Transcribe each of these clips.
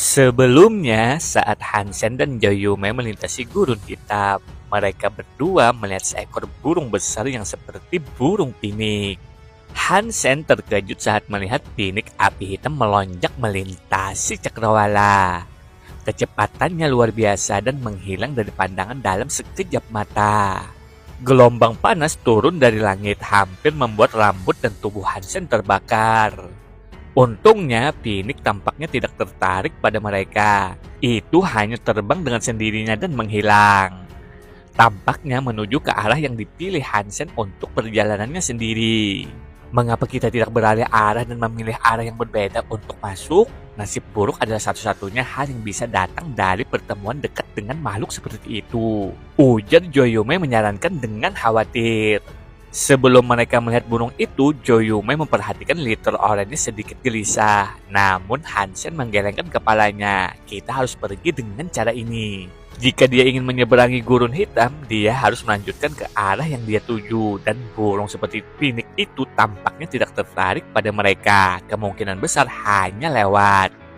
Sebelumnya, saat Hansen dan Joyume melintasi gurun hitam, mereka berdua melihat seekor burung besar yang seperti burung pinik. Hansen terkejut saat melihat pinik api hitam melonjak melintasi cakrawala. Kecepatannya luar biasa dan menghilang dari pandangan dalam sekejap mata. Gelombang panas turun dari langit hampir membuat rambut dan tubuh Hansen terbakar. Untungnya, pinik tampaknya tidak tertarik pada mereka. Itu hanya terbang dengan sendirinya dan menghilang. Tampaknya menuju ke arah yang dipilih Hansen untuk perjalanannya sendiri. Mengapa kita tidak beralih arah dan memilih arah yang berbeda untuk masuk? Nasib buruk adalah satu-satunya hal yang bisa datang dari pertemuan dekat dengan makhluk seperti itu. Ujar Joyume menyarankan dengan khawatir. Sebelum mereka melihat burung itu, Joyume memperhatikan Little Orange sedikit gelisah. Namun Hansen menggelengkan kepalanya. Kita harus pergi dengan cara ini. Jika dia ingin menyeberangi gurun hitam, dia harus melanjutkan ke arah yang dia tuju. Dan burung seperti pinik itu tampaknya tidak tertarik pada mereka. Kemungkinan besar hanya lewat.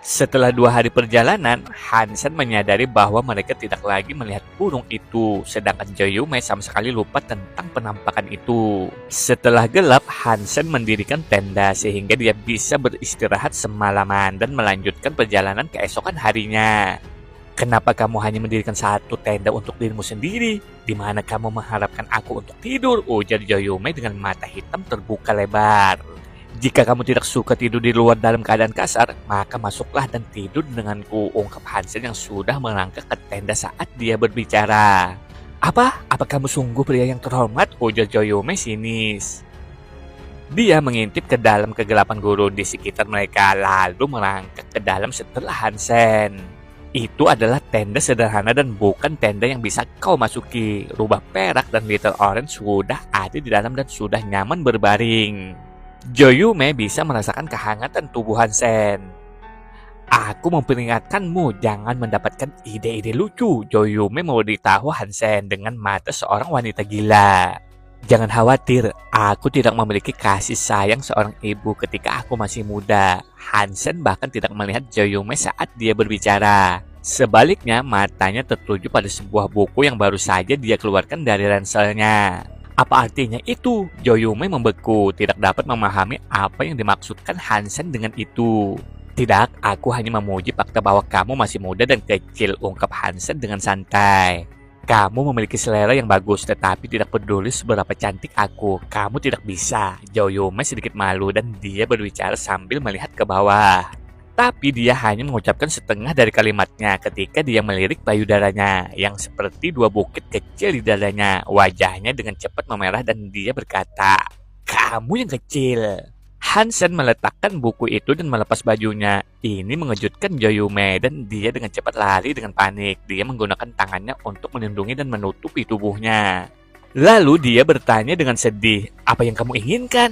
Setelah 2 hari perjalanan, Hansen menyadari bahwa mereka tidak lagi melihat burung itu, sedangkan Joyume sama sekali lupa tentang penampakan itu. Setelah gelap, Hansen mendirikan tenda sehingga dia bisa beristirahat semalaman dan melanjutkan perjalanan keesokan harinya. Kenapa kamu hanya mendirikan satu tenda untuk dirimu sendiri? Di mana kamu mengharapkan aku untuk tidur? Ujar Joyume dengan mata hitam terbuka lebar. Jika kamu tidak suka tidur di luar dalam keadaan kasar, maka masuklah dan tidur denganku, ungkap Hansen yang sudah melangkah ke tenda saat dia berbicara. Apa kamu sungguh pria yang terhormat? Ujar Joyume sinis. Dia mengintip ke dalam kegelapan gurun di sekitar mereka, lalu melangkah ke dalam setelah Hansen. Itu adalah tenda sederhana dan bukan tenda yang bisa kau masuki. Rubah perak dan Little Orange sudah ada di dalam dan sudah nyaman berbaring. Joyume bisa merasakan kehangatan tubuh Hansen. Aku memperingatkanmu jangan mendapatkan ide-ide lucu. Joyume memberitahu Hansen dengan mata seorang wanita gila. Jangan khawatir, aku tidak memiliki kasih sayang seorang ibu ketika aku masih muda. Hansen bahkan tidak melihat Joyume saat dia berbicara. Sebaliknya, matanya tertuju pada sebuah buku yang baru saja dia keluarkan dari ranselnya. Apa artinya itu? Joyume membeku, tidak dapat memahami apa yang dimaksudkan Hansen dengan itu. Tidak, aku hanya memuji fakta bahwa kamu masih muda dan kecil, ungkap Hansen dengan santai. Kamu memiliki selera yang bagus, tetapi tidak peduli seberapa cantik aku. Kamu tidak bisa. Joyume sedikit malu dan dia berbicara sambil melihat ke bawah. Tapi dia hanya mengucapkan setengah dari kalimatnya ketika dia melirik payudaranya yang seperti 2 bukit kecil di dadanya. Wajahnya dengan cepat memerah dan dia berkata, "Kamu yang kecil." Hansen meletakkan buku itu dan melepas bajunya. Ini mengejutkan Joyume dan dia dengan cepat lari dengan panik. Dia menggunakan tangannya untuk melindungi dan menutupi tubuhnya. Lalu dia bertanya dengan sedih, "Apa yang kamu inginkan?"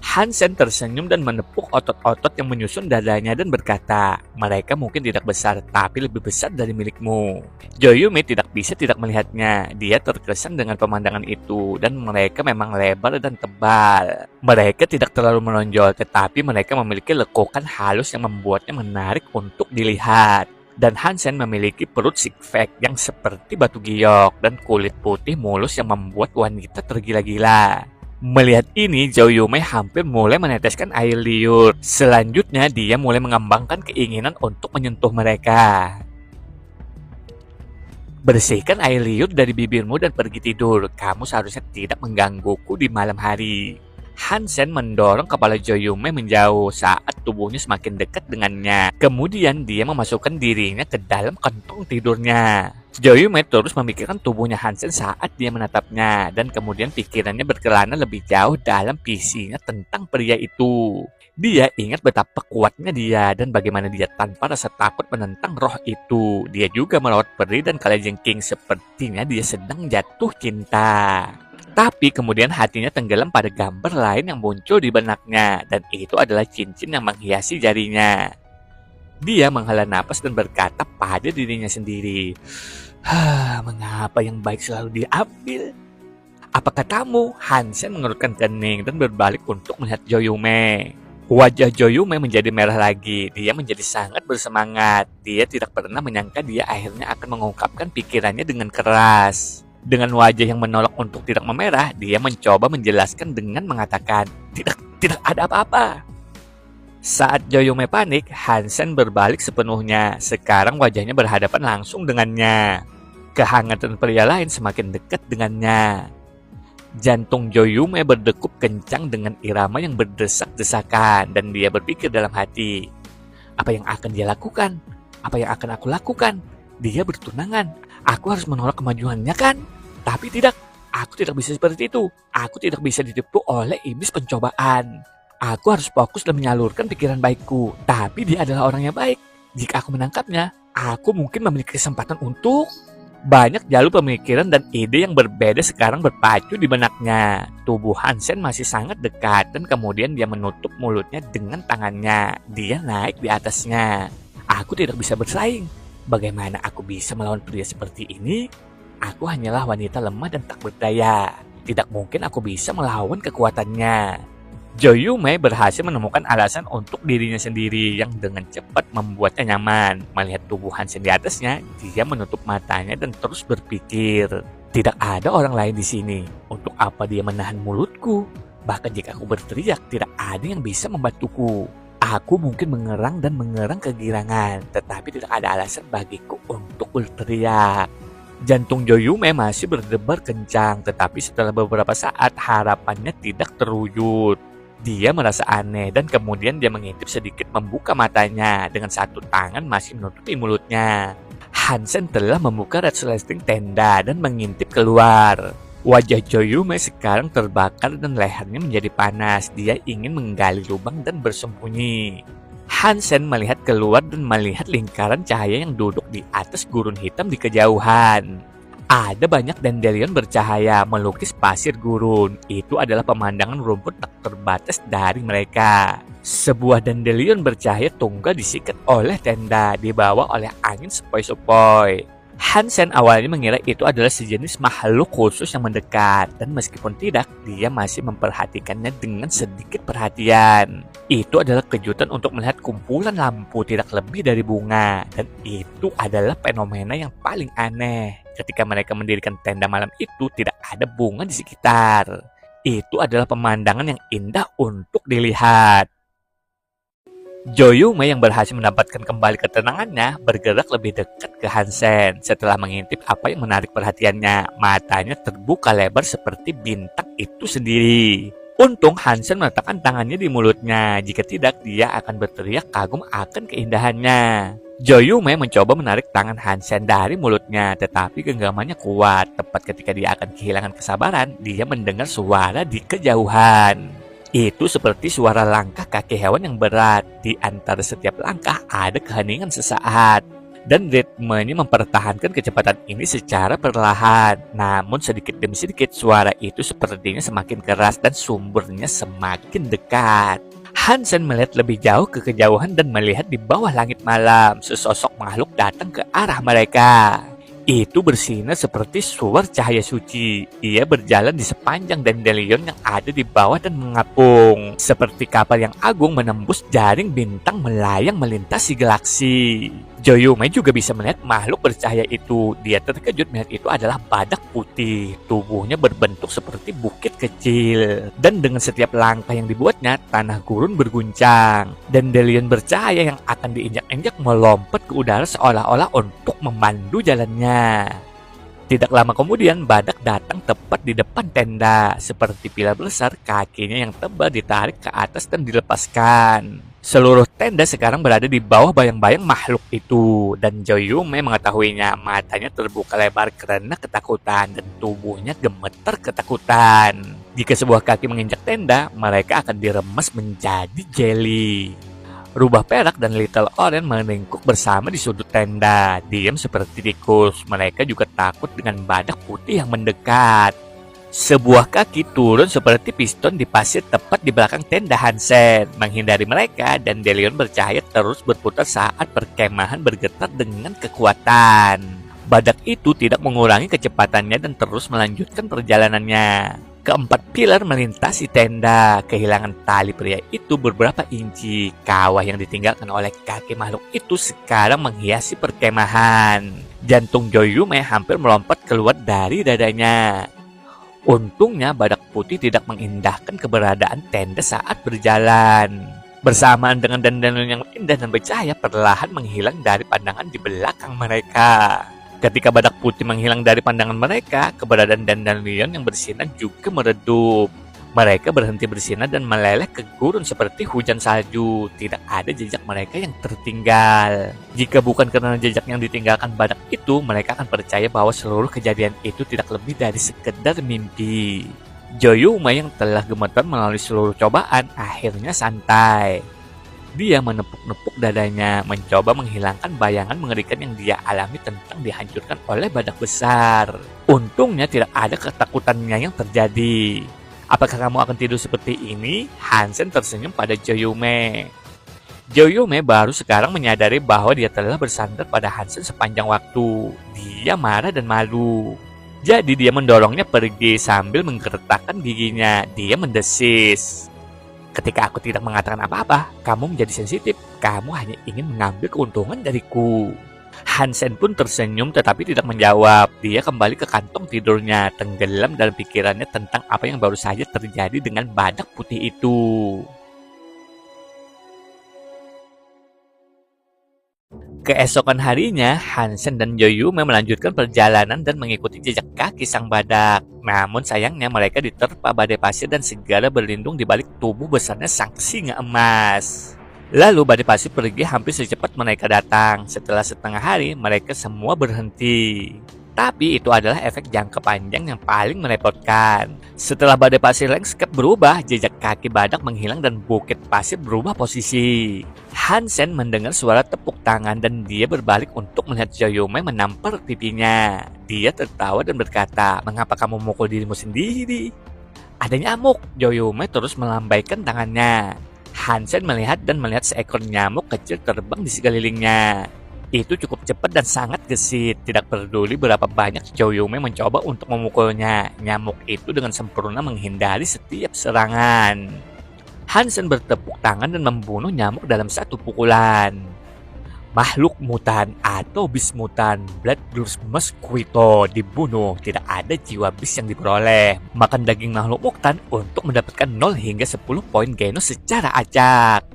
Hansen tersenyum dan menepuk otot-otot yang menyusun dadanya dan berkata, "Mereka mungkin tidak besar, tapi lebih besar dari milikmu." Joyume tidak bisa tidak melihatnya. Dia terkesan dengan pemandangan itu, dan mereka memang lebar dan tebal. Mereka tidak terlalu menonjol, tetapi mereka memiliki lekukan halus yang membuatnya menarik untuk dilihat. Dan Hansen memiliki perut six-pack yang seperti batu giok dan kulit putih mulus yang membuat wanita tergila-gila. Melihat ini, Joyume hampir mulai meneteskan air liur. Selanjutnya, dia mulai mengembangkan keinginan untuk menyentuh mereka. Bersihkan air liur dari bibirmu dan pergi tidur. Kamu seharusnya tidak menggangguku di malam hari. Hansen mendorong kepala Joyume menjauh saat tubuhnya semakin dekat dengannya. Kemudian dia memasukkan dirinya ke dalam kantong tidurnya. Joyume terus memikirkan tubuhnya Hansen saat dia menatapnya, dan kemudian pikirannya berkelana lebih jauh dalam visinya tentang pria itu. Dia ingat betapa kuatnya dia dan bagaimana dia tanpa rasa takut menentang roh itu. Dia juga merawat peri dan kalajengking, sepertinya dia sedang jatuh cinta. Tapi kemudian hatinya tenggelam pada gambar lain yang muncul di benaknya, dan itu adalah cincin yang menghiasi jarinya. Dia menghela napas dan berkata pada dirinya sendiri, mengapa yang baik selalu diambil? Apa katamu? Hansen mengerutkan kening dan berbalik untuk melihat Joyume. Wajah Joyume menjadi merah lagi. Dia menjadi sangat bersemangat. Dia tidak pernah menyangka dia akhirnya akan mengungkapkan pikirannya dengan keras. Dengan wajah yang menolak untuk tidak memerah, dia mencoba menjelaskan dengan mengatakan, Tidak ada apa-apa. Saat Joyume panik, Hansen berbalik sepenuhnya. Sekarang wajahnya berhadapan langsung dengannya. Kehangatan pria lain semakin dekat dengannya. Jantung Joyume berdegup kencang dengan irama yang berdesak-desakan dan dia berpikir dalam hati, apa yang akan dia lakukan? Apa yang akan aku lakukan? Dia bertunangan. Aku harus menolak kemajuannya kan? Tapi tidak. Aku tidak bisa seperti itu. Aku tidak bisa ditipu oleh iblis pencobaan. Aku harus fokus dan menyalurkan pikiran baikku. Tapi dia adalah orang yang baik. Jika aku menangkapnya, aku mungkin memiliki kesempatan untuk... Banyak jalur pemikiran dan ide yang berbeda sekarang berpacu di benaknya. Tubuh Hansen masih sangat dekat dan kemudian dia menutup mulutnya dengan tangannya. Dia naik di atasnya. Aku tidak bisa bersaing. Bagaimana aku bisa melawan pria seperti ini? Aku hanyalah wanita lemah dan tak berdaya. Tidak mungkin aku bisa melawan kekuatannya. Joyume berhasil menemukan alasan untuk dirinya sendiri yang dengan cepat membuatnya nyaman. Melihat tubuh Hansen di atasnya, dia menutup matanya dan terus berpikir, tidak ada orang lain di sini. Untuk apa dia menahan mulutku? Bahkan jika aku berteriak, tidak ada yang bisa membantuku. Aku mungkin mengerang dan mengerang kegirangan, tetapi tidak ada alasan bagiku untuk berteriak. Jantung Joyume masih berdebar kencang, tetapi setelah beberapa saat harapannya tidak terwujud. Dia merasa aneh dan kemudian dia mengintip sedikit membuka matanya dengan satu tangan masih menutupi mulutnya. Hansen telah membuka resleting tenda dan mengintip keluar. Wajah Joyume sekarang terbakar dan lehernya menjadi panas. Dia ingin menggali lubang dan bersembunyi. Hansen melihat keluar dan melihat lingkaran cahaya yang duduk di atas gurun hitam di kejauhan. Ada banyak dandelion bercahaya melukis pasir gurun. Itu adalah pemandangan rumput tak terbatas dari mereka. Sebuah dandelion bercahaya tunggal disikat oleh tenda, dibawa oleh angin sepoi-sepoi. Hansen awalnya mengira itu adalah sejenis makhluk khusus yang mendekat, dan meskipun tidak, dia masih memperhatikannya dengan sedikit perhatian. Itu adalah kejutan untuk melihat kumpulan lampu tidak lebih dari bunga, dan itu adalah fenomena yang paling aneh. Ketika mereka mendirikan tenda malam itu, tidak ada bunga di sekitar. Itu adalah pemandangan yang indah untuk dilihat. Joyume yang berhasil mendapatkan kembali ketenangannya bergerak lebih dekat ke Hansen. Setelah mengintip apa yang menarik perhatiannya, matanya terbuka lebar seperti bintang itu sendiri. Untung Hansen meletakkan tangannya di mulutnya. Jika tidak, dia akan berteriak kagum akan keindahannya. Joyume mencoba menarik tangan Hansen dari mulutnya, tetapi genggamannya kuat. Tepat ketika dia akan kehilangan kesabaran, dia mendengar suara di kejauhan. Itu seperti suara langkah kaki hewan yang berat. Di antara setiap langkah ada keheningan sesaat. Dan ritmenya mempertahankan kecepatan ini secara perlahan. Namun sedikit demi sedikit suara itu sepertinya semakin keras dan sumbernya semakin dekat. Hansen melihat lebih jauh ke kejauhan dan melihat di bawah langit malam. Sesosok makhluk datang ke arah mereka. Itu bersinar seperti suar cahaya suci. Ia berjalan di sepanjang dandelion yang ada di bawah dan mengapung. Seperti kapal yang agung menembus jaring bintang melayang melintasi galaksi. Joyume juga bisa melihat makhluk bercahaya itu. Dia terkejut melihat itu adalah badak putih. Tubuhnya berbentuk seperti bukit kecil. Dan dengan setiap langkah yang dibuatnya, tanah gurun berguncang. Dandelion bercahaya yang akan diinjak-injak melompat ke udara seolah-olah untuk memandu jalannya. Tidak lama kemudian, badak datang tepat di depan tenda. Seperti pilar besar, kakinya yang tebal ditarik ke atas dan dilepaskan. Seluruh tenda sekarang berada di bawah bayang-bayang makhluk itu. Dan Joyume mengetahuinya. Matanya terbuka lebar karena ketakutan dan tubuhnya gemetar ketakutan. Jika sebuah kaki menginjak tenda, mereka akan diremas menjadi jeli. Rubah perak dan Little Orange meringkuk bersama di sudut tenda. Diam seperti tikus. Mereka juga takut dengan badak putih yang mendekat. Sebuah kaki turun seperti piston di pasir tepat di belakang tenda Hansen. Menghindari mereka, dan dandelion bercahaya terus berputar saat perkemahan bergetar dengan kekuatan. Badak itu tidak mengurangi kecepatannya dan terus melanjutkan perjalanannya. Keempat pilar melintasi tenda. Kehilangan tali pria itu beberapa inci. Kawah yang ditinggalkan oleh kaki makhluk itu sekarang menghiasi perkemahan. Jantung Joyume hampir melompat keluar dari dadanya. Untungnya badak putih tidak mengindahkan keberadaan tenda saat berjalan. Bersamaan dengan dandanan yang indah dan bercahaya perlahan menghilang dari pandangan di belakang mereka. Ketika badak putih menghilang dari pandangan mereka, keberadaan dandelion yang bersinar juga meredup. Mereka berhenti bersinar dan meleleh ke gurun seperti hujan salju. Tidak ada jejak mereka yang tertinggal. Jika bukan karena jejak yang ditinggalkan badak itu, mereka akan percaya bahwa seluruh kejadian itu tidak lebih dari sekedar mimpi. Joyume yang telah gemetar melalui seluruh cobaan akhirnya santai. Dia menepuk-nepuk dadanya, mencoba menghilangkan bayangan mengerikan yang dia alami tentang dihancurkan oleh badak besar. Untungnya tidak ada ketakutannya yang terjadi. Apakah kamu akan tidur seperti ini? Hansen tersenyum pada Joyume. Joyume baru sekarang menyadari bahwa dia telah bersandar pada Hansen sepanjang waktu. Dia marah dan malu. Jadi dia mendorongnya pergi sambil menggertakkan giginya. Dia mendesis. Ketika aku tidak mengatakan apa-apa, kamu menjadi sensitif. Kamu hanya ingin mengambil keuntungan dariku. Hansen pun tersenyum tetapi tidak menjawab. Dia kembali ke kantong tidurnya, tenggelam dalam pikirannya tentang apa yang baru saja terjadi dengan badak putih itu. Keesokan harinya, Hansen dan Joyume melanjutkan perjalanan dan mengikuti jejak kaki sang badak. Namun sayangnya mereka diterpa badai pasir dan segera berlindung di balik tubuh besarnya sang singa emas. Lalu badai pasir pergi hampir secepat mereka datang. Setelah setengah hari, mereka semua berhenti. Tapi itu adalah efek jangka panjang yang paling merepotkan. Setelah badai pasir landscape berubah, jejak kaki badak menghilang dan bukit pasir berubah posisi. Hansen mendengar suara tepuk tangan dan dia berbalik untuk melihat Joyume menampar pipinya. Dia tertawa dan berkata, "Mengapa kamu memukul dirimu sendiri?" "Ada nyamuk." Joyume terus melambaikan tangannya. Hansen melihat seekor nyamuk kecil terbang di sekelilingnya. Itu cukup cepat dan sangat gesit. Tidak peduli berapa banyak Joyume mencoba untuk memukulnya, nyamuk itu dengan sempurna menghindari setiap serangan. Hansen bertepuk tangan dan membunuh nyamuk dalam satu pukulan. Makhluk mutan atau bis mutan Bloodlust Mosquito dibunuh. Tidak ada jiwa bis yang diperoleh. Makan daging makhluk mutan untuk mendapatkan 0 hingga 10 poin genus secara acak.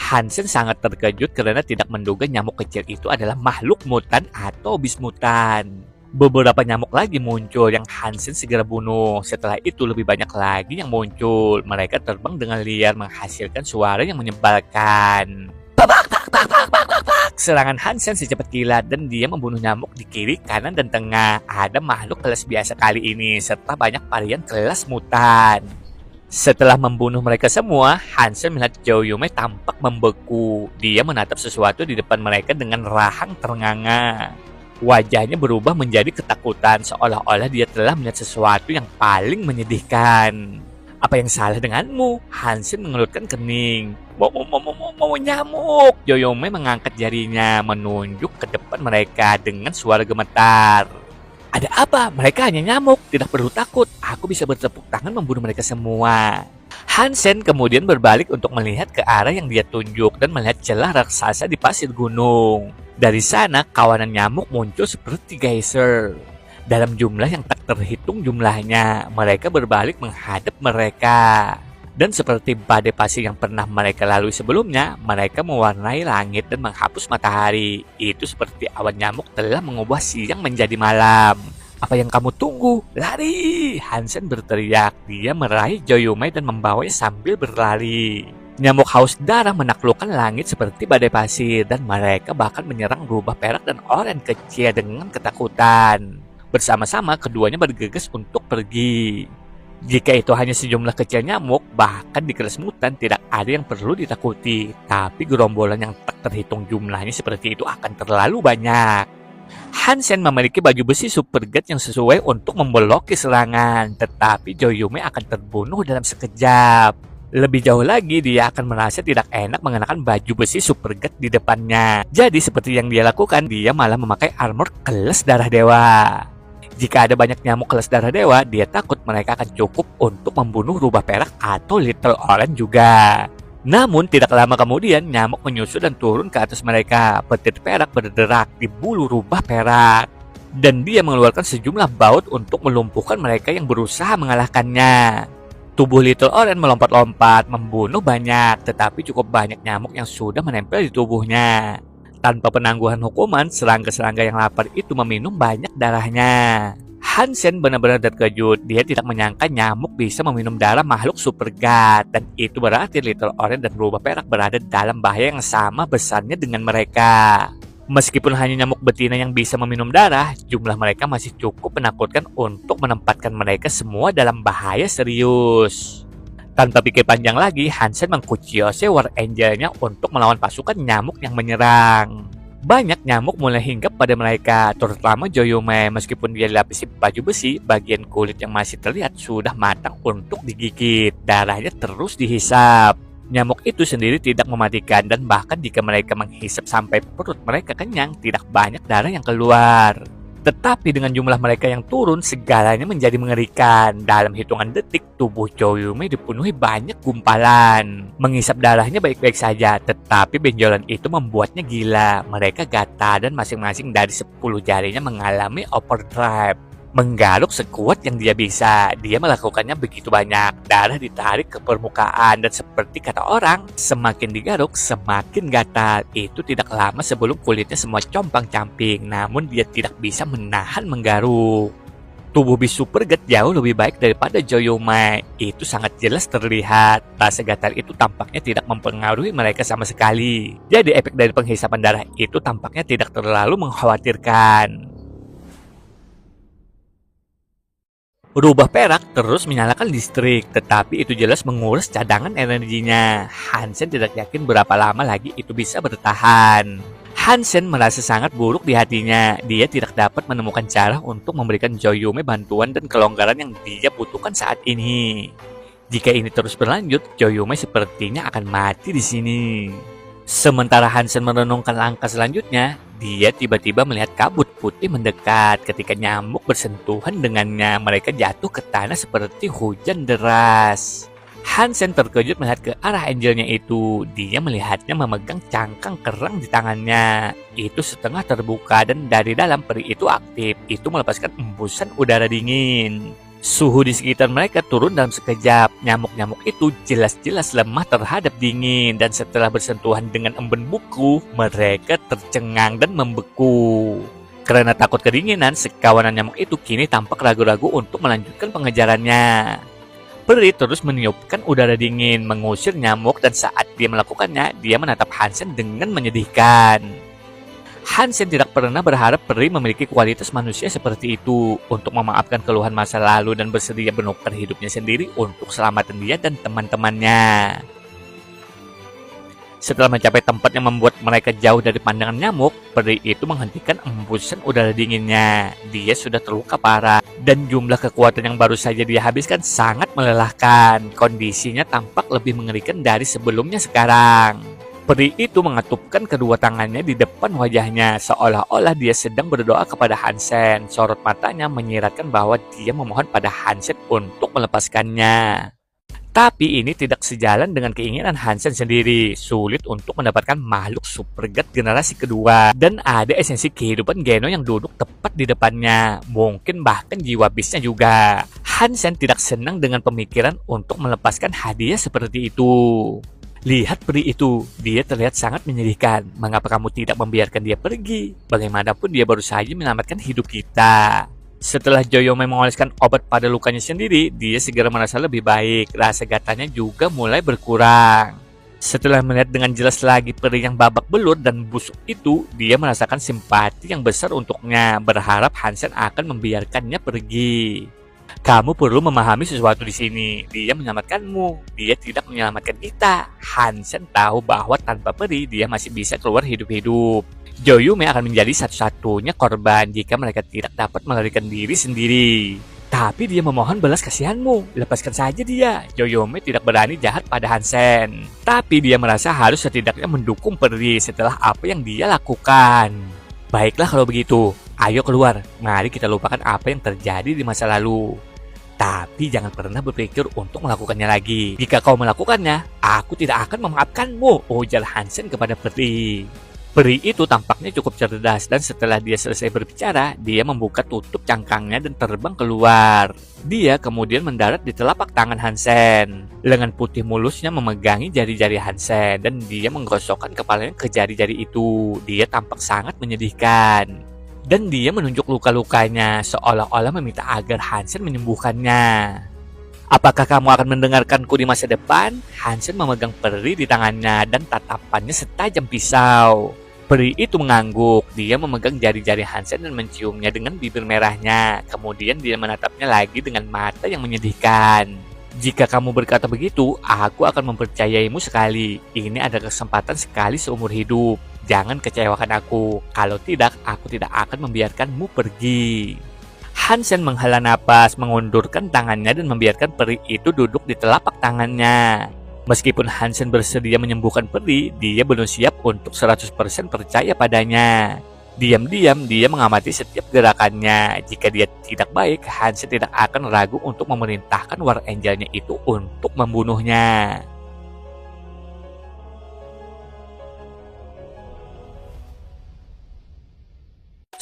Hansen sangat terkejut karena tidak menduga nyamuk kecil itu adalah makhluk mutan atau bis mutan. Beberapa nyamuk lagi muncul yang Hansen segera bunuh. Setelah itu lebih banyak lagi yang muncul. Mereka terbang dengan liar menghasilkan suara yang menyebalkan. Serangan Hansen secepat kilat dan dia membunuh nyamuk di kiri, kanan, dan tengah. Ada makhluk kelas biasa kali ini serta banyak varian kelas mutan. Setelah membunuh mereka semua, Hansen melihat Joyume tampak membeku. Dia menatap sesuatu di depan mereka dengan rahang ternganga. Wajahnya berubah menjadi ketakutan, seolah-olah dia telah melihat sesuatu yang paling menyedihkan. "Apa yang salah denganmu?" Hansen mengelutkan kening. Mau nyamuk." Joyume mengangkat jarinya, menunjuk ke depan mereka dengan suara gemetar. "Ada apa? Mereka hanya nyamuk. Tidak perlu takut. Aku bisa bertepuk tangan membunuh mereka semua." Hansen kemudian berbalik untuk melihat ke arah yang dia tunjuk dan melihat celah raksasa di pasir gunung. Dari sana, kawanan nyamuk muncul seperti geyser. Dalam jumlah yang tak terhitung jumlahnya, mereka berbalik menghadap mereka. Dan seperti badai pasir yang pernah mereka lalui sebelumnya, mereka mewarnai langit dan menghapus matahari. Itu seperti awan nyamuk telah mengubah siang menjadi malam. "Apa yang kamu tunggu? Lari!" Hansen berteriak. Dia meraih Joyume dan membawanya sambil berlari. Nyamuk haus darah menaklukkan langit seperti badai pasir dan mereka bahkan menyerang rubah perak dan oranye kecil dengan ketakutan. Bersama-sama keduanya bergegas untuk pergi. Jika itu hanya sejumlah kecil nyamuk, bahkan di kelas mutan tidak ada yang perlu ditakuti. Tapi gerombolan yang tak terhitung jumlahnya seperti itu akan terlalu banyak. Hansen memiliki baju besi super guard yang sesuai untuk membloki serangan. Tetapi Joyume akan terbunuh dalam sekejap. Lebih jauh lagi, dia akan merasa tidak enak mengenakan baju besi super guard di depannya. Jadi seperti yang dia lakukan, dia malah memakai armor kelas darah dewa. Jika ada banyak nyamuk kelas darah dewa, dia takut mereka akan cukup untuk membunuh rubah perak atau Little Orange juga. Namun tidak lama kemudian nyamuk menyusul dan turun ke atas mereka. Petir perak berderak di bulu rubah perak. Dan dia mengeluarkan sejumlah baut untuk melumpuhkan mereka yang berusaha mengalahkannya. Tubuh Little Orange melompat-lompat, membunuh banyak, tetapi cukup banyak nyamuk yang sudah menempel di tubuhnya. Tanpa penangguhan hukuman, serangga-serangga yang lapar itu meminum banyak darahnya. Hansen benar-benar terkejut. Dia tidak menyangka nyamuk bisa meminum darah makhluk super god. Dan itu berarti Little Orange dan rubah perak berada dalam bahaya yang sama besarnya dengan mereka. Meskipun hanya nyamuk betina yang bisa meminum darah, jumlah mereka masih cukup menakutkan untuk menempatkan mereka semua dalam bahaya serius. Tanpa pikir panjang lagi, Hansen mengkuciose War Angel-nya untuk melawan pasukan nyamuk yang menyerang. Banyak nyamuk mulai hinggap pada mereka, terutama Joyume. Meskipun dia dilapisi baju besi, bagian kulit yang masih terlihat sudah matang untuk digigit. Darahnya terus dihisap. Nyamuk itu sendiri tidak mematikan, dan bahkan jika mereka menghisap sampai perut mereka kenyang, tidak banyak darah yang keluar. Tetapi dengan jumlah mereka yang turun, segalanya menjadi mengerikan. Dalam hitungan detik, tubuh Joyume dipenuhi banyak gumpalan. Mengisap darahnya baik-baik saja, tetapi benjolan itu membuatnya gila. Mereka gatal dan masing-masing dari 10 jarinya mengalami overdrive. Menggaruk sekuat yang dia bisa. Dia melakukannya begitu banyak. Darah ditarik ke permukaan dan seperti kata orang, semakin digaruk semakin gatal. Itu tidak lama sebelum kulitnya semua compang-camping, namun dia tidak bisa menahan menggaruk. Tubuh bis super god jauh lebih baik daripada Joyume. Itu sangat jelas terlihat. Rasa gatal itu tampaknya tidak mempengaruhi mereka sama sekali. Jadi efek dari penghisapan darah itu tampaknya tidak terlalu mengkhawatirkan. Rubah perak terus menyalakan listrik, tetapi itu jelas menguras cadangan energinya. Hansen tidak yakin berapa lama lagi itu bisa bertahan. Hansen merasa sangat buruk di hatinya. Dia tidak dapat menemukan cara untuk memberikan Joyume bantuan dan kelonggaran yang dia butuhkan saat ini. Jika ini terus berlanjut, Joyume sepertinya akan mati di sini. Sementara Hansen merenungkan langkah selanjutnya, dia tiba-tiba melihat kabut putih mendekat. Ketika nyamuk bersentuhan dengannya, mereka jatuh ke tanah seperti hujan deras. Hansen terkejut melihat ke arah angelnya itu. Dia melihatnya memegang cangkang kerang di tangannya. Itu setengah terbuka dan dari dalam peri itu aktif. Itu melepaskan embusan udara dingin. Suhu di sekitar mereka turun dalam sekejap. Nyamuk-nyamuk itu jelas-jelas lemah terhadap dingin. Dan setelah bersentuhan dengan emben buku, mereka tercengang dan membeku. Karena takut kedinginan, sekawanan nyamuk itu kini tampak ragu-ragu untuk melanjutkan pengejarannya. Peri terus meniupkan udara dingin, mengusir nyamuk, dan saat dia melakukannya, dia menatap Hansen dengan menyedihkan. Hansen tidak pernah berharap peri memiliki kualitas manusia seperti itu untuk memaafkan keluhan masa lalu dan bersedia menukar hidupnya sendiri untuk keselamatan dia dan teman-temannya. Setelah mencapai tempat yang membuat mereka jauh dari pandangan nyamuk, peri itu menghentikan embusan udara dinginnya. Dia sudah terluka parah dan jumlah kekuatan yang baru saja dia habiskan sangat melelahkan. Kondisinya tampak lebih mengerikan dari sebelumnya sekarang. Peri itu mengatupkan kedua tangannya di depan wajahnya, seolah-olah dia sedang berdoa kepada Hansen. Sorot matanya menyiratkan bahwa dia memohon pada Hansen untuk melepaskannya. Tapi ini tidak sejalan dengan keinginan Hansen sendiri. Sulit untuk mendapatkan makhluk super god generasi kedua. Dan ada esensi kehidupan Geno yang duduk tepat di depannya. Mungkin bahkan jiwa bisnya juga. Hansen tidak senang dengan pemikiran untuk melepaskan hadiah seperti itu. Lihat peri itu, dia terlihat sangat menyedihkan. Mengapa kamu tidak membiarkan dia pergi? Bagaimanapun dia baru saja menyelamatkan hidup kita. Setelah Joyume mengoleskan obat pada lukanya sendiri, dia segera merasa lebih baik. Rasa gatalnya juga mulai berkurang. Setelah melihat dengan jelas lagi peri yang babak belur dan busuk itu, dia merasakan simpati yang besar untuknya, berharap Hansen akan membiarkannya pergi. Kamu perlu memahami sesuatu di sini. Dia menyelamatkanmu. Dia tidak menyelamatkan kita. Hansen tahu bahwa tanpa peri dia masih bisa keluar hidup-hidup. Joyume akan menjadi satu-satunya korban jika mereka tidak dapat melarikan diri sendiri. Tapi dia memohon belas kasihanmu. Lepaskan saja dia. Joyume tidak berani jahat pada Hansen. Tapi dia merasa harus setidaknya mendukung peri setelah apa yang dia lakukan. Baiklah kalau begitu. Ayo keluar, mari kita lupakan apa yang terjadi di masa lalu. Tapi jangan pernah berpikir untuk melakukannya lagi. Jika kau melakukannya, aku tidak akan memaafkanmu, ujar Hansen kepada peri. Peri itu tampaknya cukup cerdas dan setelah dia selesai berbicara, dia membuka tutup cangkangnya dan terbang keluar. Dia kemudian mendarat di telapak tangan Hansen. Lengan putih mulusnya memegangi jari-jari Hansen dan dia menggosokkan kepalanya ke jari-jari itu. Dia tampak sangat menyedihkan. Dan dia menunjuk luka-lukanya seolah-olah meminta agar Hansen menyembuhkannya. Apakah kamu akan mendengarkanku di masa depan? Hansen memegang peri di tangannya dan tatapannya setajam pisau. Peri itu mengangguk, dia memegang jari-jari Hansen dan menciumnya dengan bibir merahnya. Kemudian dia menatapnya lagi dengan mata yang menyedihkan. Jika kamu berkata begitu, aku akan mempercayaimu sekali. Ini adalah kesempatan sekali seumur hidup. Jangan kecewakan aku. Kalau tidak, aku tidak akan membiarkanmu pergi. Hansen menghela napas, mengundurkan tangannya dan membiarkan peri itu duduk di telapak tangannya. Meskipun Hansen bersedia menyembuhkan peri, dia belum siap untuk 100% percaya padanya. Diam-diam dia mengamati setiap gerakannya. Jika dia tidak baik, Hansen tidak akan ragu untuk memerintahkan War Angel-nya itu untuk membunuhnya.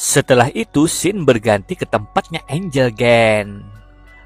Setelah itu, Shin berganti ke tempatnya Angel Gen.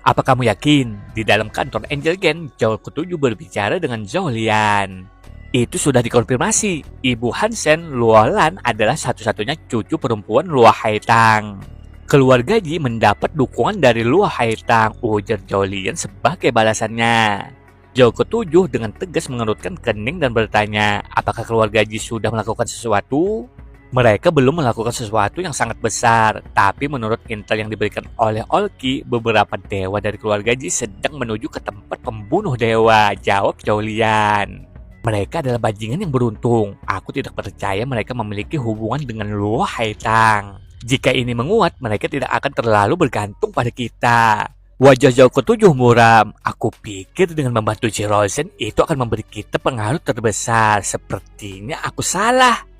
Apa kamu yakin? Di dalam kantor Angel Gen, Zhao Ketujuh berbicara dengan Zhao Lian. Itu sudah dikonfirmasi. Ibu Hansen, Luolan, adalah satu-satunya cucu perempuan Luo Haitang. Keluarga Ji mendapat dukungan dari Luo Haitang, ujar Zhao Lian sebagai balasannya. Zhao Ketujuh dengan tegas mengerutkan kening dan bertanya, apakah keluarga Ji sudah melakukan sesuatu? Mereka belum melakukan sesuatu yang sangat besar, tapi menurut intel yang diberikan oleh Olki, beberapa dewa dari keluarga Ji sedang menuju ke tempat pembunuh dewa, jawab Zhao Lian. Mereka adalah bajingan yang beruntung. Aku tidak percaya mereka memiliki hubungan dengan Luo Haitang. Jika ini menguat, mereka tidak akan terlalu bergantung pada kita. Wajah Zhao Ketujuh muram. Aku pikir dengan membantu Jirozen itu akan memberi kita pengaruh terbesar. Sepertinya aku salah.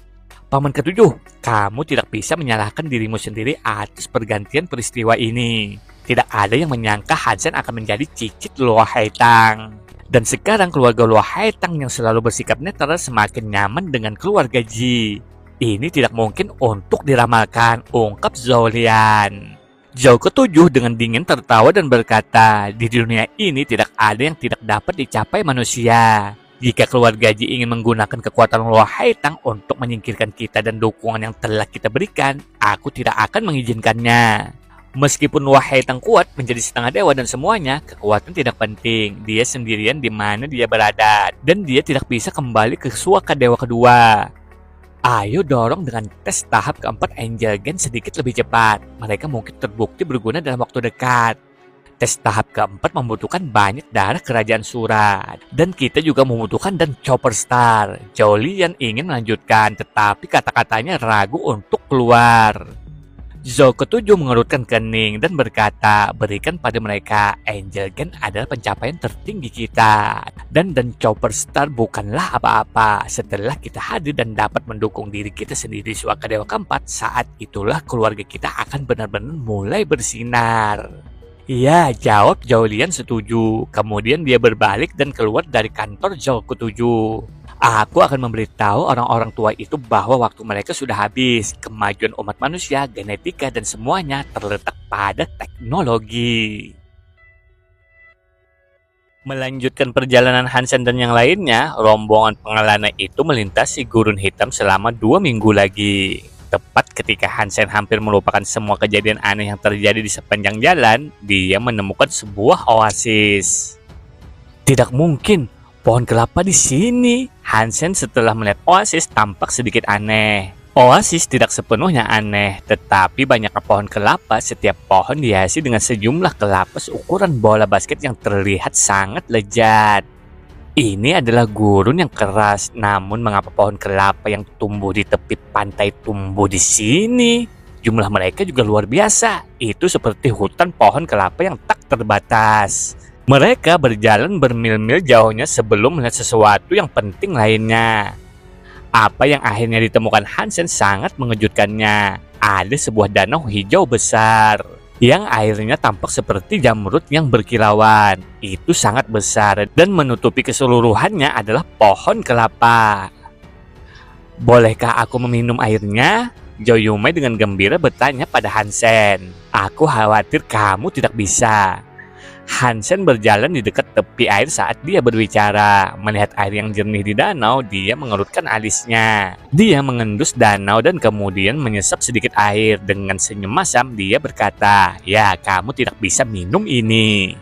Paman Ketujuh, kamu tidak bisa menyalahkan dirimu sendiri atas pergantian peristiwa ini. Tidak ada yang menyangka Hansen akan menjadi cicit Luo Haitang. Dan sekarang keluarga Luo Haitang yang selalu bersikap netral semakin nyaman dengan keluarga Ji. Ini tidak mungkin untuk diramalkan, ungkap Zhao Lian. Zhao Ketujuh dengan dingin tertawa dan berkata, di dunia ini tidak ada yang tidak dapat dicapai manusia. Jika keluarga Ji ingin menggunakan kekuatan Luo Haitang untuk menyingkirkan kita dan dukungan yang telah kita berikan, aku tidak akan mengizinkannya. Meskipun Luo Haitang kuat menjadi setengah dewa dan semuanya, kekuatan tidak penting. Dia sendirian di mana dia berada, dan dia tidak bisa kembali ke suaka dewa kedua. Ayo dorong dengan tes tahap keempat Angel Gen sedikit lebih cepat. Mereka mungkin terbukti berguna dalam waktu dekat. Tes tahap keempat membutuhkan banyak darah kerajaan surat. Dan kita juga membutuhkan dan Chopper Star. Zhao Lian ingin melanjutkan, tetapi kata-katanya ragu untuk keluar. Zhao Ketujuh mengerutkan kening dan berkata, berikan pada mereka. Angel Gen adalah pencapaian tertinggi kita. Dan Chopper Star bukanlah apa-apa. Setelah kita hadir dan dapat mendukung diri kita sendiri suaka dewa keempat, saat itulah keluarga kita akan benar-benar mulai bersinar. Ya, jawab Zhao Lian setuju. Kemudian dia berbalik dan keluar dari kantor Zhao Ketujuh. Aku akan memberitahu orang-orang tua itu bahwa waktu mereka sudah habis. Kemajuan umat manusia, genetika, dan semuanya terletak pada teknologi. Melanjutkan perjalanan Hansen dan yang lainnya, rombongan pengelana itu melintasi gurun hitam selama 2 minggu lagi. Tepat ketika Hansen hampir melupakan semua kejadian aneh yang terjadi di sepanjang jalan, dia menemukan sebuah oasis. Tidak mungkin, pohon kelapa di sini. Hansen setelah melihat oasis tampak sedikit aneh. Oasis tidak sepenuhnya aneh, tetapi banyaknya pohon kelapa. Setiap pohon dihiasi dengan sejumlah kelapa seukuran bola basket yang terlihat sangat lezat. Ini adalah gurun yang keras, namun mengapa pohon kelapa yang tumbuh di tepi pantai tumbuh di sini? Jumlah mereka juga luar biasa. Itu seperti hutan pohon kelapa yang tak terbatas. Mereka berjalan bermil-mil jauhnya sebelum melihat sesuatu yang penting lainnya. Apa yang akhirnya ditemukan Hansen sangat mengejutkannya. Ada sebuah danau hijau besar yang airnya tampak seperti jamrut yang berkilauan. Itu sangat besar dan menutupi keseluruhannya adalah pohon kelapa. "Bolehkah aku meminum airnya?" Joyume dengan gembira bertanya pada Hansen. "Aku khawatir kamu tidak bisa." Hansen berjalan di dekat tepi air saat dia berbicara. Melihat air yang jernih di danau, dia mengerutkan alisnya. Dia mengendus danau dan kemudian menyesap sedikit air. Dengan senyum masam, dia berkata, "Ya, kamu tidak bisa minum ini."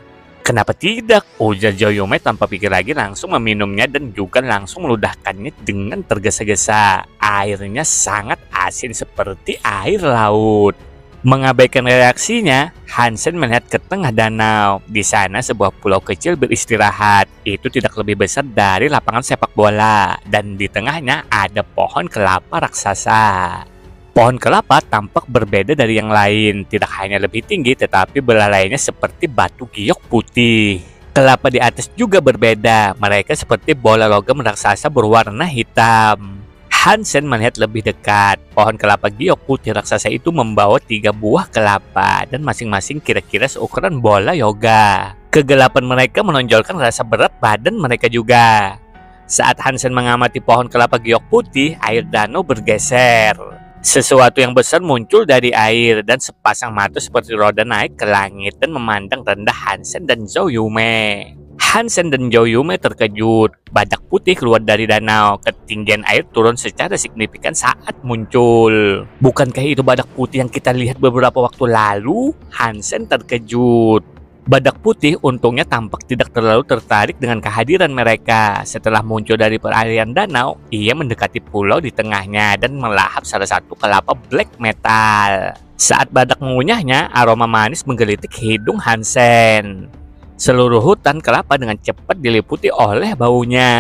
"Kenapa tidak?" ujar Joyume tanpa pikir lagi, langsung meminumnya dan juga langsung meludahkannya dengan tergesa-gesa. Airnya sangat asin seperti air laut. Mengabaikan reaksinya, Hansen melihat ke tengah danau. Di sana sebuah pulau kecil beristirahat. Itu tidak lebih besar dari lapangan sepak bola. Dan di tengahnya ada pohon kelapa raksasa. Pohon kelapa tampak berbeda dari yang lain. Tidak hanya lebih tinggi, tetapi belalainya seperti batu giok putih. Kelapa di atas juga berbeda. Mereka seperti bola logam raksasa berwarna hitam. Hansen melihat lebih dekat. Pohon kelapa giok putih raksasa itu membawa 3 buah kelapa dan masing-masing kira-kira seukuran bola yoga. Kegelapan mereka menonjolkan rasa berat badan mereka juga. Saat Hansen mengamati pohon kelapa giok putih, air danau bergeser. Sesuatu yang besar muncul dari air dan sepasang mata seperti roda naik ke langit dan memandang rendah Hansen dan Joyume. Hansen dan Joyume terkejut. Badak putih keluar dari danau. Ketinggian air turun secara signifikan saat muncul. "Bukankah itu badak putih yang kita lihat beberapa waktu lalu?" Hansen terkejut. Badak putih untungnya tampak tidak terlalu tertarik dengan kehadiran mereka. Setelah muncul dari peralihan danau, ia mendekati pulau di tengahnya dan melahap salah satu kelapa black metal. Saat badak mengunyahnya, aroma manis menggelitik hidung Hansen. Seluruh hutan kelapa dengan cepat diliputi oleh baunya.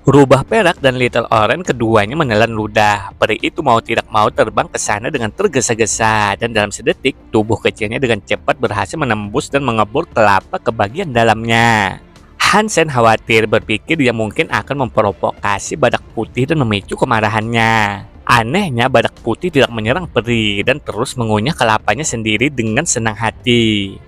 Rubah Perak dan Little Orange keduanya menelan ludah. Peri itu mau tidak mau terbang ke sana dengan tergesa-gesa, dan dalam sedetik tubuh kecilnya dengan cepat berhasil menembus dan mengebur kelapa ke bagian dalamnya. Hansen khawatir, berpikir dia mungkin akan memprovokasi badak putih dan memicu kemarahannya. Anehnya, badak putih tidak menyerang peri dan terus mengunyah kelapanya sendiri dengan senang hati.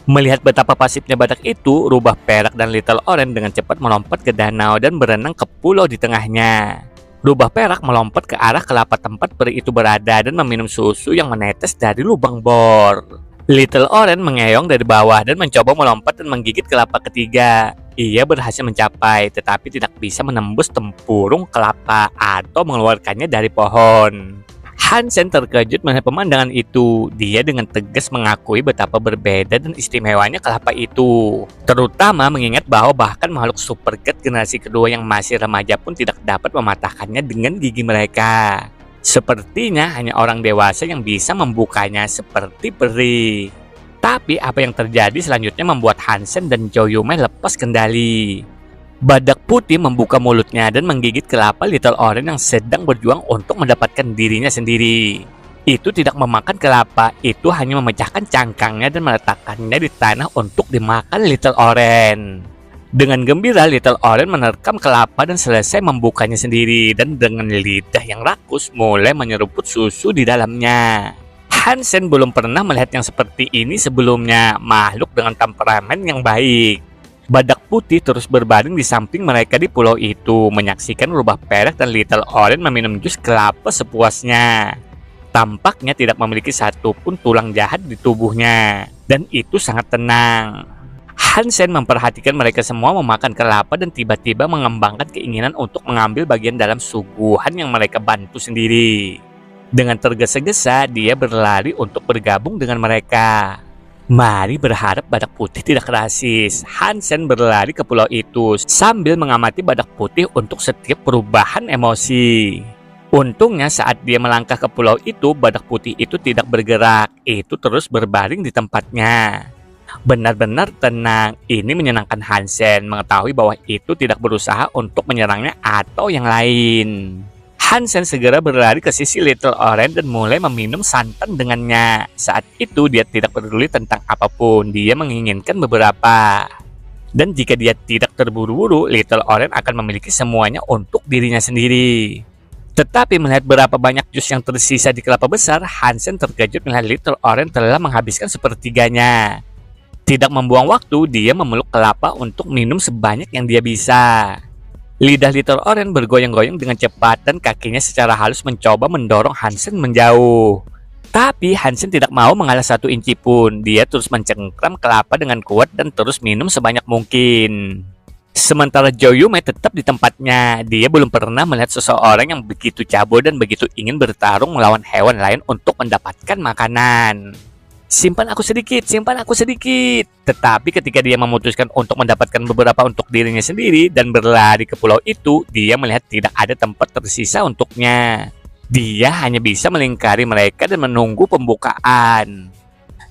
Melihat betapa pasifnya badak itu, Rubah Perak dan Little Orange dengan cepat melompat ke danau dan berenang ke pulau di tengahnya. Rubah Perak melompat ke arah kelapa tempat peri itu berada dan meminum susu yang menetes dari lubang bor. Little Orange mengeong dari bawah dan mencoba melompat dan menggigit kelapa ketiga. Ia berhasil mencapai, tetapi tidak bisa menembus tempurung kelapa atau mengeluarkannya dari pohon. Hansen terkejut melihat pemandangan itu. Dia dengan tegas mengakui betapa berbeda dan istimewanya kelapa itu. Terutama mengingat bahwa bahkan makhluk supergat generasi kedua yang masih remaja pun tidak dapat mematahkannya dengan gigi mereka. Sepertinya hanya orang dewasa yang bisa membukanya seperti peri. Tapi apa yang terjadi selanjutnya membuat Hansen dan Joyume lepas kendali. Badak putih membuka mulutnya dan menggigit kelapa Little Orange yang sedang berjuang untuk mendapatkan dirinya sendiri. Itu tidak memakan kelapa, itu hanya memecahkan cangkangnya dan meletakkannya di tanah untuk dimakan Little Orange. Dengan gembira, Little Orange menerkam kelapa dan selesai membukanya sendiri, dan dengan lidah yang rakus mulai menyeruput susu di dalamnya. Hansen belum pernah melihat yang seperti ini sebelumnya, makhluk dengan temperamen yang baik. Badak putih terus berbaring di samping mereka di pulau itu, menyaksikan Rubah Perak dan Little Orange meminum jus kelapa sepuasnya. Tampaknya tidak memiliki satupun tulang jahat di tubuhnya, dan itu sangat tenang. Hansen memperhatikan mereka semua memakan kelapa dan tiba-tiba mengembangkan keinginan untuk mengambil bagian dalam suguhan yang mereka bantu sendiri. Dengan tergesa-gesa, dia berlari untuk bergabung dengan mereka. Mari berharap badak putih tidak rasis. Hansen berlari ke pulau itu sambil mengamati badak putih untuk setiap perubahan emosi. Untungnya saat dia melangkah ke pulau itu, badak putih itu tidak bergerak. Itu terus berbaring di tempatnya. Benar-benar tenang. Ini menyenangkan Hansen mengetahui bahwa itu tidak berusaha untuk menyerangnya atau yang lain. Hansen segera berlari ke sisi Little Orange dan mulai meminum santan dengannya. Saat itu dia tidak peduli tentang apapun, dia menginginkan beberapa. Dan jika dia tidak terburu-buru, Little Orange akan memiliki semuanya untuk dirinya sendiri. Tetapi melihat berapa banyak jus yang tersisa di kelapa besar, Hansen terkejut melihat Little Orange telah menghabiskan sepertiganya. Tidak membuang waktu, dia memeluk kelapa untuk minum sebanyak yang dia bisa. Lidah Little Orange bergoyang-goyang dengan cepat dan kakinya secara halus mencoba mendorong Hansen menjauh. Tapi Hansen tidak mau mengalah 1 inci pun. Dia terus mencengkram kelapa dengan kuat dan terus minum sebanyak mungkin. Sementara Joyume tetap di tempatnya. Dia belum pernah melihat seseorang yang begitu cabul dan begitu ingin bertarung melawan hewan lain untuk mendapatkan makanan. Simpan aku sedikit, simpan aku sedikit. Tetapi ketika dia memutuskan untuk mendapatkan beberapa untuk dirinya sendiri dan berlari ke pulau itu, dia melihat tidak ada tempat tersisa untuknya. Dia hanya bisa melingkari mereka dan menunggu pembukaan.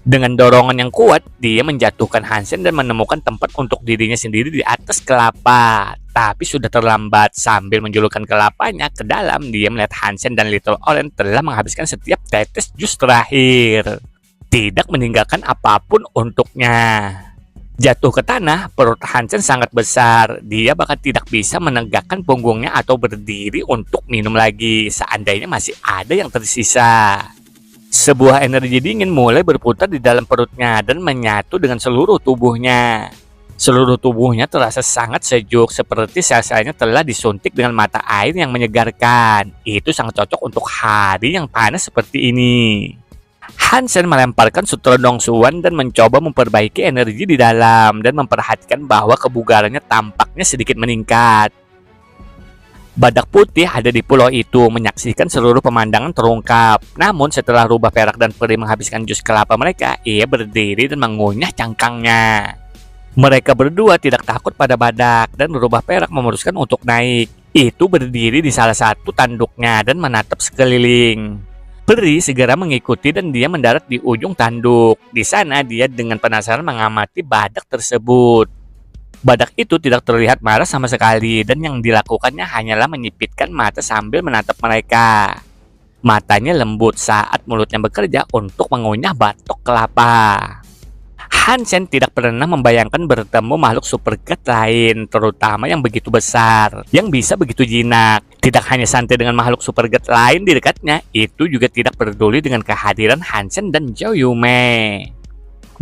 Dengan dorongan yang kuat, dia menjatuhkan Hansen dan menemukan tempat untuk dirinya sendiri di atas kelapa. Tapi sudah terlambat. Sambil menjulurkan kelapanya ke dalam, dia melihat Hansen dan Little Orange telah menghabiskan setiap tetes jus terakhir. Tidak meninggalkan apapun untuknya. Jatuh ke tanah, perut Hansen sangat besar. Dia bahkan tidak bisa menegakkan punggungnya atau berdiri untuk minum lagi. Seandainya masih ada yang tersisa. Sebuah energi dingin mulai berputar di dalam perutnya dan menyatu dengan seluruh tubuhnya. Seluruh tubuhnya terasa sangat sejuk, seperti sel-selnya telah disuntik dengan mata air yang menyegarkan. Itu sangat cocok untuk hari yang panas seperti ini. Hansen melemparkan sutra Dongsuan dan mencoba memperbaiki energi di dalam dan memperhatikan bahwa kebugarannya tampaknya sedikit meningkat. Badak putih ada di pulau itu menyaksikan seluruh pemandangan terungkap. Namun setelah rubah perak dan peri menghabiskan jus kelapa mereka, ia berdiri dan mengunyah cangkangnya. Mereka berdua tidak takut pada badak dan rubah perak memutuskan untuk naik. Itu berdiri di salah satu tanduknya dan menatap sekeliling. Peri segera mengikuti dan dia mendarat di ujung tanduk. Di sana dia dengan penasaran mengamati badak tersebut. Badak itu tidak terlihat marah sama sekali dan yang dilakukannya hanyalah menyipitkan mata sambil menatap mereka. Matanya lembut saat mulutnya bekerja untuk mengunyah batok kelapa. Hansen tidak pernah membayangkan bertemu makhluk super cat lain, terutama yang begitu besar, yang bisa begitu jinak. Tidak hanya santai dengan makhluk super cat lain di dekatnya, itu juga tidak peduli dengan kehadiran Hansen dan Joyume.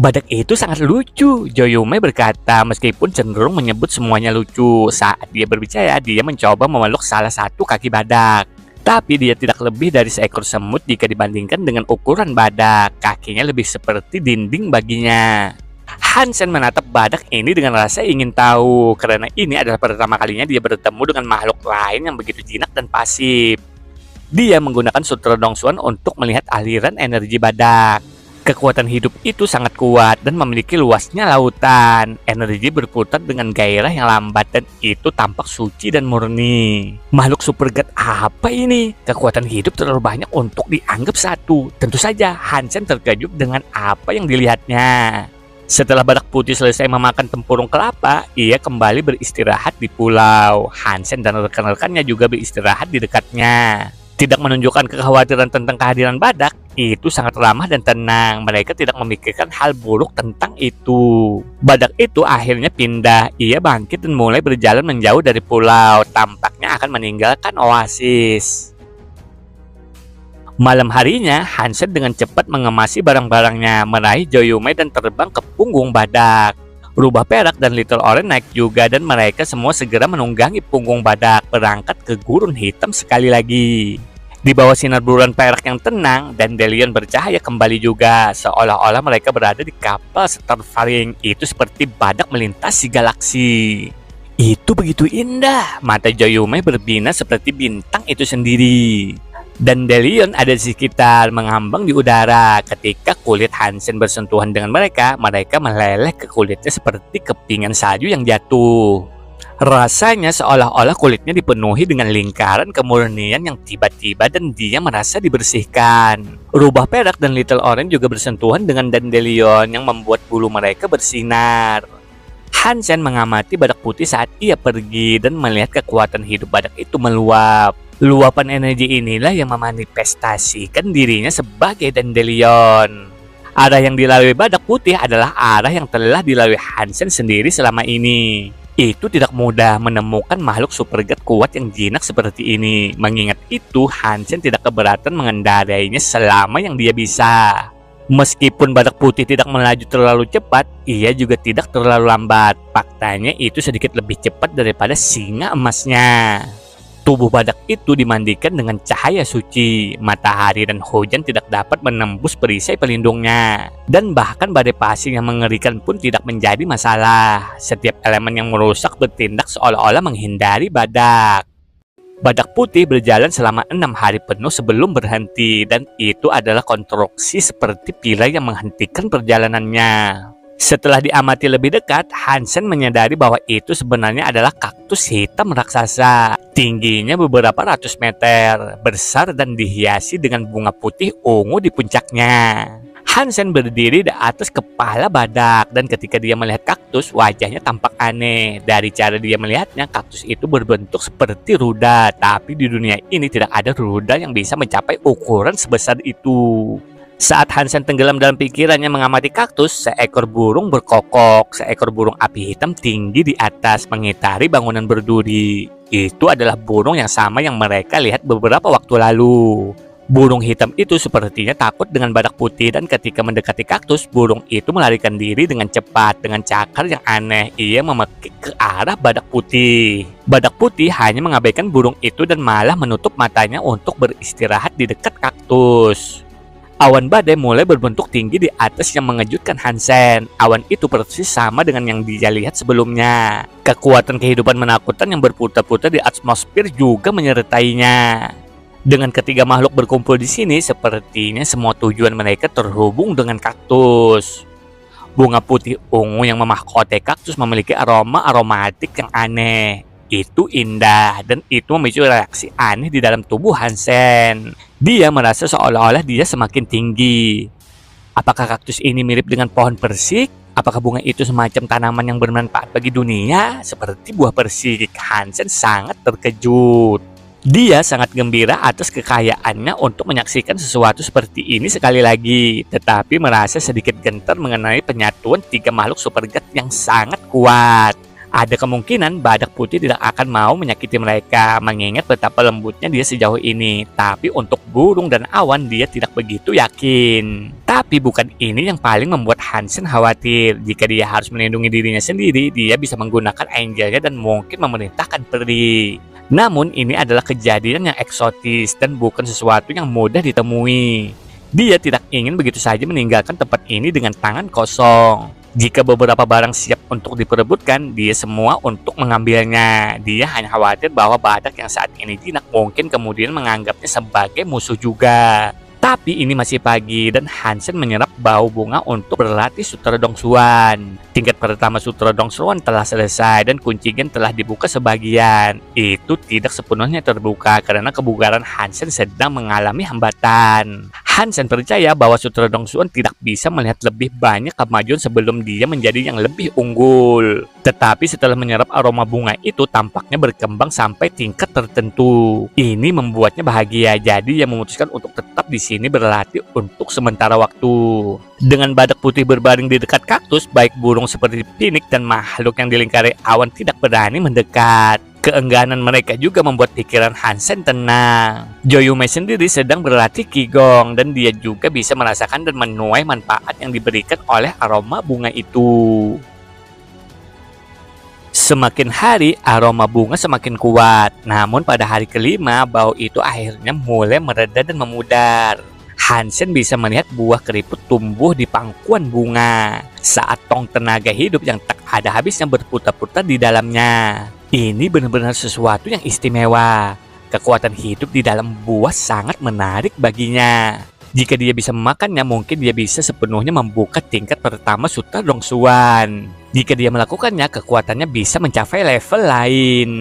Badak itu sangat lucu, Joyume berkata meskipun cenderung menyebut semuanya lucu. Saat dia berbicara, dia mencoba memeluk salah satu kaki badak. Tapi dia tidak lebih dari seekor semut jika dibandingkan dengan ukuran badak. Kakinya lebih seperti dinding baginya. Hansen menatap badak ini dengan rasa ingin tahu, karena ini adalah pertama kalinya dia bertemu dengan makhluk lain yang begitu jinak dan pasif. Dia menggunakan sutra Dongsuan untuk melihat aliran energi badak. Kekuatan hidup itu sangat kuat dan memiliki luasnya lautan. Energi berputar dengan gairah yang lambat dan itu tampak suci dan murni. Makhluk super god apa ini? Kekuatan hidup terlalu banyak untuk dianggap satu. Tentu saja Hansen terkejut dengan apa yang dilihatnya. Setelah badak putih selesai memakan tempurung kelapa, ia kembali beristirahat di pulau. Hansen dan rekan-rekannya juga beristirahat di dekatnya. Tidak menunjukkan kekhawatiran tentang kehadiran badak, itu sangat ramah dan tenang. Mereka tidak memikirkan hal buruk tentang itu. Badak itu akhirnya pindah. Ia bangkit dan mulai berjalan menjauh dari pulau. Tampaknya akan meninggalkan oasis. Malam harinya, Hansen dengan cepat mengemasi barang-barangnya, meraih Joyume dan terbang ke punggung badak. Rubah perak dan Little Orange naik juga dan mereka semua segera menunggangi punggung badak berangkat ke gurun hitam sekali lagi. Di bawah sinar bulan perak yang tenang, Dandelion bercahaya kembali juga, seolah-olah mereka berada di kapal Starfaring. Itu seperti badak melintasi galaksi. Itu begitu indah, mata Joyume berbinar seperti bintang itu sendiri. Dandelion ada di sekitar, mengambang di udara. Ketika kulit Hansen bersentuhan dengan mereka, mereka meleleh ke kulitnya seperti kepingan salju yang jatuh. Rasanya seolah-olah kulitnya dipenuhi dengan lingkaran kemurnian yang tiba-tiba dan dia merasa dibersihkan. Rubah perak dan Little Orange juga bersentuhan dengan Dandelion yang membuat bulu mereka bersinar. Hansen mengamati badak putih saat ia pergi dan melihat kekuatan hidup badak itu meluap. Luapan energi inilah yang memanifestasikan dirinya sebagai Dandelion. Arah yang dilalui badak putih adalah arah yang telah dilalui Hansen sendiri selama ini. Itu tidak mudah menemukan makhluk supergat kuat yang jinak seperti ini. Mengingat itu, Hansen tidak keberatan mengendarainya selama yang dia bisa. Meskipun badak putih tidak melaju terlalu cepat, ia juga tidak terlalu lambat. Faktanya itu sedikit lebih cepat daripada singa emasnya. Tubuh badak itu dimandikan dengan cahaya suci. Matahari dan hujan tidak dapat menembus perisai pelindungnya. Dan bahkan badai pasir yang mengerikan pun tidak menjadi masalah. Setiap elemen yang merusak bertindak seolah-olah menghindari badak. Badak putih berjalan selama 6 hari penuh sebelum berhenti, dan itu adalah konstruksi seperti pilar yang menghentikan perjalanannya. Setelah diamati lebih dekat, Hansen menyadari bahwa itu sebenarnya adalah kaktus hitam raksasa. Tingginya beberapa ratus meter, besar dan dihiasi dengan bunga putih ungu di puncaknya. Hansen berdiri di atas kepala badak, dan ketika dia melihat kaktus, wajahnya tampak aneh. Dari cara dia melihatnya, kaktus itu berbentuk seperti ruda, tapi di dunia ini tidak ada ruda yang bisa mencapai ukuran sebesar itu. Saat Hansen tenggelam dalam pikirannya mengamati kaktus, seekor burung berkokok. Seekor burung api hitam tinggi di atas mengitari bangunan berduri. Itu adalah burung yang sama yang mereka lihat beberapa waktu lalu. Burung hitam itu sepertinya takut dengan badak putih, dan ketika mendekati kaktus, burung itu melarikan diri dengan cepat. Dengan cakar yang aneh, ia memekik ke arah badak putih. Badak putih hanya mengabaikan burung itu dan malah menutup matanya untuk beristirahat di dekat kaktus. Awan badai mulai berbentuk tinggi di atas yang mengejutkan Hansen. Awan itu persis sama dengan yang dia lihat sebelumnya. Kekuatan kehidupan menakutkan yang berputar-putar di atmosfer juga menyertainya. Dengan ketiga makhluk berkumpul di sini, sepertinya semua tujuan mereka terhubung dengan kaktus. Bunga putih ungu yang memahkotai kaktus memiliki aroma aromatik yang aneh. Itu indah, dan itu memicu reaksi aneh di dalam tubuh Hansen. Dia merasa seolah-olah dia semakin tinggi. Apakah kaktus ini mirip dengan pohon persik? Apakah bunga itu semacam tanaman yang bermanfaat bagi dunia? Seperti buah persik, Hansen sangat terkejut. Dia sangat gembira atas kekayaannya untuk menyaksikan sesuatu seperti ini sekali lagi, tetapi merasa sedikit gentar mengenai penyatuan tiga makhluk supergat yang sangat kuat. Ada kemungkinan badak putih tidak akan mau menyakiti mereka, mengingat betapa lembutnya dia sejauh ini. Tapi untuk burung dan awan dia tidak begitu yakin. Tapi bukan ini yang paling membuat Hansen khawatir. Jika dia harus melindungi dirinya sendiri, dia bisa menggunakan angelnya dan mungkin memerintahkan peri. Namun ini adalah kejadian yang eksotis dan bukan sesuatu yang mudah ditemui. Dia tidak ingin begitu saja meninggalkan tempat ini dengan tangan kosong. Jika beberapa barang siap untuk diperebutkan, dia semua untuk mengambilnya. Dia hanya khawatir bahwa badak yang saat ini jinak mungkin kemudian menganggapnya sebagai musuh juga. Tapi ini masih pagi dan Hansen menyerap bau bunga untuk berlatih Sutra Dongsuan. Tingkat pertama Sutra Dongsuan telah selesai dan kuncingen telah dibuka sebagian. Itu tidak sepenuhnya terbuka karena kebugaran Hansen sedang mengalami hambatan. Hansen percaya bahwa Sutra Dongsuan tidak bisa melihat lebih banyak kemajuan sebelum dia menjadi yang lebih unggul. Tetapi setelah menyerap aroma bunga itu tampaknya berkembang sampai tingkat tertentu. Ini membuatnya bahagia, jadi ia memutuskan untuk tetap di sini berlatih untuk sementara waktu. Dengan badak putih berbaring di dekat kaktus, baik burung seperti pinik dan makhluk yang dilingkari awan tidak berani mendekat. Keengganan mereka juga membuat pikiran Hansen tenang. Joyume sendiri sedang berlatih Qigong dan dia juga bisa merasakan dan menuai manfaat yang diberikan oleh aroma bunga itu. Semakin hari, aroma bunga semakin kuat. Namun pada hari kelima, bau itu akhirnya mulai mereda dan memudar. Hansen bisa melihat buah keriput tumbuh di pangkuan bunga. Saat tong tenaga hidup yang tak ada habisnya berputar-putar di dalamnya. Ini benar-benar sesuatu yang istimewa. Kekuatan hidup di dalam buah sangat menarik baginya. Jika dia bisa memakannya, mungkin dia bisa sepenuhnya membuka tingkat pertama Sutra Dongsuan. Jika dia melakukannya, kekuatannya bisa mencapai level lain.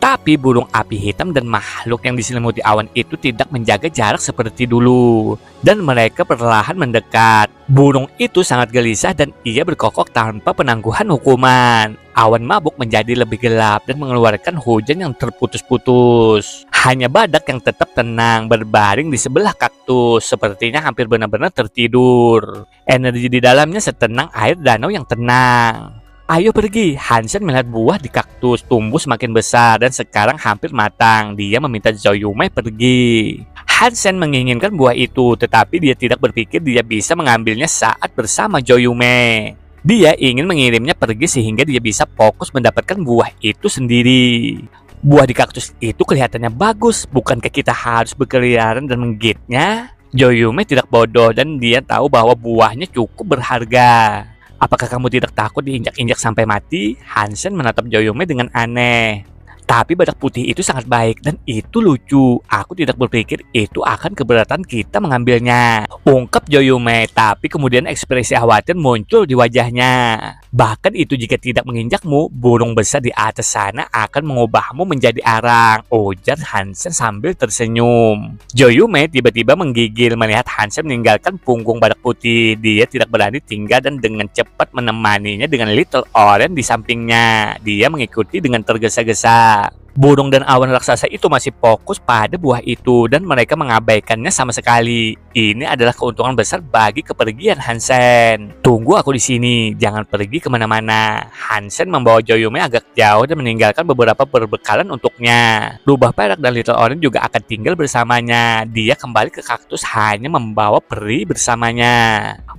Tapi burung api hitam dan makhluk yang diselimuti awan itu tidak menjaga jarak seperti dulu. Dan mereka perlahan mendekat. Burung itu sangat gelisah dan ia berkokok tanpa penangguhan hukuman. Awan mabuk menjadi lebih gelap dan mengeluarkan hujan yang terputus-putus. Hanya badak yang tetap tenang berbaring di sebelah kaktus, sepertinya hampir benar-benar tertidur. Energi di dalamnya setenang air danau yang tenang. Ayo pergi, Hansen melihat buah di kaktus tumbuh semakin besar dan sekarang hampir matang. Dia meminta Zhou Yumei pergi. Hansen menginginkan buah itu, tetapi dia tidak berpikir dia bisa mengambilnya saat bersama Zhou Yumei. Dia ingin mengirimnya pergi sehingga dia bisa fokus mendapatkan buah itu sendiri. Buah di kaktus itu kelihatannya bagus, bukankah kita harus berkeliaran dan menggigitnya? Zhou Yumei tidak bodoh dan dia tahu bahwa buahnya cukup berharga. Apakah kamu tidak takut diinjak-injak sampai mati? Hansen menatap Zhou Yumei dengan aneh. Tapi badak putih itu sangat baik dan itu lucu. Aku tidak berpikir itu akan keberatan kita mengambilnya, ungkap Zhou Yumei, tapi kemudian ekspresi khawatir muncul di wajahnya. Bahkan itu jika tidak menginjakmu, burung besar di atas sana akan mengubahmu menjadi arang, ujar Hansen sambil tersenyum. Zhou Yumei tiba-tiba menggigil melihat Hansen meninggalkan punggung badak putih. Dia tidak berani tinggal dan dengan cepat menemaninya dengan Little Orange di sampingnya. Dia mengikuti dengan tergesa-gesa. Burung dan awan raksasa itu masih fokus pada buah itu dan mereka mengabaikannya sama sekali. Ini adalah keuntungan besar bagi kepergian Hansen. Tunggu aku di sini, jangan pergi kemana-mana. Hansen membawa Zhou Yumei agak jauh dan meninggalkan beberapa perbekalan untuknya. Rubah perak dan Little Orange juga akan tinggal bersamanya. Dia kembali ke kaktus hanya membawa peri bersamanya.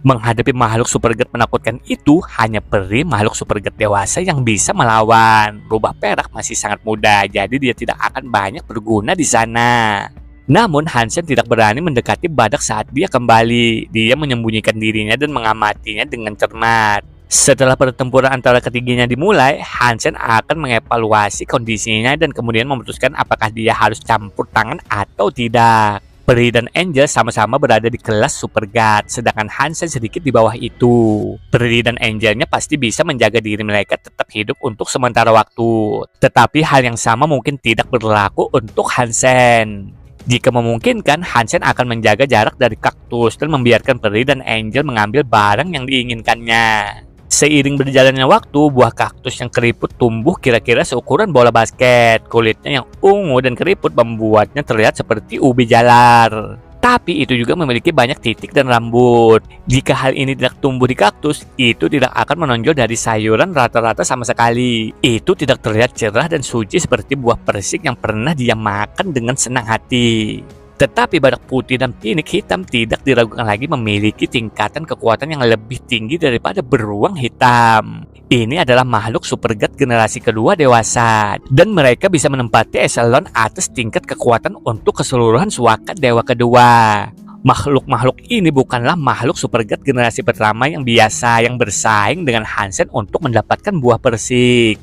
Menghadapi makhluk superget menakutkan itu, hanya peri makhluk superget dewasa yang bisa melawan. Rubah perak masih sangat muda, jadi dia tidak akan banyak berguna di sana. Namun Hansen tidak berani mendekati badak saat dia kembali. Dia menyembunyikan dirinya dan mengamatinya dengan cermat. Setelah pertempuran antara ketiganya dimulai, Hansen akan mengevaluasi kondisinya dan kemudian memutuskan apakah dia harus campur tangan atau tidak. Peri dan Angel sama-sama berada di kelas Super God, sedangkan Hansen sedikit di bawah itu. Peri dan Angelnya pasti bisa menjaga diri mereka tetap hidup untuk sementara waktu. Tetapi hal yang sama mungkin tidak berlaku untuk Hansen. Jika memungkinkan, Hansen akan menjaga jarak dari kaktus dan membiarkan Peri dan Angel mengambil barang yang diinginkannya. Seiring berjalannya waktu, buah kaktus yang keriput tumbuh kira-kira seukuran bola basket. Kulitnya yang ungu dan keriput membuatnya terlihat seperti ubi jalar. Tapi itu juga memiliki banyak titik dan rambut. Jika hal ini tidak tumbuh di kaktus, itu tidak akan menonjol dari sayuran rata-rata sama sekali. Itu tidak terlihat cerah dan suci seperti buah persik yang pernah dia makan dengan senang hati. Tetapi badak putih dan pinik hitam tidak diragukan lagi memiliki tingkatan kekuatan yang lebih tinggi daripada beruang hitam. Ini adalah makhluk supergat generasi kedua dewasa, dan mereka bisa menempati eselon atas tingkat kekuatan untuk keseluruhan suaka dewa kedua. Makhluk-makhluk ini bukanlah makhluk supergat generasi pertama yang biasa yang bersaing dengan Hansen untuk mendapatkan buah persik.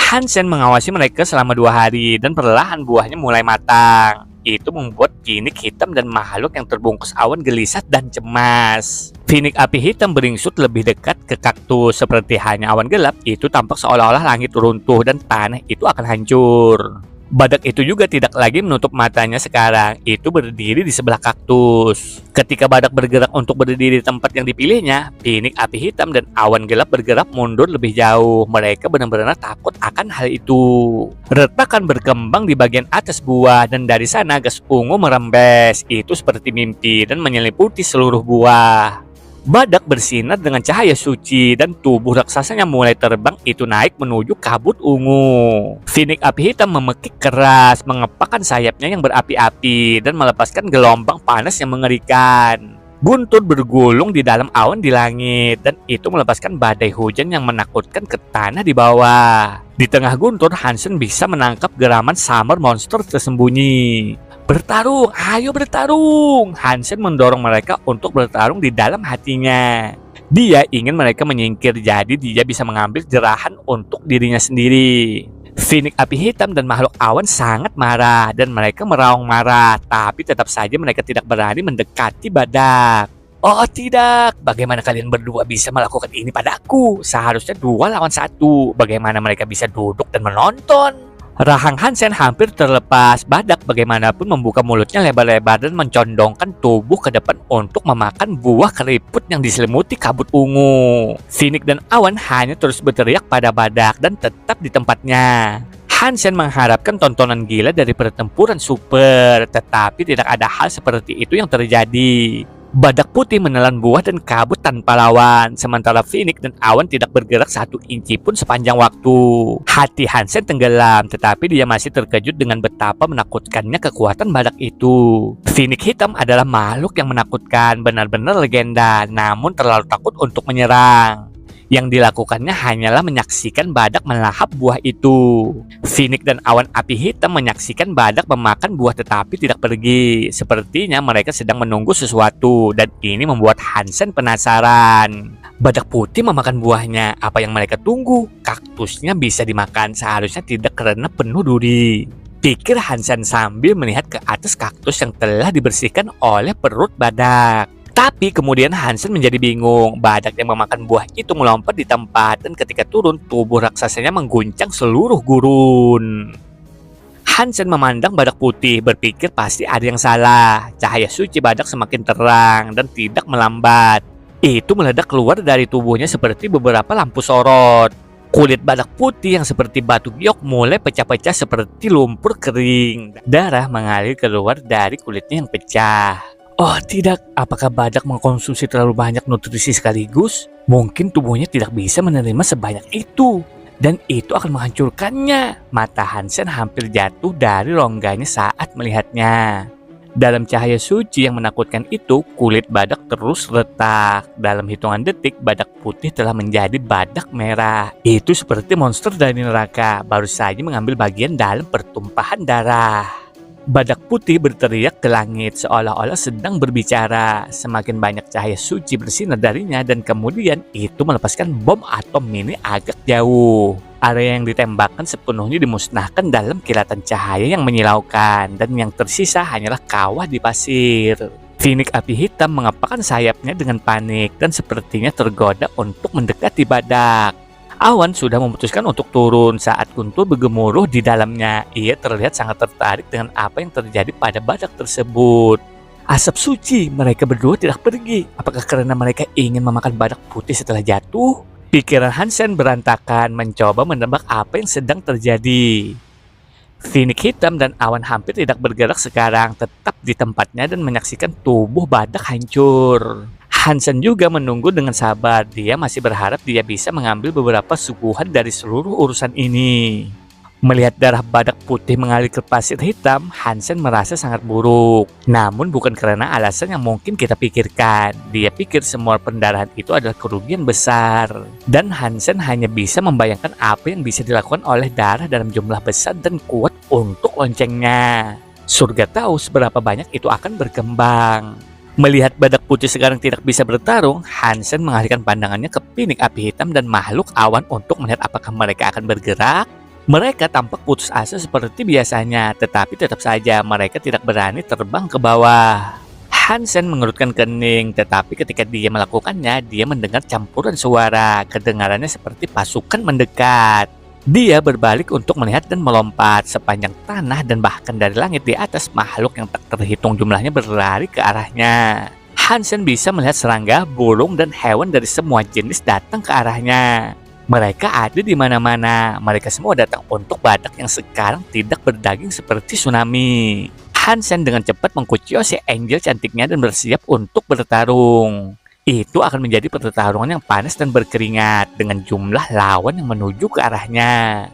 Hansen mengawasi mereka selama 2 hari dan perlahan buahnya mulai matang. Itu membuat pinik hitam dan makhluk yang terbungkus awan gelisah dan cemas. Pinik api hitam beringsut lebih dekat ke kaktus, seperti hanya awan gelap. Itu tampak seolah-olah langit runtuh dan tanah itu akan hancur. Badak itu juga tidak lagi menutup matanya sekarang. Itu berdiri di sebelah kaktus. Ketika badak bergerak untuk berdiri di tempat yang dipilihnya, pinik api hitam dan awan gelap bergerak mundur lebih jauh. Mereka benar-benar takut akan hal itu. Retakan berkembang di bagian atas buah dan dari sana gas ungu merembes. Itu seperti mimpi dan menyeliputi seluruh buah. Badak bersinar dengan cahaya suci dan tubuh raksasanya mulai terbang. Itu naik menuju kabut ungu. Pinik api hitam memekik keras, mengepakkan sayapnya yang berapi-api dan melepaskan gelombang panas yang mengerikan. Guntur bergulung di dalam awan di langit dan itu melepaskan badai hujan yang menakutkan ke tanah di bawah. Di tengah guntur, Hansen bisa menangkap geraman summer monster tersembunyi. Bertarung, ayo bertarung! Hansen mendorong mereka untuk bertarung di dalam hatinya. Dia ingin mereka menyingkir, jadi dia bisa mengambil jerahan untuk dirinya sendiri. Pinik api hitam dan makhluk awan sangat marah dan mereka meraung marah, tapi tetap saja mereka tidak berani mendekati badak. Oh tidak, bagaimana kalian berdua bisa melakukan ini padaku? Seharusnya 2 lawan 1. Bagaimana mereka bisa duduk dan menonton? Rahang Hansen hampir terlepas. Badak bagaimanapun membuka mulutnya lebar-lebar dan mencondongkan tubuh ke depan untuk memakan buah keriput yang diselimuti kabut ungu. Phoenix dan Awan hanya terus berteriak pada badak dan tetap di tempatnya. Hansen mengharapkan tontonan gila dari pertempuran super, tetapi tidak ada hal seperti itu yang terjadi. Badak putih menelan buah dan kabut tanpa lawan, sementara Phoenix dan Awan tidak bergerak 1 inci pun sepanjang waktu. Hati Hansen tenggelam, tetapi dia masih terkejut dengan betapa menakutkannya kekuatan badak itu. Phoenix hitam adalah makhluk yang menakutkan, benar-benar legenda, namun terlalu takut untuk menyerang. Yang dilakukannya hanyalah menyaksikan badak melahap buah itu. Phoenix dan Awan api hitam menyaksikan badak memakan buah tetapi tidak pergi. Sepertinya mereka sedang menunggu sesuatu dan ini membuat Hansen penasaran. Badak putih memakan buahnya. Apa yang mereka tunggu? Kaktusnya bisa dimakan, seharusnya tidak karena penuh duri. Pikir Hansen sambil melihat ke atas kaktus yang telah dibersihkan oleh perut badak. Tapi kemudian Hansen menjadi bingung. Badak yang memakan buah itu melompat di tempat dan ketika turun, tubuh raksasanya mengguncang seluruh gurun. Hansen memandang badak putih, berpikir pasti ada yang salah. Cahaya suci badak semakin terang dan tidak melambat. Itu meledak keluar dari tubuhnya seperti beberapa lampu sorot. Kulit badak putih yang seperti batu giok mulai pecah-pecah seperti lumpur kering. Darah mengalir keluar dari kulitnya yang pecah. Oh tidak, apakah badak mengkonsumsi terlalu banyak nutrisi sekaligus? Mungkin tubuhnya tidak bisa menerima sebanyak itu. Dan itu akan menghancurkannya. Mata Hansen hampir jatuh dari rongganya saat melihatnya. Dalam cahaya suci yang menakutkan itu, kulit badak terus retak. Dalam hitungan detik, badak putih telah menjadi badak merah. Itu seperti monster dari neraka, baru saja mengambil bagian dalam pertumpahan darah. Badak putih berteriak ke langit seolah-olah sedang berbicara. Semakin banyak cahaya suci bersinar darinya dan kemudian itu melepaskan bom atom mini agak jauh. Area yang ditembakkan sepenuhnya dimusnahkan dalam kilatan cahaya yang menyilaukan dan yang tersisa hanyalah kawah di pasir. Phoenix api hitam mengepakkan sayapnya dengan panik dan sepertinya tergoda untuk mendekati badak. Awan sudah memutuskan untuk turun saat Guntur bergemuruh di dalamnya. Ia terlihat sangat tertarik dengan apa yang terjadi pada badak tersebut. Asap suci, mereka berdua tidak pergi. Apakah karena mereka ingin memakan badak putih setelah jatuh? Pikiran Hansen berantakan mencoba menebak apa yang sedang terjadi. Phoenix hitam dan Awan hampir tidak bergerak sekarang, tetap di tempatnya dan menyaksikan tubuh badak hancur. Hansen juga menunggu dengan sabar. Dia masih berharap dia bisa mengambil beberapa suguhan dari seluruh urusan ini. Melihat darah badak putih mengalir ke pasir hitam, Hansen merasa sangat buruk. Namun bukan karena alasan yang mungkin kita pikirkan. Dia pikir semua pendarahan itu adalah kerugian besar. Dan Hansen hanya bisa membayangkan apa yang bisa dilakukan oleh darah dalam jumlah besar dan kuat untuk loncengnya. Surga tahu seberapa banyak itu akan berkembang. Melihat badak putih sekarang tidak bisa bertarung, Hansen mengalihkan pandangannya ke Phoenix api hitam dan makhluk awan untuk melihat apakah mereka akan bergerak. Mereka tampak putus asa seperti biasanya, tetapi tetap saja mereka tidak berani terbang ke bawah. Hansen mengerutkan kening, tetapi ketika dia melakukannya, dia mendengar campuran suara. Kedengarannya seperti pasukan mendekat. Dia berbalik untuk melihat dan melompat sepanjang tanah dan bahkan dari langit di atas makhluk yang tak terhitung jumlahnya berlari ke arahnya. Hansen bisa melihat serangga, burung, dan hewan dari semua jenis datang ke arahnya. Mereka ada di mana-mana. Mereka semua datang untuk badak yang sekarang tidak berdaging seperti tsunami. Hansen dengan cepat mengkuciosi Angel cantiknya dan bersiap untuk bertarung. Itu akan menjadi pertarungan yang panas dan berkeringat dengan jumlah lawan yang menuju ke arahnya.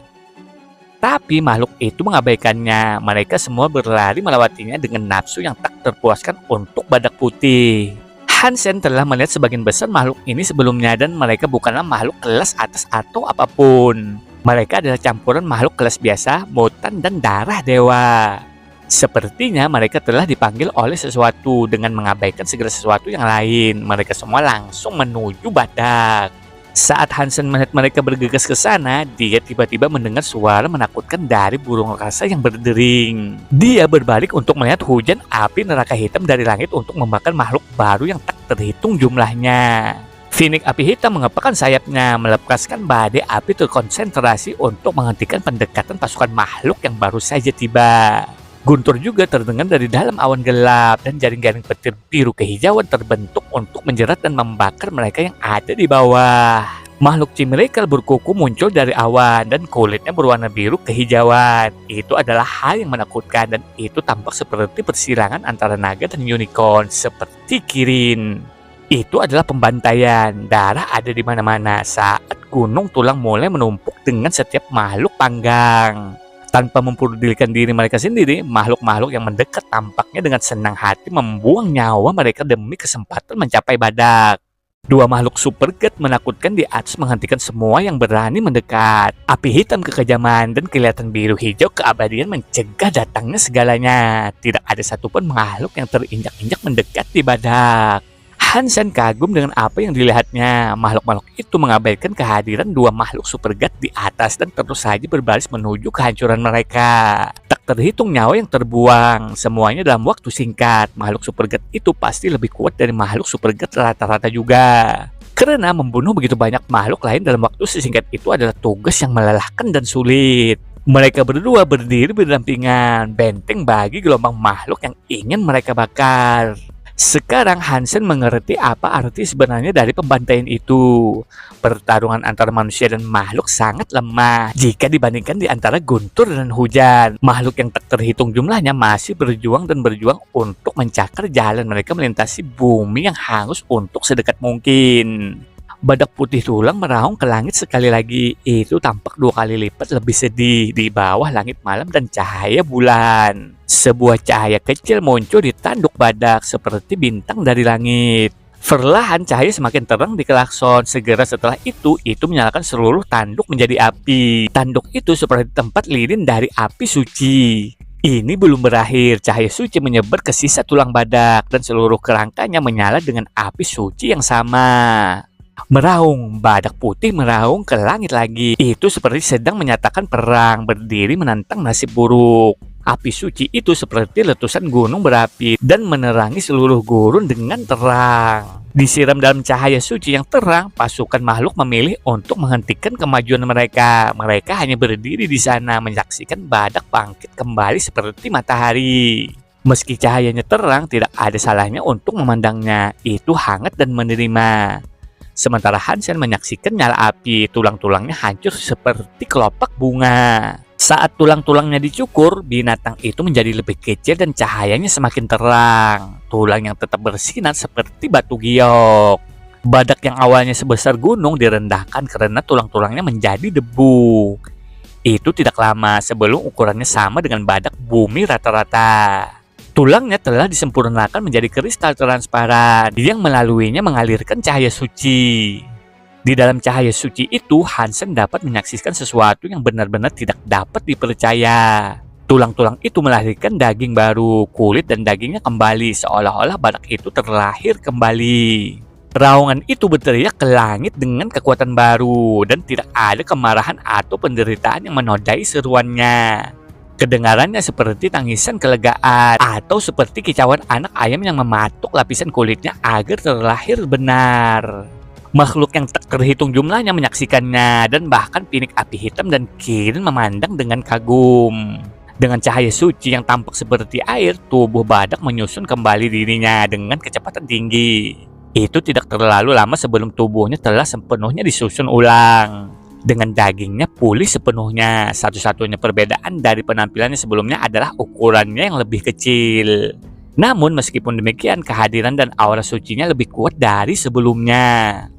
Tapi makhluk itu mengabaikannya. Mereka semua berlari melewatinya dengan nafsu yang tak terpuaskan untuk badak putih. Hansen telah melihat sebagian besar makhluk ini sebelumnya dan mereka bukanlah makhluk kelas atas atau apapun. Mereka adalah campuran makhluk kelas biasa, mutan, dan darah dewa. Sepertinya mereka telah dipanggil oleh sesuatu. Dengan mengabaikan segala sesuatu yang lain, mereka semua langsung menuju badak. Saat Hansen melihat mereka bergegas ke sana, dia tiba-tiba mendengar suara menakutkan dari burung raksasa yang berdering. Dia berbalik untuk melihat hujan api neraka hitam dari langit untuk membakar makhluk baru yang tak terhitung jumlahnya. Phoenix api hitam mengepakkan sayapnya, melepaskan badai api terkonsentrasi untuk menghentikan pendekatan pasukan makhluk yang baru saja tiba. Guntur juga terdengar dari dalam awan gelap dan jaring-jaring petir biru kehijauan terbentuk untuk menjerat dan membakar mereka yang ada di bawah. Makhluk cimrekel berkuku muncul dari awan dan kulitnya berwarna biru kehijauan. Itu adalah hal yang menakutkan dan itu tampak seperti persilangan antara naga dan unicorn seperti Kirin. Itu adalah pembantaian. Darah ada di mana-mana saat gunung tulang mulai menumpuk dengan setiap makhluk panggang. Tanpa memperdulikan diri mereka sendiri, makhluk-makhluk yang mendekat tampaknya dengan senang hati membuang nyawa mereka demi kesempatan mencapai badak. Dua makhluk super god menakutkan di atas menghentikan semua yang berani mendekat. Api hitam kekejaman dan kelihatan biru hijau keabadian mencegah datangnya segalanya. Tidak ada satupun makhluk yang terinjak-injak mendekat di badak. Hansen kagum dengan apa yang dilihatnya. Makhluk-makhluk itu mengabaikan kehadiran dua makhluk super god di atas dan terus saja berbaris menuju kehancuran mereka. Tak terhitung nyawa yang terbuang, semuanya dalam waktu singkat. Makhluk super god itu pasti lebih kuat dari makhluk super god rata-rata juga. Karena membunuh begitu banyak makhluk lain dalam waktu sesingkat itu adalah tugas yang melelahkan dan sulit. Mereka berdua berdiri berdampingan, benteng bagi gelombang makhluk yang ingin mereka bakar. Sekarang Hansen mengerti apa arti sebenarnya dari pembantaian itu. Pertarungan antara manusia dan makhluk sangat lemah jika dibandingkan di antara guntur dan hujan. Makhluk yang tak terhitung jumlahnya masih berjuang dan berjuang untuk mencakar jalan mereka melintasi bumi yang hangus untuk sedekat mungkin. Badak putih tulang meraung ke langit sekali lagi. Itu tampak 2 kali lipat lebih sedih di bawah langit malam dan cahaya bulan. Sebuah cahaya kecil muncul di tanduk badak seperti bintang dari langit. Perlahan cahaya semakin terang di klakson. Segera setelah itu menyalakan seluruh tanduk menjadi api. Tanduk itu seperti tempat lilin dari api suci. Ini belum berakhir. Cahaya suci menyebar ke sisa tulang badak dan seluruh kerangkanya menyala dengan api suci yang sama. Meraung, badak putih meraung ke langit lagi. Itu seperti sedang menyatakan perang, berdiri menantang nasib buruk. Api suci itu seperti letusan gunung berapi dan menerangi seluruh gurun dengan terang. Disiram dalam cahaya suci yang terang, pasukan makhluk memilih untuk menghentikan kemajuan mereka. Mereka hanya berdiri di sana menyaksikan badak bangkit kembali seperti matahari. Meski cahayanya terang, tidak ada salahnya untuk memandangnya. Itu hangat dan menerima. Sementara Hansen menyaksikan nyala api, tulang-tulangnya hancur seperti kelopak bunga. Saat tulang-tulangnya dicukur, binatang itu menjadi lebih kecil dan cahayanya semakin terang. Tulang yang tetap bersinar seperti batu giok. Badak yang awalnya sebesar gunung direndahkan karena tulang-tulangnya menjadi debu. Itu tidak lama sebelum ukurannya sama dengan badak bumi rata-rata. Tulangnya telah disempurnakan menjadi kristal transparan yang melaluinya mengalirkan cahaya suci. Di dalam cahaya suci itu, Hansen dapat menyaksikan sesuatu yang benar-benar tidak dapat dipercaya. Tulang-tulang itu melahirkan daging baru, kulit dan dagingnya kembali seolah-olah badak itu terlahir kembali. Raungan itu berteriak ke langit dengan kekuatan baru dan tidak ada kemarahan atau penderitaan yang menodai seruannya. Kedengarannya seperti tangisan kelegaan atau seperti kicauan anak ayam yang mematuk lapisan kulitnya agar terlahir benar. Makhluk yang tak terhitung jumlahnya menyaksikannya dan bahkan Phoenix api hitam dan Kirin memandang dengan kagum. Dengan cahaya suci yang tampak seperti air, tubuh badak menyusun kembali dirinya dengan kecepatan tinggi. Itu tidak terlalu lama sebelum tubuhnya telah sepenuhnya disusun ulang. Dengan dagingnya pulih sepenuhnya. Satu-satunya perbedaan dari penampilannya sebelumnya adalah ukurannya yang lebih kecil. Namun meskipun demikian, kehadiran dan aura sucinya lebih kuat dari sebelumnya.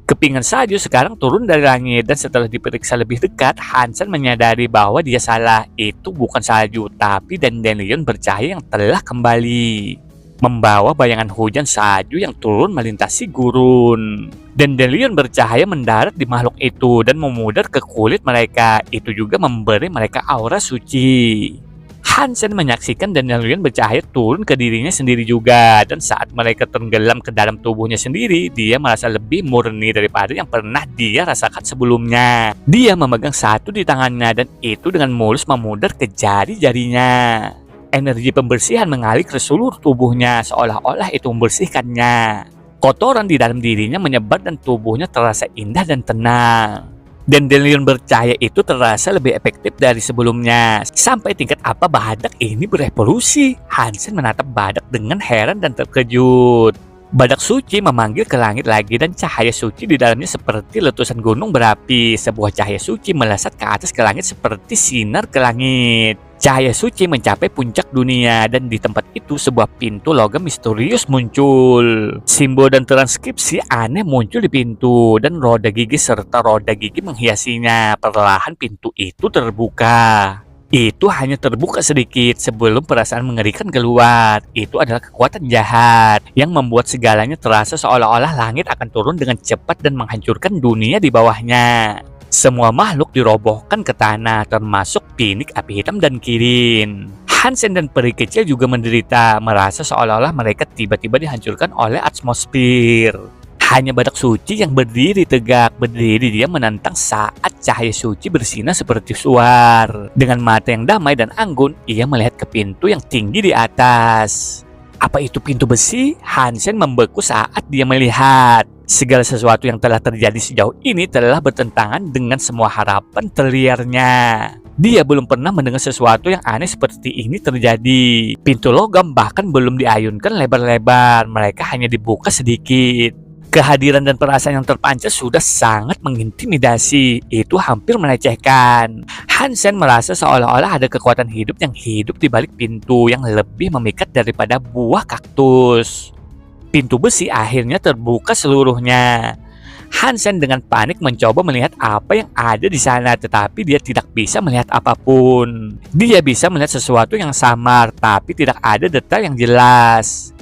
Kepingan salju sekarang turun dari langit dan setelah diperiksa lebih dekat, Hansen menyadari bahwa dia salah. Itu bukan salju, tapi dandelion bercahaya yang telah kembali. Membawa bayangan hujan salju yang turun melintasi gurun. Dandelion bercahaya mendarat di makhluk itu dan memudar ke kulit mereka. Itu juga memberi mereka aura suci. Hansen menyaksikan dandelion bercahaya turun ke dirinya sendiri juga. Dan saat mereka tenggelam ke dalam tubuhnya sendiri, dia merasa lebih murni daripada yang pernah dia rasakan sebelumnya. Dia memegang satu di tangannya dan itu dengan mulus memudar ke jari-jarinya. Energi pembersihan mengalir ke seluruh tubuhnya seolah-olah itu membersihkannya. Kotoran di dalam dirinya menyebar dan tubuhnya terasa indah dan tenang. Dandelion bercahaya itu terasa lebih efektif dari sebelumnya. Sampai tingkat apa badak ini berevolusi? Hansen menatap badak dengan heran dan terkejut. Badak suci memanggil ke langit lagi dan cahaya suci di dalamnya seperti letusan gunung berapi. Sebuah cahaya suci melesat ke atas ke langit seperti sinar ke langit. Cahaya suci mencapai puncak dunia dan di tempat itu sebuah pintu logam misterius muncul. Simbol dan transkripsi aneh muncul di pintu dan roda gigi serta roda gigi menghiasinya. Perlahan pintu itu terbuka. Itu hanya terbuka sedikit sebelum perasaan mengerikan keluar. Itu adalah kekuatan jahat yang membuat segalanya terasa seolah-olah langit akan turun dengan cepat dan menghancurkan dunia di bawahnya. Semua makhluk dirobohkan ke tanah, termasuk pinik, api hitam, dan kirin. Hansen dan peri kecil juga menderita, merasa seolah-olah mereka tiba-tiba dihancurkan oleh atmosfer. Hanya badak suci yang berdiri tegak, berdiri dia menantang saat cahaya suci bersinar seperti suar. Dengan mata yang damai dan anggun, ia melihat ke pintu yang tinggi di atas. Apa itu pintu besi? Hansen membeku saat dia melihat. Segala sesuatu yang telah terjadi sejauh ini telah bertentangan dengan semua harapan terliarnya. Dia belum pernah mendengar sesuatu yang aneh seperti ini terjadi. Pintu logam bahkan belum diayunkan lebar-lebar, mereka hanya dibuka sedikit. Kehadiran dan perasaan yang terpancar sudah sangat mengintimidasi. Itu hampir melecehkan. Hansen merasa seolah-olah ada kekuatan hidup yang hidup di balik pintu yang lebih memikat daripada buah kaktus. Pintu besi akhirnya terbuka seluruhnya. Hansen dengan panik mencoba melihat apa yang ada di sana, tetapi dia tidak bisa melihat apapun. Dia bisa melihat sesuatu yang samar, tapi tidak ada detail yang jelas.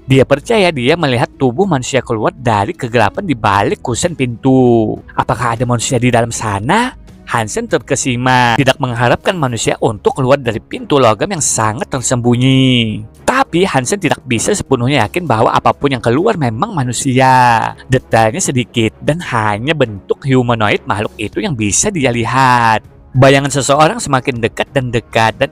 Dia percaya dia melihat tubuh manusia keluar dari kegelapan di balik kusen pintu. Apakah ada manusia di dalam sana? Hansen terkesima, tidak mengharapkan manusia untuk keluar dari pintu logam yang sangat tersembunyi. Tapi Hansen tidak bisa sepenuhnya yakin bahwa apapun yang keluar memang manusia. Detailnya sedikit dan hanya bentuk humanoid makhluk itu yang bisa dia lihat. Bayangan seseorang semakin dekat dan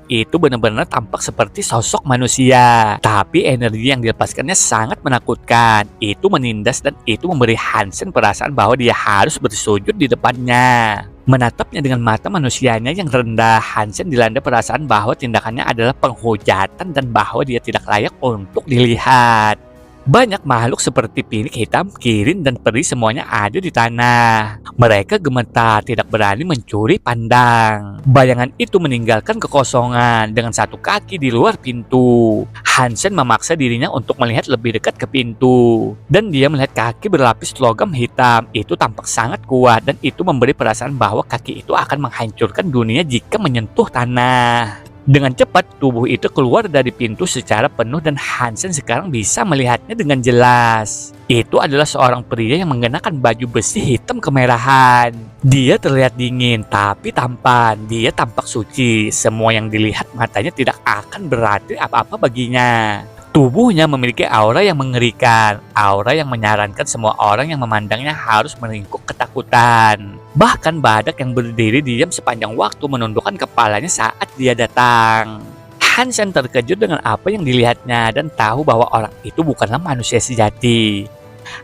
itu benar-benar tampak seperti sosok manusia. Tapi energi yang dilepaskannya sangat menakutkan. Itu menindas dan itu memberi Hansen perasaan bahwa dia harus bersujud di depannya. Menatapnya dengan mata manusianya yang rendah, Hansen dilanda perasaan bahwa tindakannya adalah penghujatan dan bahwa dia tidak layak untuk dilihat. Banyak makhluk seperti pinik hitam, kirin, dan peri semuanya ada di tanah. Mereka gemetar, tidak berani mencuri pandang. Bayangan itu meninggalkan kekosongan dengan satu kaki di luar pintu. Hansen memaksa dirinya untuk melihat lebih dekat ke pintu. Dan dia melihat kaki berlapis logam hitam. Itu tampak sangat kuat dan itu memberi perasaan bahwa kaki itu akan menghancurkan dunia jika menyentuh tanah. Dengan cepat, tubuh itu keluar dari pintu secara penuh dan Hansen sekarang bisa melihatnya dengan jelas. Itu adalah seorang pria yang mengenakan baju besi hitam kemerahan. Dia terlihat dingin tapi tampan. Dia tampak suci. Semua yang dilihat matanya tidak akan berarti apa-apa baginya. Tubuhnya memiliki aura yang mengerikan, aura yang menyarankan semua orang yang memandangnya harus meringkuk ketakutan. Bahkan badak yang berdiri diam sepanjang waktu menundukkan kepalanya saat dia datang. Hansen terkejut dengan apa yang dilihatnya dan tahu bahwa orang itu bukanlah manusia sejati.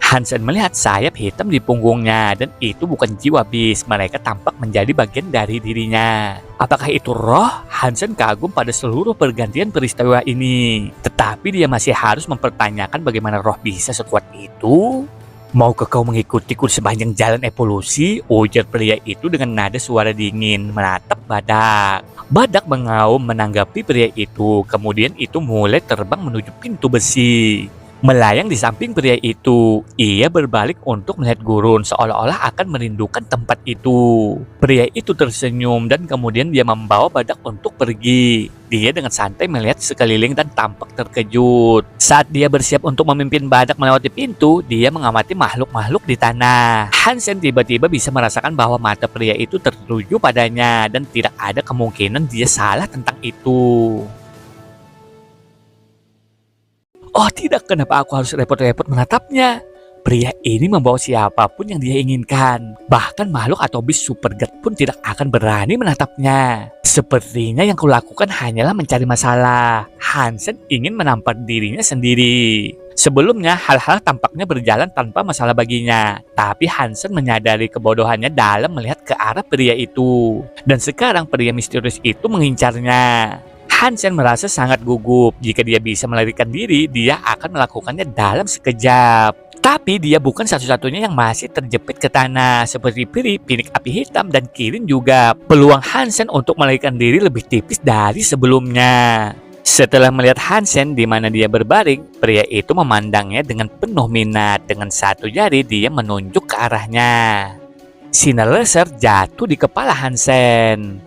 Hansen melihat sayap hitam di punggungnya dan itu bukan jiwa bis, mereka tampak menjadi bagian dari dirinya. Apakah itu roh? Hansen kagum pada seluruh pergantian peristiwa ini. Tetapi dia masih harus mempertanyakan bagaimana roh bisa sekuat itu. Maukah kau mengikutiku sepanjang jalan evolusi? Ujar pria itu dengan nada suara dingin menatap badak. Badak mengaum menanggapi pria itu, kemudian itu mulai terbang menuju pintu besi. Melayang di samping pria itu, ia berbalik untuk melihat gurun seolah-olah akan merindukan tempat itu. Pria itu tersenyum dan kemudian dia membawa badak untuk pergi. Dia dengan santai melihat sekeliling dan tampak terkejut. Saat dia bersiap untuk memimpin badak melewati pintu, dia mengamati makhluk-makhluk di tanah. Hansen tiba-tiba bisa merasakan bahwa mata pria itu tertuju padanya dan tidak ada kemungkinan dia salah tentang itu. Oh tidak, kenapa aku harus repot-repot menatapnya? Pria ini membawa siapapun yang dia inginkan. Bahkan makhluk atau bis super god pun tidak akan berani menatapnya. Sepertinya yang kulakukan hanyalah mencari masalah. Hansen ingin menampar dirinya sendiri. Sebelumnya, hal-hal tampaknya berjalan tanpa masalah baginya, tapi Hansen menyadari kebodohannya dalam melihat ke arah pria itu. Dan sekarang pria misterius itu mengincarnya. Hansen merasa sangat gugup. Jika dia bisa melarikan diri, dia akan melakukannya dalam sekejap. Tapi dia bukan satu-satunya yang masih terjepit ke tanah, seperti Peri, Pinik Api Hitam, dan Kirin juga. Peluang Hansen untuk melarikan diri lebih tipis dari sebelumnya. Setelah melihat Hansen di mana dia berbaring, pria itu memandangnya dengan penuh minat. Dengan satu jari dia menunjuk ke arahnya. Sinar laser jatuh di kepala Hansen.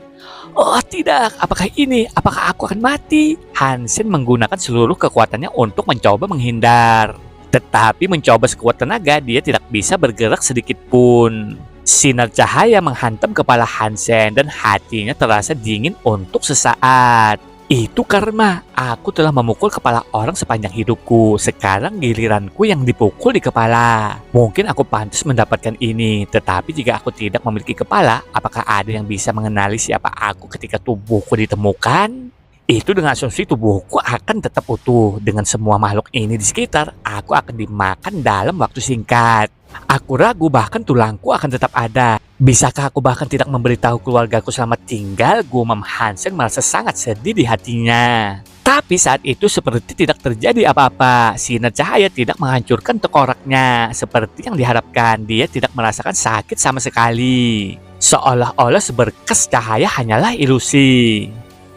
Oh tidak, apakah ini? Apakah aku akan mati? Hansen menggunakan seluruh kekuatannya untuk mencoba menghindar. Tetapi mencoba sekuat tenaga, dia tidak bisa bergerak sedikit pun. Sinar cahaya menghantam kepala Hansen dan hatinya terasa dingin untuk sesaat. Itu karma, aku telah memukul kepala orang sepanjang hidupku. Sekarang giliranku yang dipukul di kepala. Mungkin aku pantas mendapatkan ini, tetapi jika aku tidak memiliki kepala, apakah ada yang bisa mengenali siapa aku ketika tubuhku ditemukan? Itu dengan asumsi tubuhku akan tetap utuh. Dengan semua makhluk ini di sekitar, aku akan dimakan dalam waktu singkat. Aku ragu bahkan tulangku akan tetap ada. Bisakah aku bahkan tidak memberitahu keluargaku selamat tinggal? Gumam Hansen merasa sangat sedih di hatinya. Tapi saat itu seperti tidak terjadi apa-apa. Sinar cahaya tidak menghancurkan tengkoraknya. Seperti yang diharapkan, dia tidak merasakan sakit sama sekali. Seolah-olah seberkas cahaya hanyalah ilusi.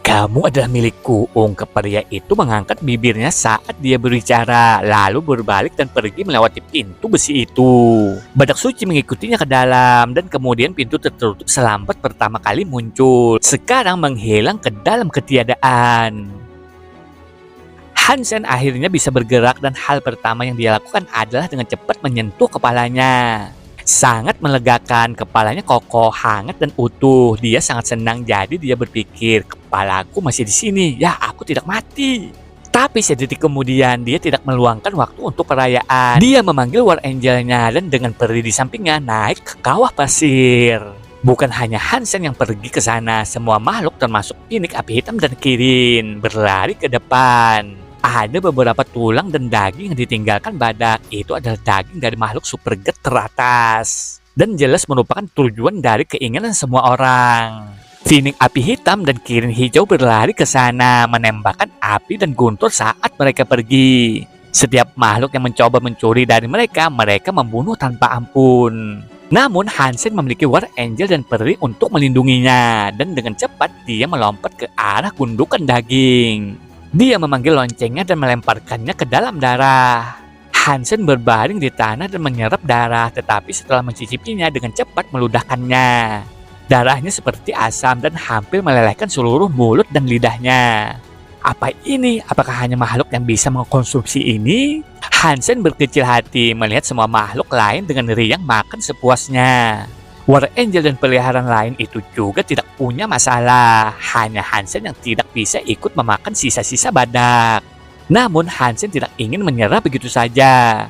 Kamu adalah milikku, ungkap pria itu mengangkat bibirnya saat dia berbicara, lalu berbalik dan pergi melewati pintu besi itu. Badak suci mengikutinya ke dalam, dan kemudian pintu tertutup selambat pertama kali muncul, sekarang menghilang ke dalam ketiadaan. Hansen akhirnya bisa bergerak dan hal pertama yang dia lakukan adalah dengan cepat menyentuh kepalanya. Sangat melegakan, kepalanya kokoh, hangat dan utuh. Dia sangat senang, jadi dia berpikir, kepalaku masih di sini, ya aku tidak mati. Tapi sedetik kemudian dia tidak meluangkan waktu untuk perayaan. Dia memanggil War Angel-nya dan dengan peri di sampingnya naik ke kawah pasir. Bukan hanya Hansen yang pergi ke sana, semua makhluk termasuk Pinik Api Hitam dan Kirin berlari ke depan. Ada beberapa tulang dan daging yang ditinggalkan badak. Itu adalah daging dari makhluk super god teratas. Dan jelas merupakan tujuan dari keinginan semua orang. Pinik Api Hitam dan Kirin Hijau berlari ke sana, menembakkan api dan guntur saat mereka pergi. Setiap makhluk yang mencoba mencuri dari mereka, mereka membunuh tanpa ampun. Namun Hansen memiliki War Angel dan peri untuk melindunginya. Dan dengan cepat dia melompat ke arah gundukan daging. Dia memanggil loncengnya dan melemparkannya ke dalam darah. Hansen berbaring di tanah dan menyerap darah, tetapi setelah mencicipinya dengan cepat meludahkannya. Darahnya seperti asam dan hampir melelehkan seluruh mulut dan lidahnya. Apa ini? Apakah hanya makhluk yang bisa mengkonsumsi ini? Hansen berkecil hati melihat semua makhluk lain dengan riang makan sepuasnya. War Angel dan peliharaan lain itu juga tidak punya masalah. Hanya Hansen yang tidak bisa ikut memakan sisa-sisa badak. Namun Hansen tidak ingin menyerah begitu saja.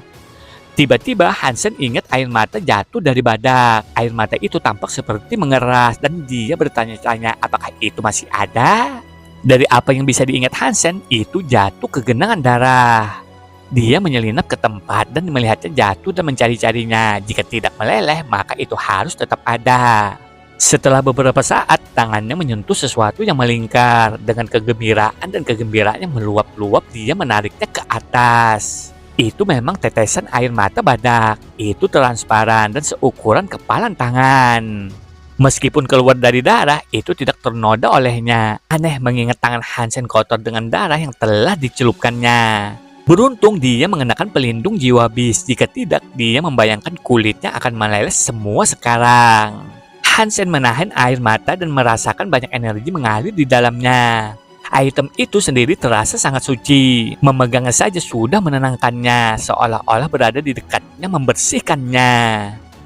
Tiba-tiba Hansen ingat air mata jatuh dari badak. Air mata itu tampak seperti mengeras dan dia bertanya-tanya apakah itu masih ada. Dari apa yang bisa diingat Hansen, itu jatuh ke genangan darah. Dia menyelinap ke tempat dan melihatnya jatuh dan mencari-carinya. Jika tidak meleleh, maka itu harus tetap ada. Setelah beberapa saat, tangannya menyentuh sesuatu yang melingkar. Dengan kegembiraan dan kegembiraan yang meluap-luap, dia menariknya ke atas. Itu memang tetesan air mata badak. Itu transparan dan seukuran kepalan tangan. Meskipun keluar dari darah, itu tidak ternoda olehnya. Aneh mengingat tangan Hansen kotor dengan darah yang telah dicelupkannya. Beruntung dia mengenakan pelindung jiwa bis. Jika tidak, dia membayangkan kulitnya akan meleleh semua sekarang. Hansen menahan air mata dan merasakan banyak energi mengalir di dalamnya. Item itu sendiri terasa sangat suci. Memegangnya saja sudah menenangkannya, seolah-olah berada di dekatnya membersihkannya.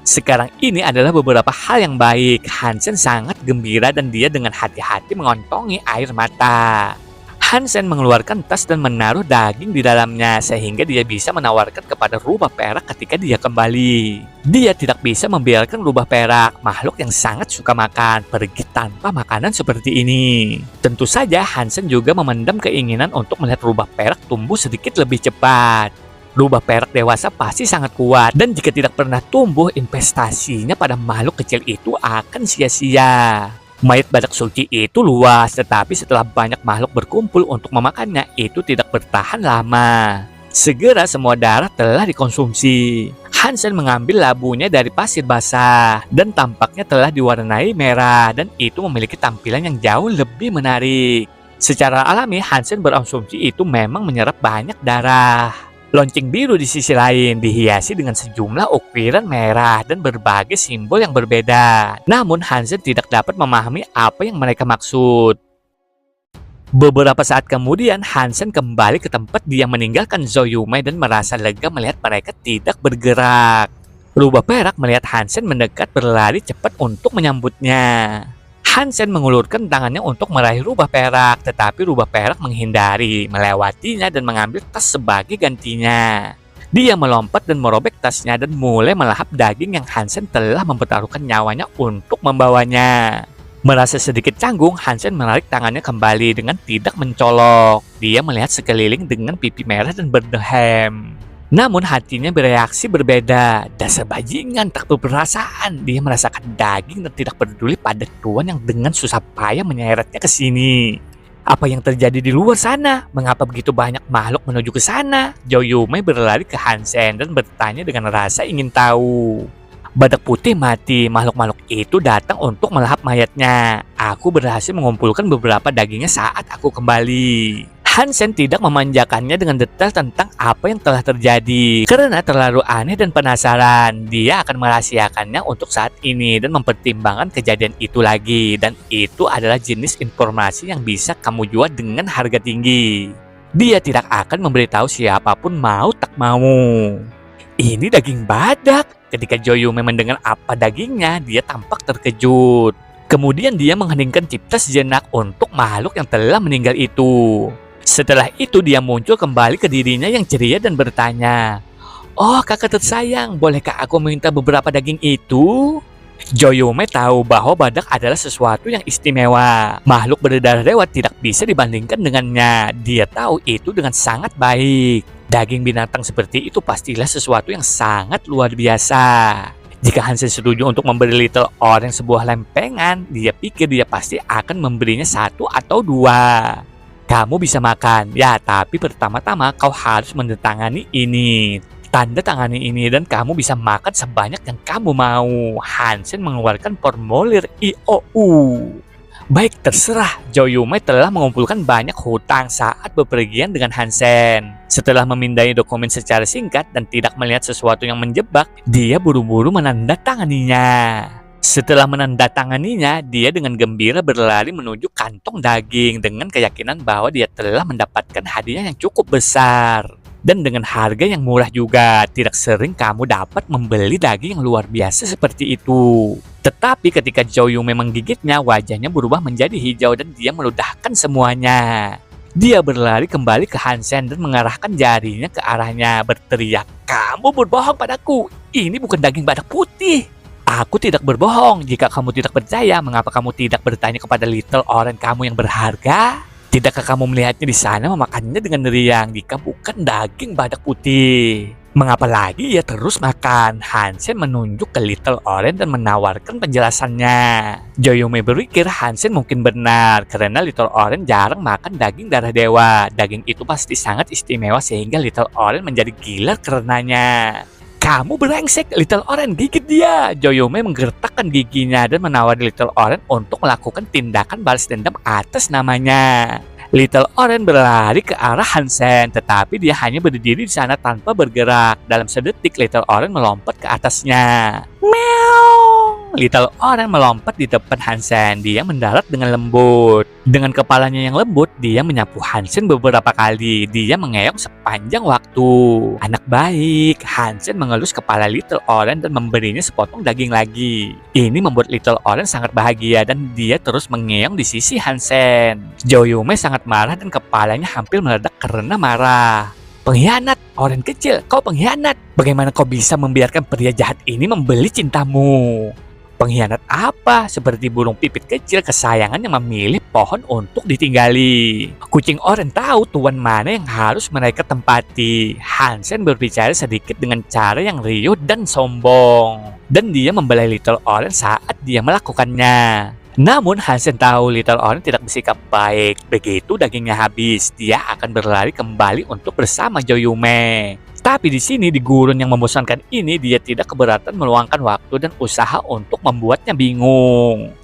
Sekarang ini adalah beberapa hal yang baik. Hansen sangat gembira dan dia dengan hati-hati mengontongi air mata. Hansen mengeluarkan tas dan menaruh daging di dalamnya sehingga dia bisa menawarkan kepada rubah perak ketika dia kembali. Dia tidak bisa membiarkan rubah perak, makhluk yang sangat suka makan, pergi tanpa makanan seperti ini. Tentu saja Hansen juga memendam keinginan untuk melihat rubah perak tumbuh sedikit lebih cepat. Rubah perak dewasa pasti sangat kuat, dan jika tidak pernah tumbuh, investasinya pada makhluk kecil itu akan sia-sia. Mayat badak suci itu luas, tetapi setelah banyak makhluk berkumpul untuk memakannya, itu tidak bertahan lama. Segera semua darah telah dikonsumsi. Hansen mengambil labunya dari pasir basah, dan tampaknya telah diwarnai merah, dan itu memiliki tampilan yang jauh lebih menarik. Secara alami, Hansen berasumsi itu memang menyerap banyak darah. Lonceng biru di sisi lain dihiasi dengan sejumlah ukiran merah dan berbagai simbol yang berbeda. Namun Hansen tidak dapat memahami apa yang mereka maksud. Beberapa saat kemudian Hansen kembali ke tempat dia meninggalkan Zoyume dan merasa lega melihat mereka tidak bergerak. Rubah perak melihat Hansen mendekat berlari cepat untuk menyambutnya. Hansen mengulurkan tangannya untuk meraih rubah perak, tetapi rubah perak menghindari, melewatinya dan mengambil tas sebagai gantinya. Dia melompat dan merobek tasnya dan mulai melahap daging yang Hansen telah mempertaruhkan nyawanya untuk membawanya. Merasa sedikit canggung, Hansen menarik tangannya kembali dengan tidak mencolok. Dia melihat sekeliling dengan pipi merah dan berdehem. Namun hatinya bereaksi berbeda. Dasar bajingan tak berperasaan. Dia merasakan daging dan tidak peduli pada tuan yang dengan susah payah menyeretnya ke sini. Apa yang terjadi di luar sana? Mengapa begitu banyak makhluk menuju ke sana? Zoyume berlari ke Hansen dan bertanya dengan rasa ingin tahu. Badak putih mati. Makhluk-makhluk itu datang untuk melahap mayatnya. Aku berhasil mengumpulkan beberapa dagingnya saat aku kembali. Hansen tidak memanjakannya dengan detail tentang apa yang telah terjadi. Karena terlalu aneh dan penasaran, dia akan merahasiakannya untuk saat ini dan mempertimbangkan kejadian itu lagi. Dan itu adalah jenis informasi yang bisa kamu jual dengan harga tinggi. Dia tidak akan memberitahu siapapun mau tak mau. Ini daging badak. Ketika Zoyume mendengar apa dagingnya, dia tampak terkejut. Kemudian dia mengheningkan cipta sejenak untuk makhluk yang telah meninggal itu. Setelah itu dia muncul kembali ke dirinya yang ceria dan bertanya, "Oh kakak tersayang, bolehkah aku minta beberapa daging itu?" Zoyume tahu bahwa badak adalah sesuatu yang istimewa. Makhluk berdarah dewa tidak bisa dibandingkan dengannya. Dia tahu itu dengan sangat baik. Daging binatang seperti itu pastilah sesuatu yang sangat luar biasa. Jika Hansen setuju untuk memberi Little Orange sebuah lempengan, dia pikir dia pasti akan memberinya 1 atau 2. Kamu bisa makan, ya, tapi pertama-tama kau harus menandatangani ini. Tanda tangani ini dan kamu bisa makan sebanyak yang kamu mau. Hansen mengeluarkan formulir IOU. Baik, terserah. Zoyume telah mengumpulkan banyak hutang saat bepergian dengan Hansen. Setelah memindai dokumen secara singkat dan tidak melihat sesuatu yang menjebak, dia buru-buru menandatanganinya. Setelah menandatanganinya, dia dengan gembira berlari menuju kantong daging dengan keyakinan bahwa dia telah mendapatkan hadiah yang cukup besar. Dan dengan harga yang murah juga, tidak sering kamu dapat membeli daging yang luar biasa seperti itu. Tetapi ketika Zoyume menggigitnya, wajahnya berubah menjadi hijau dan dia meludahkan semuanya. Dia berlari kembali ke Hansen dan mengarahkan jarinya ke arahnya, berteriak, "Kamu berbohong padaku, ini bukan daging badak putih." "Aku tidak berbohong. Jika kamu tidak percaya, mengapa kamu tidak bertanya kepada Little Orange kamu yang berharga? Tidakkah kamu melihatnya di sana memakannya dengan riang jika bukan daging badak putih? Mengapa lagi ia terus makan?" Hansen menunjuk ke Little Orange dan menawarkan penjelasannya. Zoyume berpikir Hansen mungkin benar karena Little Orange jarang makan daging darah dewa. Daging itu pasti sangat istimewa sehingga Little Orange menjadi gila karenanya. "Kamu brengsek, Little Orange, gigit dia!" Zoyume menggertakkan giginya dan menawari Little Orange untuk melakukan tindakan balas dendam atas namanya. Little Orange berlari ke arah Hansen, tetapi dia hanya berdiri di sana tanpa bergerak. Dalam sedetik, Little Orange melompat ke atasnya. Meow! Little Orange melompat di depan Hansen. Dia mendarat dengan lembut. Dengan kepalanya yang lembut, dia menyapu Hansen beberapa kali. Dia mengeong sepanjang waktu. "Anak baik." Hansen mengelus kepala Little Orange dan memberinya sepotong daging lagi. Ini membuat Little Orange sangat bahagia dan dia terus mengeong di sisi Hansen. Zoyume sangat marah dan kepalanya hampir meledak karena marah. "Pengkhianat, Orange kecil, kau pengkhianat. Bagaimana kau bisa membiarkan pria jahat ini membeli cintamu?" Pengkhianat apa? Seperti burung pipit kecil kesayangan yang memilih pohon untuk ditinggali. Kucing oranye tahu tuan mana yang harus mereka tempati. Hansen berbicara sedikit dengan cara yang riuh dan sombong. Dan dia membelai Little Orange saat dia melakukannya. Namun Hansen tahu Little Orange tidak bersikap baik. Begitu dagingnya habis, dia akan berlari kembali untuk bersama Joyume. Tapi di sini di gurun yang membosankan ini dia tidak keberatan meluangkan waktu dan usaha untuk membuatnya bingung.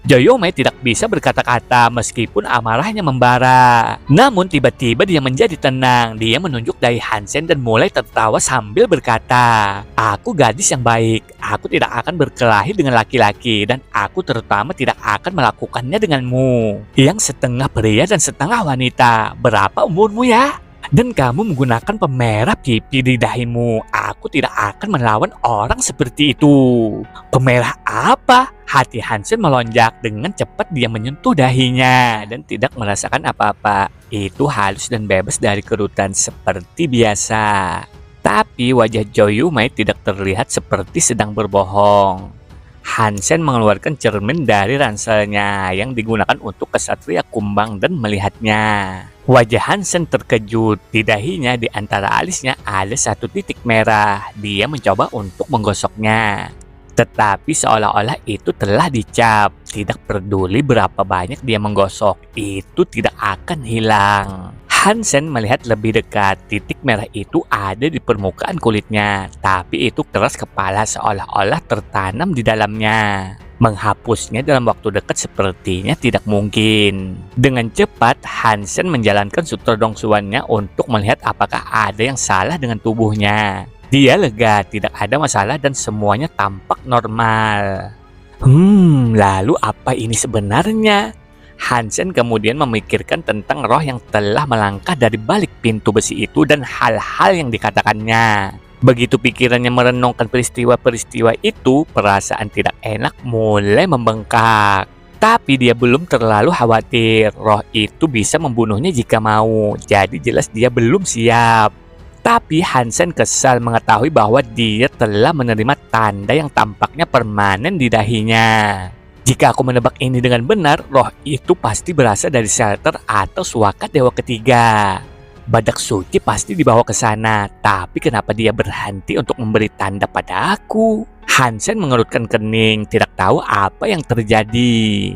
Joyume tidak bisa berkata-kata meskipun amarahnya membara. Namun tiba-tiba dia menjadi tenang. Dia menunjuk dahi Hansen dan mulai tertawa sambil berkata, "Aku gadis yang baik. Aku tidak akan berkelahi dengan laki-laki dan aku terutama tidak akan melakukannya denganmu. Yang setengah pria dan setengah wanita. Berapa umurmu ya? Dan kamu menggunakan pemerah pipi di dahimu. Aku tidak akan melawan orang seperti itu." Pemerah apa? Hati Hansen melonjak. Dengan cepat dia menyentuh dahinya dan tidak merasakan apa-apa. Itu halus dan bebas dari kerutan seperti biasa. Tapi wajah Joyume tidak terlihat seperti sedang berbohong. Hansen mengeluarkan cermin dari ranselnya yang digunakan untuk kesatria kumbang dan melihatnya. Wajah Hansen terkejut. Di dahinya di antara alisnya ada satu titik merah. Dia mencoba untuk menggosoknya. Tetapi seolah-olah itu telah dicap. Tidak peduli berapa banyak dia menggosok, itu tidak akan hilang. Hansen melihat lebih dekat. Titik merah itu ada di permukaan kulitnya. Tapi itu keras kepala seolah-olah tertanam di dalamnya. Menghapusnya dalam waktu dekat sepertinya tidak mungkin. Dengan cepat, Hansen menjalankan sutra dongsuannya untuk melihat apakah ada yang salah dengan tubuhnya. Dia lega, tidak ada masalah dan semuanya tampak normal. Lalu apa ini sebenarnya? Hansen kemudian memikirkan tentang roh yang telah melangkah dari balik pintu besi itu dan hal-hal yang dikatakannya. Begitu pikirannya merenungkan peristiwa-peristiwa itu, perasaan tidak enak mulai membengkak. Tapi dia belum terlalu khawatir. Roh itu bisa membunuhnya jika mau. Jadi jelas dia belum siap. Tapi Hansen kesal mengetahui bahwa dia telah menerima tanda yang tampaknya permanen di dahinya. Jika aku menebak ini dengan benar, roh itu pasti berasal dari shelter atau suaka dewa ketiga. Badak suci pasti dibawa ke sana, tapi kenapa dia berhenti untuk memberi tanda pada aku? Hansen mengerutkan kening, tidak tahu apa yang terjadi.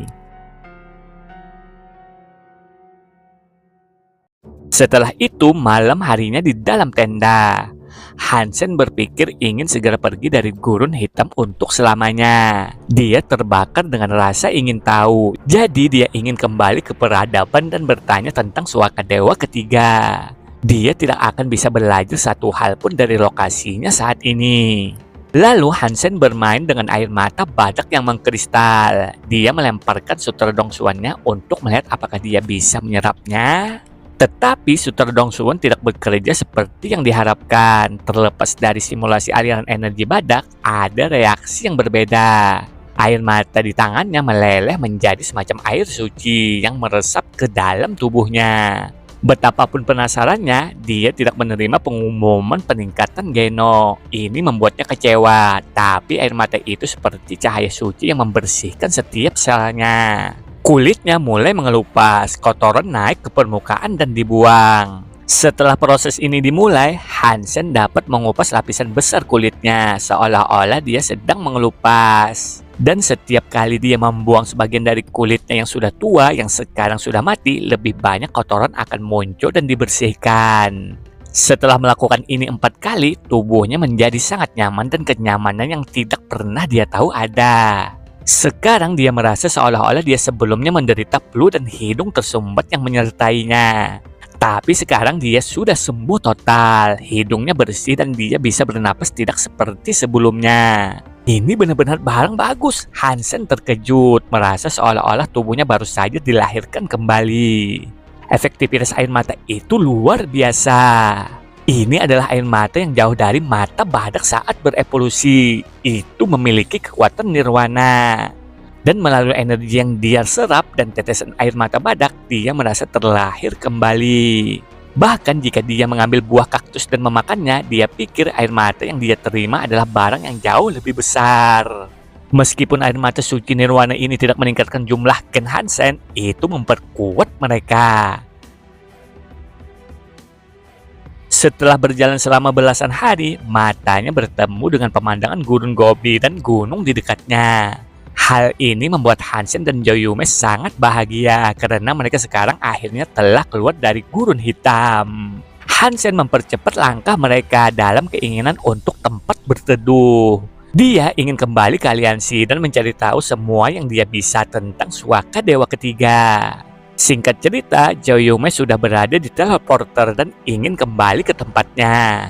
Setelah itu, malam harinya di dalam tenda. Hansen berpikir ingin segera pergi dari gurun hitam untuk selamanya. Dia terbakar dengan rasa ingin tahu. Jadi dia ingin kembali ke peradaban dan bertanya tentang suaka dewa ketiga. Dia tidak akan bisa belajar satu hal pun dari lokasinya saat ini. Lalu Hansen bermain dengan air mata badak yang mengkristal. Dia melemparkan sutra dongsuannya untuk melihat apakah dia bisa menyerapnya. Tetapi sutra dongsuan tidak bekerja seperti yang diharapkan. Terlepas dari simulasi aliran energi badak, ada reaksi yang berbeda. Air mata di tangannya meleleh menjadi semacam air suci yang meresap ke dalam tubuhnya. Betapapun penasarannya, dia tidak menerima pengumuman peningkatan Geno. Ini membuatnya kecewa, tapi air mata itu seperti cahaya suci yang membersihkan setiap selnya. Kulitnya mulai mengelupas, kotoran naik ke permukaan dan dibuang. Setelah proses ini dimulai, Hansen dapat mengupas lapisan besar kulitnya, seolah-olah dia sedang mengelupas. Dan setiap kali dia membuang sebagian dari kulitnya yang sudah tua, yang sekarang sudah mati, lebih banyak kotoran akan muncul dan dibersihkan. Setelah melakukan ini 4 kali, tubuhnya menjadi sangat nyaman dan kenyamanan yang tidak pernah dia tahu ada. Sekarang dia merasa seolah-olah dia sebelumnya menderita flu dan hidung tersumbat yang menyertainya. Tapi sekarang dia sudah sembuh total. Hidungnya bersih dan dia bisa bernapas tidak seperti sebelumnya. Ini benar-benar barang bagus. Hansen terkejut, merasa seolah-olah tubuhnya baru saja dilahirkan kembali. Efektivitas air mata itu luar biasa. Ini adalah air mata yang jauh dari mata badak saat berevolusi. Itu memiliki kekuatan nirwana. Dan melalui energi yang dia serap dan tetesan air mata badak, dia merasa terlahir kembali. Bahkan jika dia mengambil buah kaktus dan memakannya, dia pikir air mata yang dia terima adalah barang yang jauh lebih besar. Meskipun air mata suci nirwana ini tidak meningkatkan jumlah gen Hansen, itu memperkuat mereka. Setelah berjalan selama belasan hari, matanya bertemu dengan pemandangan Gurun Gobi dan gunung di dekatnya. Hal ini membuat Hansen dan Joyume sangat bahagia karena mereka sekarang akhirnya telah keluar dari gurun hitam. Hansen mempercepat langkah mereka dalam keinginan untuk tempat berteduh. Dia ingin kembali ke aliansi dan mencari tahu semua yang dia bisa tentang Suaka Dewa Ketiga. Singkat cerita, Joyume sudah berada di teleporter dan ingin kembali ke tempatnya.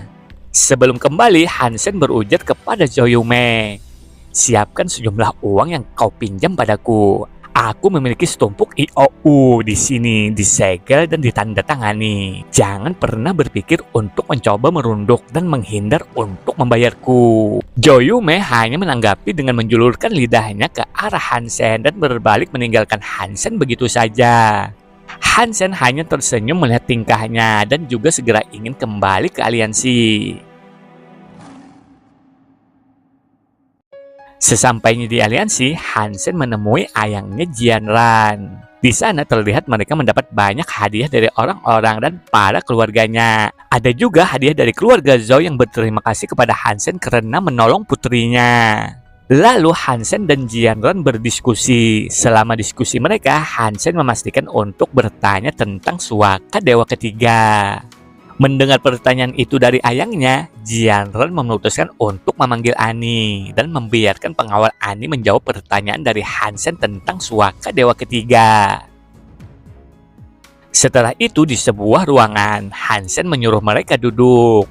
Sebelum kembali, Hansen berujar kepada Joyume, "Siapkan sejumlah uang yang kau pinjam padaku. Aku memiliki setumpuk IOU di sini, disegel dan ditandatangani. Jangan pernah berpikir untuk mencoba merunduk dan menghindar untuk membayarku." Joyume hanya menanggapi dengan menjulurkan lidahnya ke arah Hansen dan berbalik meninggalkan Hansen begitu saja. Hansen hanya tersenyum melihat tingkahnya dan juga segera ingin kembali ke aliansi. Sesampainya di aliansi, Hansen menemui ayangnya Jianran. Di sana terlihat mereka mendapat banyak hadiah dari orang-orang dan para keluarganya. Ada juga hadiah dari keluarga Zhou yang berterima kasih kepada Hansen karena menolong putrinya. Lalu Hansen dan Jianran berdiskusi. Selama diskusi mereka, Hansen memastikan untuk bertanya tentang Suaka Dewa Ketiga. Mendengar pertanyaan itu dari ayangnya, Jianran memutuskan untuk memanggil Ani dan membiarkan pengawal Ani menjawab pertanyaan dari Hansen tentang Suaka Dewa Ketiga. Setelah itu di sebuah ruangan, Hansen menyuruh mereka duduk.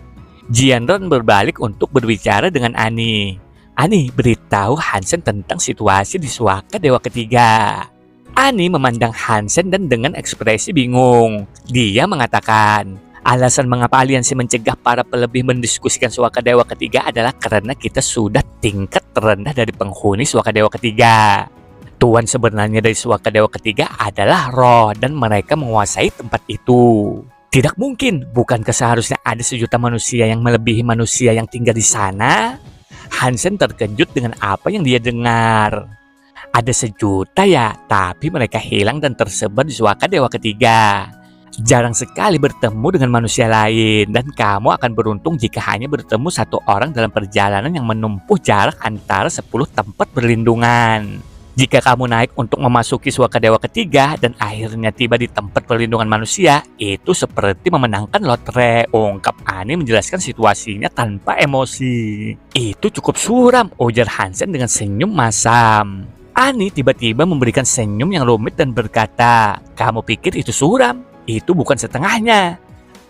Jianran berbalik untuk berbicara dengan Ani. Ani, beritahu Hansen tentang situasi di Suaka Dewa Ketiga. Ani memandang Hansen dan dengan ekspresi bingung. Dia mengatakan, "Alasan mengapa aliansi mencegah para pelebih mendiskusikan Suaka Dewa Ketiga adalah karena kita sudah tingkat terendah dari penghuni Suaka Dewa Ketiga. Tuan sebenarnya dari Suaka Dewa Ketiga adalah roh dan mereka menguasai tempat itu. Tidak mungkin, bukankah seharusnya ada sejuta manusia yang melebihi manusia yang tinggal di sana?" Hansen terkejut dengan apa yang dia dengar. Ada sejuta ya, tapi mereka hilang dan tersebar di Suaka Dewa Ketiga. Jarang sekali bertemu dengan manusia lain, dan kamu akan beruntung jika hanya bertemu satu orang dalam perjalanan yang menempuh jarak antara 10 tempat berlindungan. Jika kamu naik untuk memasuki Suaka Dewa Ketiga dan akhirnya tiba di tempat perlindungan manusia, itu seperti memenangkan lotre, ungkap Ani menjelaskan situasinya tanpa emosi. Itu cukup suram, ujar Hansen dengan senyum masam. Ani tiba-tiba memberikan senyum yang rumit dan berkata, "Kamu pikir itu suram? Itu bukan setengahnya.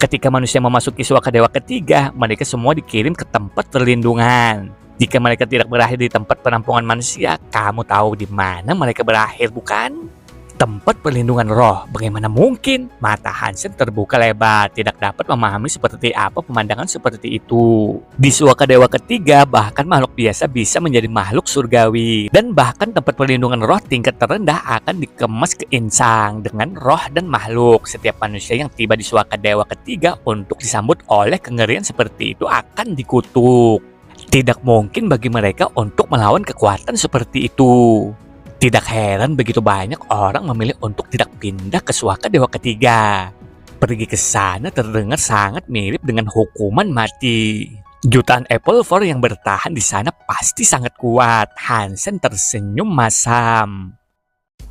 Ketika manusia memasuki Suaka Dewa Ketiga, mereka semua dikirim ke tempat perlindungan. Jika mereka tidak berakhir di tempat penampungan manusia, kamu tahu di mana mereka berakhir, bukan? Tempat perlindungan roh. Bagaimana mungkin?" Mata Hansen terbuka lebar, tidak dapat memahami seperti apa pemandangan seperti itu. Di Suaka Dewa Ketiga, bahkan makhluk biasa bisa menjadi makhluk surgawi. Dan bahkan tempat perlindungan roh tingkat terendah akan dikemas keinsang dengan roh dan makhluk. Setiap manusia yang tiba di Suaka Dewa Ketiga untuk disambut oleh kengerian seperti itu akan dikutuk. Tidak mungkin bagi mereka untuk melawan kekuatan seperti itu. Tidak heran begitu banyak orang memilih untuk tidak pindah ke Suaka Dewa Ketiga. Pergi ke sana terdengar sangat mirip dengan hukuman mati. Jutaan Applefort yang bertahan di sana pasti sangat kuat. Hansen tersenyum masam.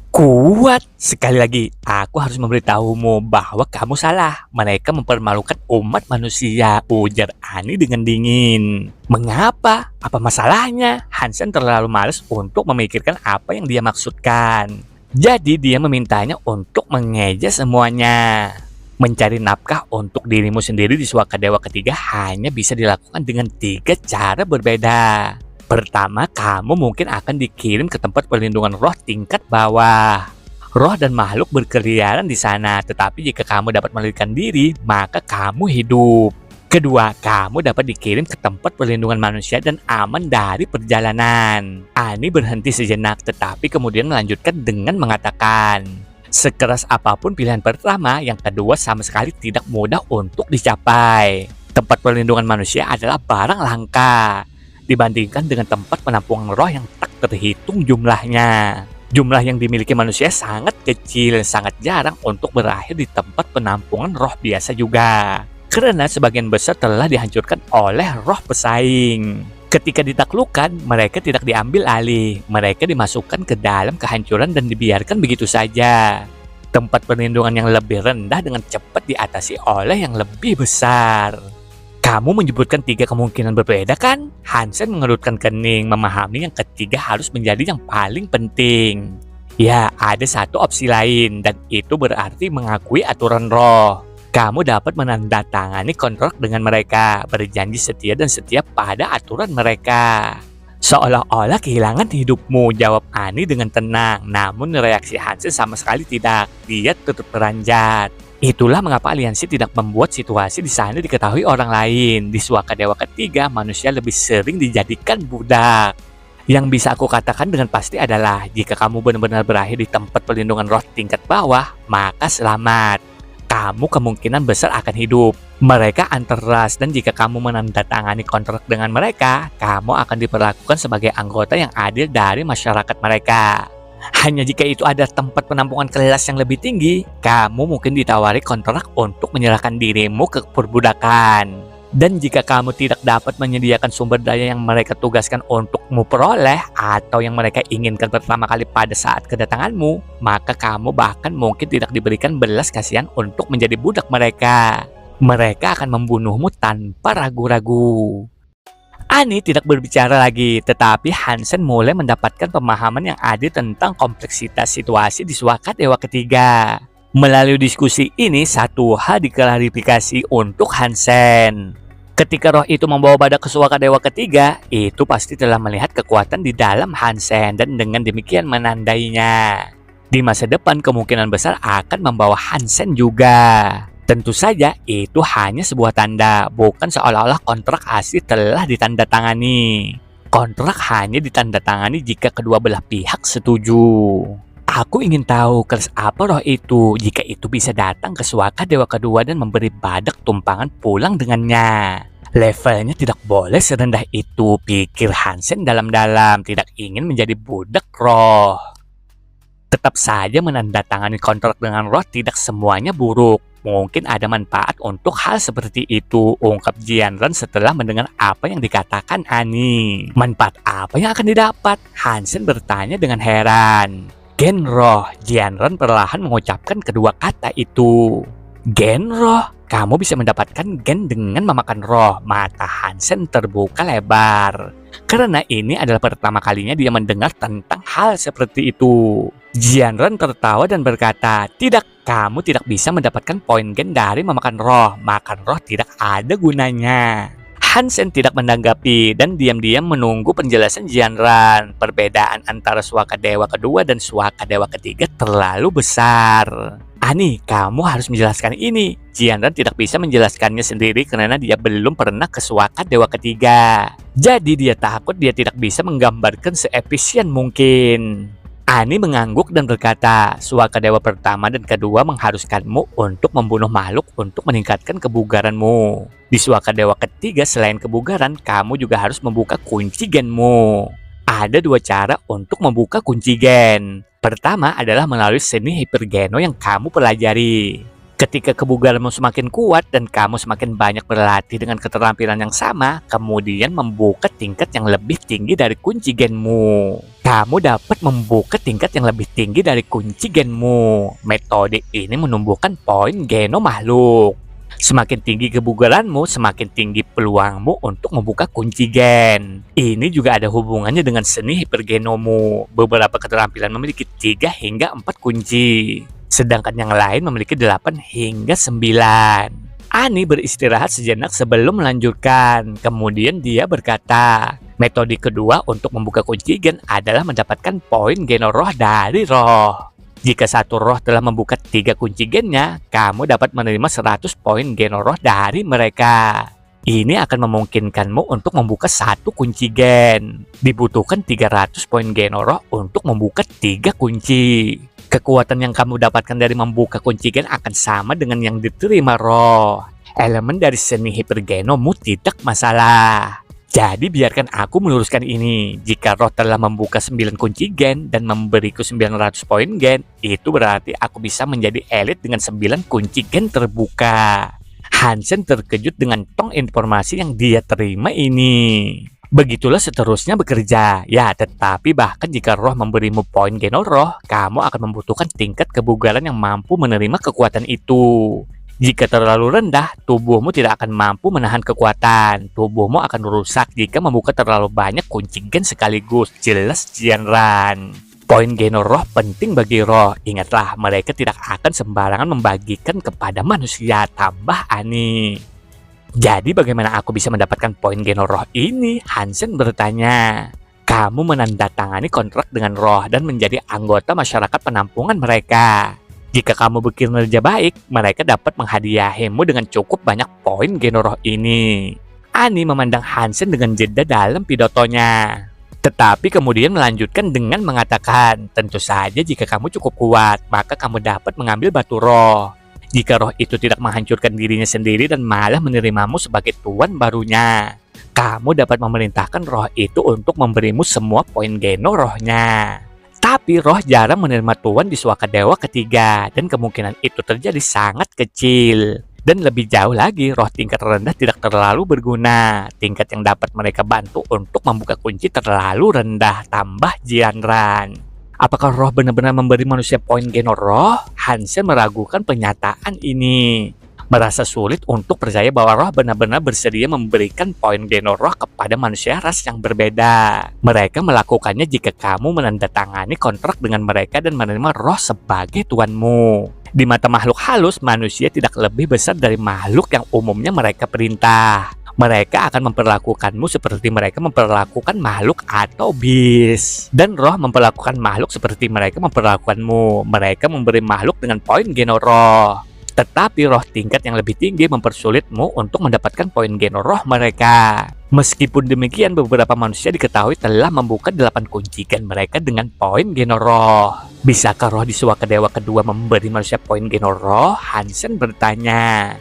"Kuat? Sekali lagi, aku harus memberitahumu bahwa kamu salah. Mereka mempermalukan umat manusia," ujar Ani dengan dingin. "Mengapa? Apa masalahnya?" Hansen terlalu malas untuk memikirkan apa yang dia maksudkan. Jadi dia memintanya untuk mengeja semuanya. Mencari nafkah untuk dirimu sendiri di Suaka Dewa Ketiga hanya bisa dilakukan dengan 3 cara berbeda. Pertama, kamu mungkin akan dikirim ke tempat perlindungan roh tingkat bawah. Roh dan makhluk berkeliaran di sana, tetapi jika kamu dapat melarikan diri, maka kamu hidup. Kedua, kamu dapat dikirim ke tempat perlindungan manusia dan aman dari perjalanan. Ani berhenti sejenak, tetapi kemudian melanjutkan dengan mengatakan, "Sekeras apapun pilihan pertama, yang kedua sama sekali tidak mudah untuk dicapai. Tempat perlindungan manusia adalah barang langka dibandingkan dengan tempat penampungan roh yang tak terhitung jumlahnya. Jumlah yang dimiliki manusia sangat kecil, sangat jarang untuk berakhir di tempat penampungan roh biasa juga. Karena sebagian besar telah dihancurkan oleh roh pesaing. Ketika ditaklukkan, mereka tidak diambil alih. Mereka dimasukkan ke dalam kehancuran dan dibiarkan begitu saja. Tempat perlindungan yang lebih rendah dengan cepat diatasi oleh yang lebih besar. Kamu menyebutkan 3 kemungkinan berbeda kan? Hansen mengerutkan kening, memahami yang ketiga harus menjadi yang paling penting. Ya, ada satu opsi lain, dan itu berarti mengakui aturan roh. Kamu dapat menandatangani kontrak dengan mereka, berjanji setia dan setia pada aturan mereka. Seolah-olah kehilangan hidupmu, jawab Annie dengan tenang. Namun reaksi Hansen sama sekali tidak. Dia tetap beranjak. Itulah mengapa aliansi tidak membuat situasi di sana diketahui orang lain. Di Suaka Dewa ketiga, manusia lebih sering dijadikan budak. Yang bisa aku katakan dengan pasti adalah, jika kamu benar-benar berakhir di tempat perlindungan roh tingkat bawah, maka selamat. Kamu kemungkinan besar akan hidup. Mereka antar ras, dan jika kamu menandatangani kontrak dengan mereka, kamu akan diperlakukan sebagai anggota yang adil dari masyarakat mereka. Hanya jika itu ada tempat penampungan kelas yang lebih tinggi, kamu mungkin ditawari kontrak untuk menyerahkan dirimu ke perbudakan. Dan jika kamu tidak dapat menyediakan sumber daya yang mereka tugaskan untukmu peroleh, atau yang mereka inginkan pertama kali pada saat kedatanganmu, maka kamu bahkan mungkin tidak diberikan belas kasihan untuk menjadi budak mereka. Mereka akan membunuhmu tanpa ragu-ragu. Annie tidak berbicara lagi, tetapi Hansen mulai mendapatkan pemahaman yang adil tentang kompleksitas situasi di Suaka Dewa ketiga. Melalui diskusi ini, satu hal diklarifikasi untuk Hansen. Ketika roh itu membawa badak ke Suaka Dewa ketiga, itu pasti telah melihat kekuatan di dalam Hansen dan dengan demikian menandainya. Di masa depan kemungkinan besar akan membawa Hansen juga. Tentu saja itu hanya sebuah tanda, bukan seolah-olah kontrak asli telah ditandatangani. Kontrak hanya ditandatangani jika kedua belah pihak setuju. Aku ingin tahu kelas apa roh itu, jika itu bisa datang ke Suaka Dewa kedua dan memberi badak tumpangan pulang dengannya. Levelnya tidak boleh serendah itu, pikir Hansen dalam-dalam, tidak ingin menjadi budak roh. Tetap saja menandatangani kontrak dengan roh tidak semuanya buruk. Mungkin ada manfaat untuk hal seperti itu, ungkap Jianren setelah mendengar apa yang dikatakan Annie. Manfaat apa yang akan didapat? Hansen bertanya dengan heran. Gen roh, Jianren perlahan mengucapkan kedua kata itu. Gen roh? Kamu bisa mendapatkan gen dengan memakan roh. Mata Hansen terbuka lebar. Karena ini adalah pertama kalinya dia mendengar tentang hal seperti itu. Jianren tertawa dan berkata, tidak, kamu tidak bisa mendapatkan poin gen dari memakan roh. Makan roh tidak ada gunanya. Hansen tidak menanggapi dan diam-diam menunggu penjelasan Jianren. Perbedaan antara Suaka Dewa kedua dan Suaka Dewa ketiga terlalu besar. Annie, kamu harus menjelaskan ini. Jianren tidak bisa menjelaskannya sendiri karena dia belum pernah ke Suaka Dewa ketiga. Jadi dia takut dia tidak bisa menggambarkan seefisien mungkin. Annie mengangguk dan berkata, Suaka Dewa pertama dan kedua mengharuskanmu untuk membunuh makhluk untuk meningkatkan kebugaranmu. Di Suaka Dewa ketiga selain kebugaran, kamu juga harus membuka kunci genmu. Ada dua cara untuk membuka kunci gen. Pertama adalah melalui seni hipergeno yang kamu pelajari. Ketika kebugaranmu semakin kuat dan kamu semakin banyak berlatih dengan keterampilan yang sama, kemudian membuka tingkat yang lebih tinggi dari kunci genmu. Kamu dapat membuka tingkat yang lebih tinggi dari kunci genmu. Metode ini menumbuhkan poin geno makhluk. Semakin tinggi kebugaranmu, semakin tinggi peluangmu untuk membuka kunci gen. Ini juga ada hubungannya dengan seni hipergenomu. Beberapa keterampilan memiliki 3 hingga 4 kunci. Sedangkan yang lain memiliki 8 hingga 9. Annie beristirahat sejenak sebelum melanjutkan. Kemudian dia berkata, metode kedua untuk membuka kunci gen adalah mendapatkan poin geno roh dari roh. Jika satu roh telah membuka 3 kunci gennya, kamu dapat menerima 100 poin geno roh dari mereka. Ini akan memungkinkanmu untuk membuka 1 kunci gen. Dibutuhkan 300 poin geno roh untuk membuka 3 kunci. Kekuatan yang kamu dapatkan dari membuka kunci gen akan sama dengan yang diterima roh. Elemen dari seni hipergenomu tidak masalah. Jadi biarkan aku meluruskan ini. Jika roh telah membuka 9 kunci gen dan memberiku 900 poin gen, itu berarti aku bisa menjadi elit dengan 9 kunci gen terbuka. Hansen terkejut dengan tong informasi yang dia terima ini. Begitulah seterusnya bekerja. Ya, tetapi bahkan jika roh memberimu poin genol roh, kamu akan membutuhkan tingkat kebugaran yang mampu menerima kekuatan itu. Jika terlalu rendah, tubuhmu tidak akan mampu menahan kekuatan. Tubuhmu akan rusak jika membuka terlalu banyak kunci gen sekaligus. Jelas Jianran. Poin genol roh penting bagi roh. Ingatlah, mereka tidak akan sembarangan membagikan kepada manusia. Tambah Ani. Jadi bagaimana aku bisa mendapatkan poin genol roh ini? Hansen bertanya. Kamu menandatangani kontrak dengan roh dan menjadi anggota masyarakat penampungan mereka. Jika kamu bekerja baik, mereka dapat menghadiahimu dengan cukup banyak poin genol roh ini. Ani memandang Hansen dengan jeda dalam pidatonya. Tetapi kemudian melanjutkan dengan mengatakan, tentu saja jika kamu cukup kuat, maka kamu dapat mengambil batu roh. Jika roh itu tidak menghancurkan dirinya sendiri dan malah menerimamu sebagai tuan barunya, kamu dapat memerintahkan roh itu untuk memberimu semua poin genol rohnya. Tapi roh jarang menerima tuan di suaka dewa ketiga dan kemungkinan itu terjadi sangat kecil. Dan lebih jauh lagi, roh tingkat rendah tidak terlalu berguna. Tingkat yang dapat mereka bantu untuk membuka kunci terlalu rendah. Tambah Jianran. Apakah roh benar-benar memberi manusia poin genol roh? Hansen meragukan pernyataan ini. Merasa sulit untuk percaya bahwa roh benar-benar bersedia memberikan poin genol roh kepada manusia ras yang berbeda. Mereka melakukannya jika kamu menandatangani kontrak dengan mereka dan menerima roh sebagai tuanmu. Di mata makhluk halus, manusia tidak lebih besar dari makhluk yang umumnya mereka perintah. Mereka akan memperlakukanmu seperti mereka memperlakukan makhluk atau bis. Dan roh memperlakukan makhluk seperti mereka memperlakukanmu. Mereka memberi makhluk dengan poin genol roh. Tetapi roh tingkat yang lebih tinggi mempersulitmu untuk mendapatkan poin genol roh mereka. Meskipun demikian, beberapa manusia diketahui telah membuka 8 kunci gen mereka dengan poin genol roh. Bisakah roh di suaka dewa kedua memberi manusia poin genol roh? Hansen bertanya.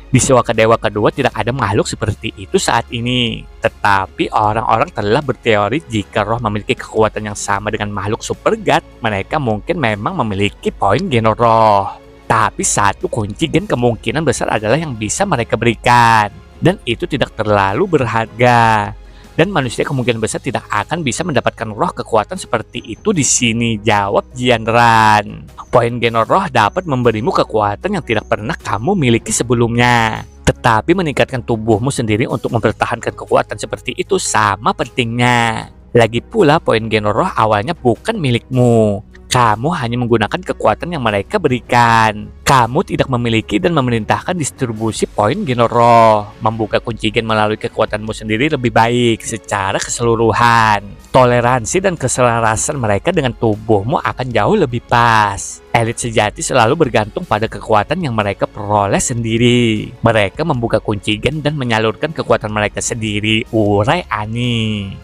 Di suaka dewa kedua tidak ada makhluk seperti itu saat ini. Tetapi orang-orang telah berteori jika roh memiliki kekuatan yang sama dengan makhluk super god, mereka mungkin memang memiliki poin genol roh. Tapi satu kunci gen kemungkinan besar adalah yang bisa mereka berikan. Dan itu tidak terlalu berharga. Dan manusia kemungkinan besar tidak akan bisa mendapatkan roh kekuatan seperti itu di sini. Jawab Jianran. Poin genol roh dapat memberimu kekuatan yang tidak pernah kamu miliki sebelumnya. Tetapi meningkatkan tubuhmu sendiri untuk mempertahankan kekuatan seperti itu sama pentingnya. Lagi pula poin genol roh awalnya bukan milikmu. Kamu hanya menggunakan kekuatan yang mereka berikan. Kamu tidak memiliki dan memerintahkan distribusi poin genol roh. Membuka kunci gen melalui kekuatanmu sendiri lebih baik secara keseluruhan. Toleransi dan keselarasan mereka dengan tubuhmu akan jauh lebih pas. Elit sejati selalu bergantung pada kekuatan yang mereka peroleh sendiri. Mereka membuka kunci gen dan menyalurkan kekuatan mereka sendiri. Urai Ani.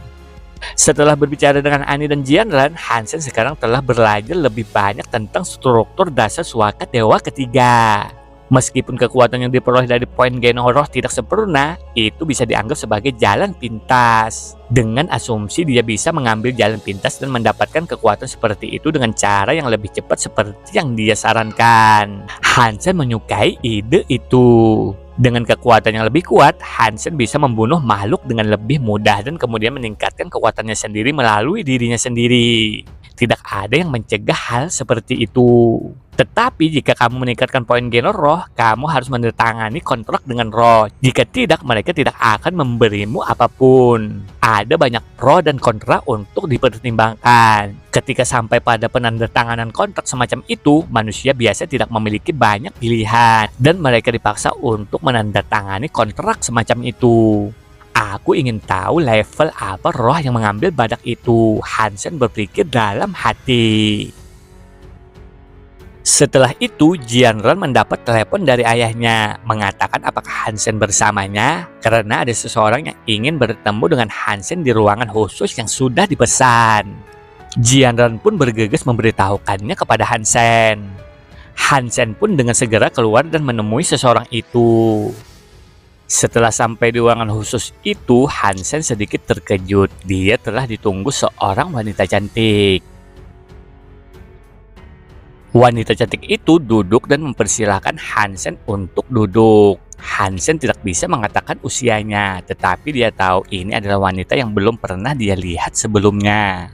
Setelah berbicara dengan Ani dan Jianran, Hansen sekarang telah belajar lebih banyak tentang struktur dasar suaka dewa ketiga. Meskipun kekuatan yang diperoleh dari poin genol roh tidak sempurna, itu bisa dianggap sebagai jalan pintas. Dengan asumsi dia bisa mengambil jalan pintas dan mendapatkan kekuatan seperti itu dengan cara yang lebih cepat seperti yang dia sarankan. Hansen menyukai ide itu. Dengan kekuatan yang lebih kuat, Hansen bisa membunuh makhluk dengan lebih mudah dan kemudian meningkatkan kekuatannya sendiri melalui dirinya sendiri. Tidak ada yang mencegah hal seperti itu. Tetapi jika kamu meningkatkan poin genol roh, kamu harus menandatangani kontrak dengan roh. Jika tidak, mereka tidak akan memberimu apapun. Ada banyak pro dan kontra untuk dipertimbangkan. Ketika sampai pada penandatanganan kontrak semacam itu, manusia biasa tidak memiliki banyak pilihan dan mereka dipaksa untuk menandatangani kontrak semacam itu. Aku ingin tahu level apa roh yang mengambil badak itu. Hansen berpikir dalam hati. Setelah itu, Jianran mendapat telepon dari ayahnya, mengatakan apakah Hansen bersamanya, karena ada seseorang yang ingin bertemu dengan Hansen di ruangan khusus yang sudah dipesan. Jianran pun bergegas memberitahukannya kepada Hansen. Hansen pun dengan segera keluar dan menemui seseorang itu. Setelah sampai di ruangan khusus itu, Hansen sedikit terkejut. Dia telah ditunggu seorang wanita cantik. Wanita cantik itu duduk dan mempersilahkan Hansen untuk duduk. Hansen tidak bisa mengatakan usianya, tetapi dia tahu ini adalah wanita yang belum pernah dia lihat sebelumnya.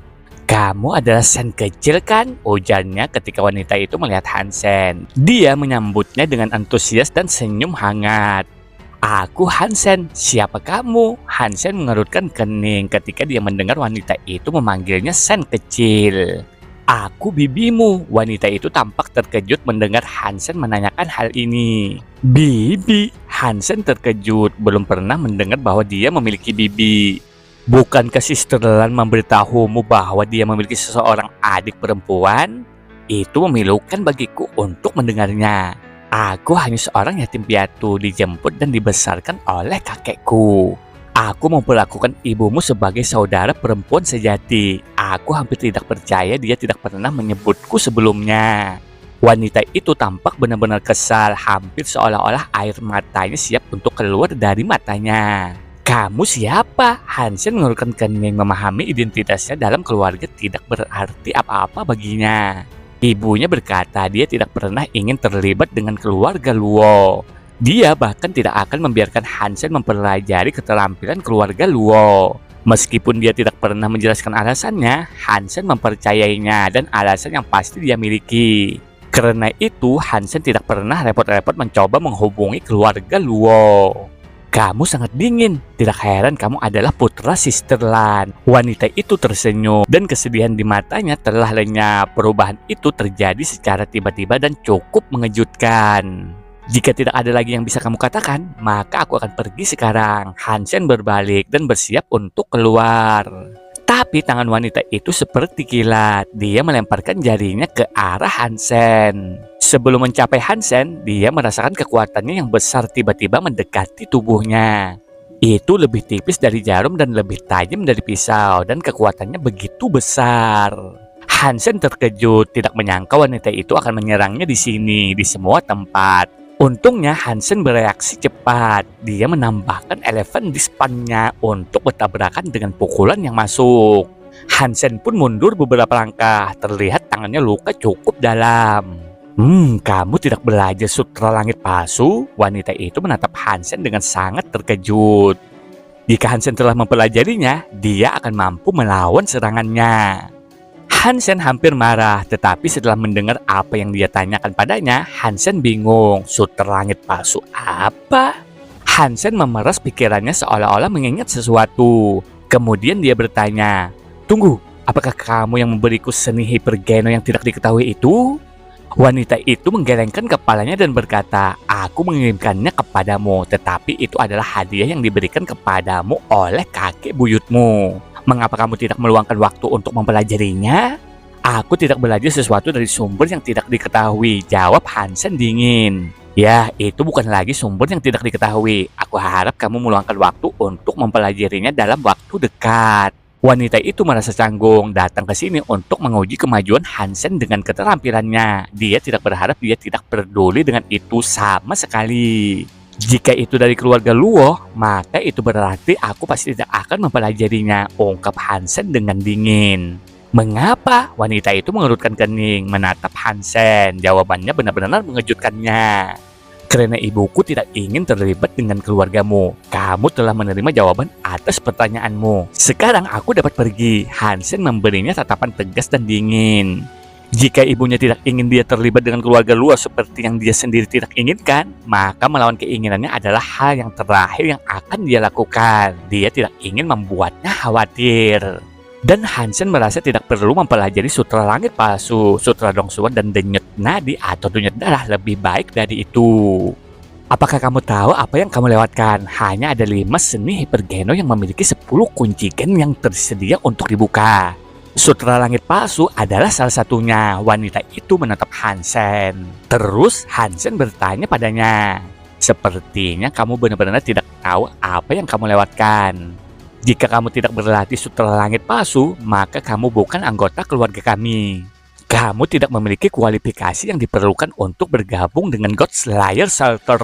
"Kamu adalah Sen kecil kan?" ujarnya ketika wanita itu melihat Hansen. Dia menyambutnya dengan antusias dan senyum hangat. "Aku Hansen, siapa kamu?" Hansen mengerutkan kening ketika dia mendengar wanita itu memanggilnya Sen kecil. "Aku bibimu." Wanita itu tampak terkejut mendengar Hansen menanyakan hal ini. "Bibi?" Hansen terkejut, belum pernah mendengar bahwa dia memiliki bibi. "Bukankah Sister Lan memberitahumu bahwa dia memiliki seseorang adik perempuan?" Itu memilukan bagiku untuk mendengarnya. "Aku hanya seorang yatim piatu, dijemput dan dibesarkan oleh kakekku. Aku memperlakukan ibumu sebagai saudara perempuan sejati. Aku hampir tidak percaya dia tidak pernah menyebutku sebelumnya." Wanita itu tampak benar-benar kesal, hampir seolah-olah air matanya siap untuk keluar dari matanya. "Kamu siapa?" Hansen mengerutkan kening. Memahami identitasnya dalam keluarga tidak berarti apa-apa baginya. Ibunya berkata dia tidak pernah ingin terlibat dengan keluarga Luo. Dia bahkan tidak akan membiarkan Hansen mempelajari keterampilan keluarga Luo. Meskipun dia tidak pernah menjelaskan alasannya, Hansen mempercayainya dan alasan yang pasti dia miliki. Karena itu, Hansen tidak pernah repot-repot mencoba menghubungi keluarga Luo. "Kamu sangat dingin. Tidak heran kamu adalah putra Sister Lan." Wanita itu tersenyum dan kesedihan di matanya telah lenyap. Perubahan itu terjadi secara tiba-tiba dan cukup mengejutkan. "Jika tidak ada lagi yang bisa kamu katakan, maka aku akan pergi sekarang." Hansen berbalik dan bersiap untuk keluar. Tapi tangan wanita itu seperti kilat. Dia melemparkan jarinya ke arah Hansen. Sebelum mencapai Hansen, dia merasakan kekuatannya yang besar tiba-tiba mendekati tubuhnya. Itu lebih tipis dari jarum dan lebih tajam dari pisau, dan kekuatannya begitu besar. Hansen terkejut, tidak menyangka wanita itu akan menyerangnya di sini, di semua tempat. Untungnya Hansen bereaksi cepat. Dia menambahkan elemen di spannya untuk bertabrakan dengan pukulan yang masuk. Hansen pun mundur beberapa langkah. Terlihat tangannya luka cukup dalam. Kamu tidak belajar sutra langit palsu?" Wanita itu menatap Hansen dengan sangat terkejut. Jika Hansen telah mempelajarinya, dia akan mampu melawan serangannya. Hansen hampir marah, tetapi setelah mendengar apa yang dia tanyakan padanya, Hansen bingung. Sutra langit palsu apa? Hansen memeras pikirannya seolah-olah mengingat sesuatu. Kemudian dia bertanya, "Tunggu, apakah kamu yang memberiku seni hipergeno yang tidak diketahui itu?" Wanita itu menggelengkan kepalanya dan berkata, "Aku mengirimkannya kepadamu, tetapi itu adalah hadiah yang diberikan kepadamu oleh kakek buyutmu. Mengapa kamu tidak meluangkan waktu untuk mempelajarinya?" "Aku tidak belajar sesuatu dari sumber yang tidak diketahui," jawab Hansen dingin. "Ya, itu bukan lagi sumber yang tidak diketahui. Aku harap kamu meluangkan waktu untuk mempelajarinya dalam waktu dekat." Wanita itu merasa canggung, datang ke sini untuk menguji kemajuan Hansen dengan keterampilannya. Dia tidak berharap, dia tidak peduli dengan itu sama sekali. "Jika itu dari keluarga Luo, maka itu berarti aku pasti tidak akan mempelajarinya," ungkap Hansen dengan dingin. "Mengapa?" Wanita itu mengerutkan kening, menatap Hansen. Jawabannya benar-benar mengejutkannya. "Karena ibuku tidak ingin terlibat dengan keluargamu. Kamu telah menerima jawaban atas pertanyaanmu. Sekarang aku dapat pergi." Hansen memberinya tatapan tegas dan dingin. Jika ibunya tidak ingin dia terlibat dengan keluarga Luo seperti yang dia sendiri tidak inginkan, maka melawan keinginannya adalah hal yang terakhir yang akan dia lakukan. Dia tidak ingin membuatnya khawatir. Dan Hansen merasa tidak perlu mempelajari sutra langit palsu, sutra dongsuan dan denyut nadi atau denyut darah lebih baik dari itu. "Apakah kamu tahu apa yang kamu lewatkan? Hanya ada 5 seni hipergeno yang memiliki 10 kunci gen yang tersedia untuk dibuka. Sutra langit palsu adalah salah satunya." Wanita itu menatap Hansen. Terus Hansen bertanya padanya, "Sepertinya kamu benar-benar tidak tahu apa yang kamu lewatkan. Jika kamu tidak berlatih sutra langit palsu, maka kamu bukan anggota keluarga kami. Kamu tidak memiliki kualifikasi yang diperlukan untuk bergabung dengan God Slayer Shelter."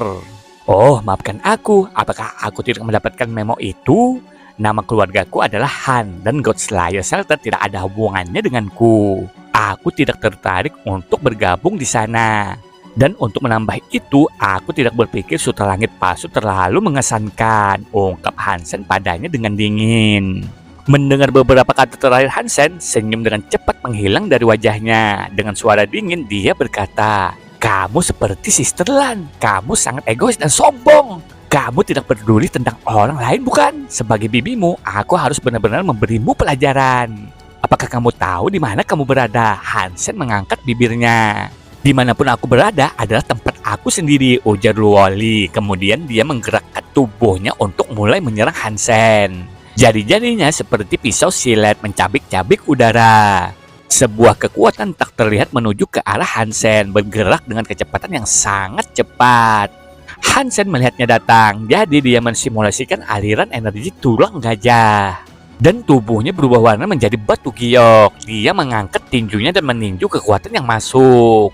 Oh, maafkan aku. Apakah aku tidak mendapatkan memo itu? Nama keluargaku adalah Han dan God Slayer Shelter tidak ada hubungannya denganku. Aku tidak tertarik untuk bergabung di sana. Dan untuk menambah itu, aku tidak berpikir Sutra Langit palsu terlalu mengesankan, ungkap Hansen padanya dengan dingin. Mendengar beberapa kata terakhir Hansen, senyum dengan cepat menghilang dari wajahnya. Dengan suara dingin, dia berkata, "Kamu seperti Sister Lan, kamu sangat egois dan sombong. Kamu tidak peduli tentang orang lain bukan? Sebagai bibimu, aku harus benar-benar memberimu pelajaran. Apakah kamu tahu di mana kamu berada?" Hansen mengangkat bibirnya. "Dimanapun aku berada adalah tempat aku sendiri," ujar Luoli. Kemudian dia menggerakkan tubuhnya untuk mulai menyerang Hansen. Jari-jarinya seperti pisau silet mencabik-cabik udara. Sebuah kekuatan tak terlihat menuju ke arah Hansen, bergerak dengan kecepatan yang sangat cepat. Hansen melihatnya datang, jadi dia mensimulasikan aliran energi tulang gajah. Dan tubuhnya berubah warna menjadi batu giok. Dia mengangkat tinjunya dan meninju kekuatan yang masuk.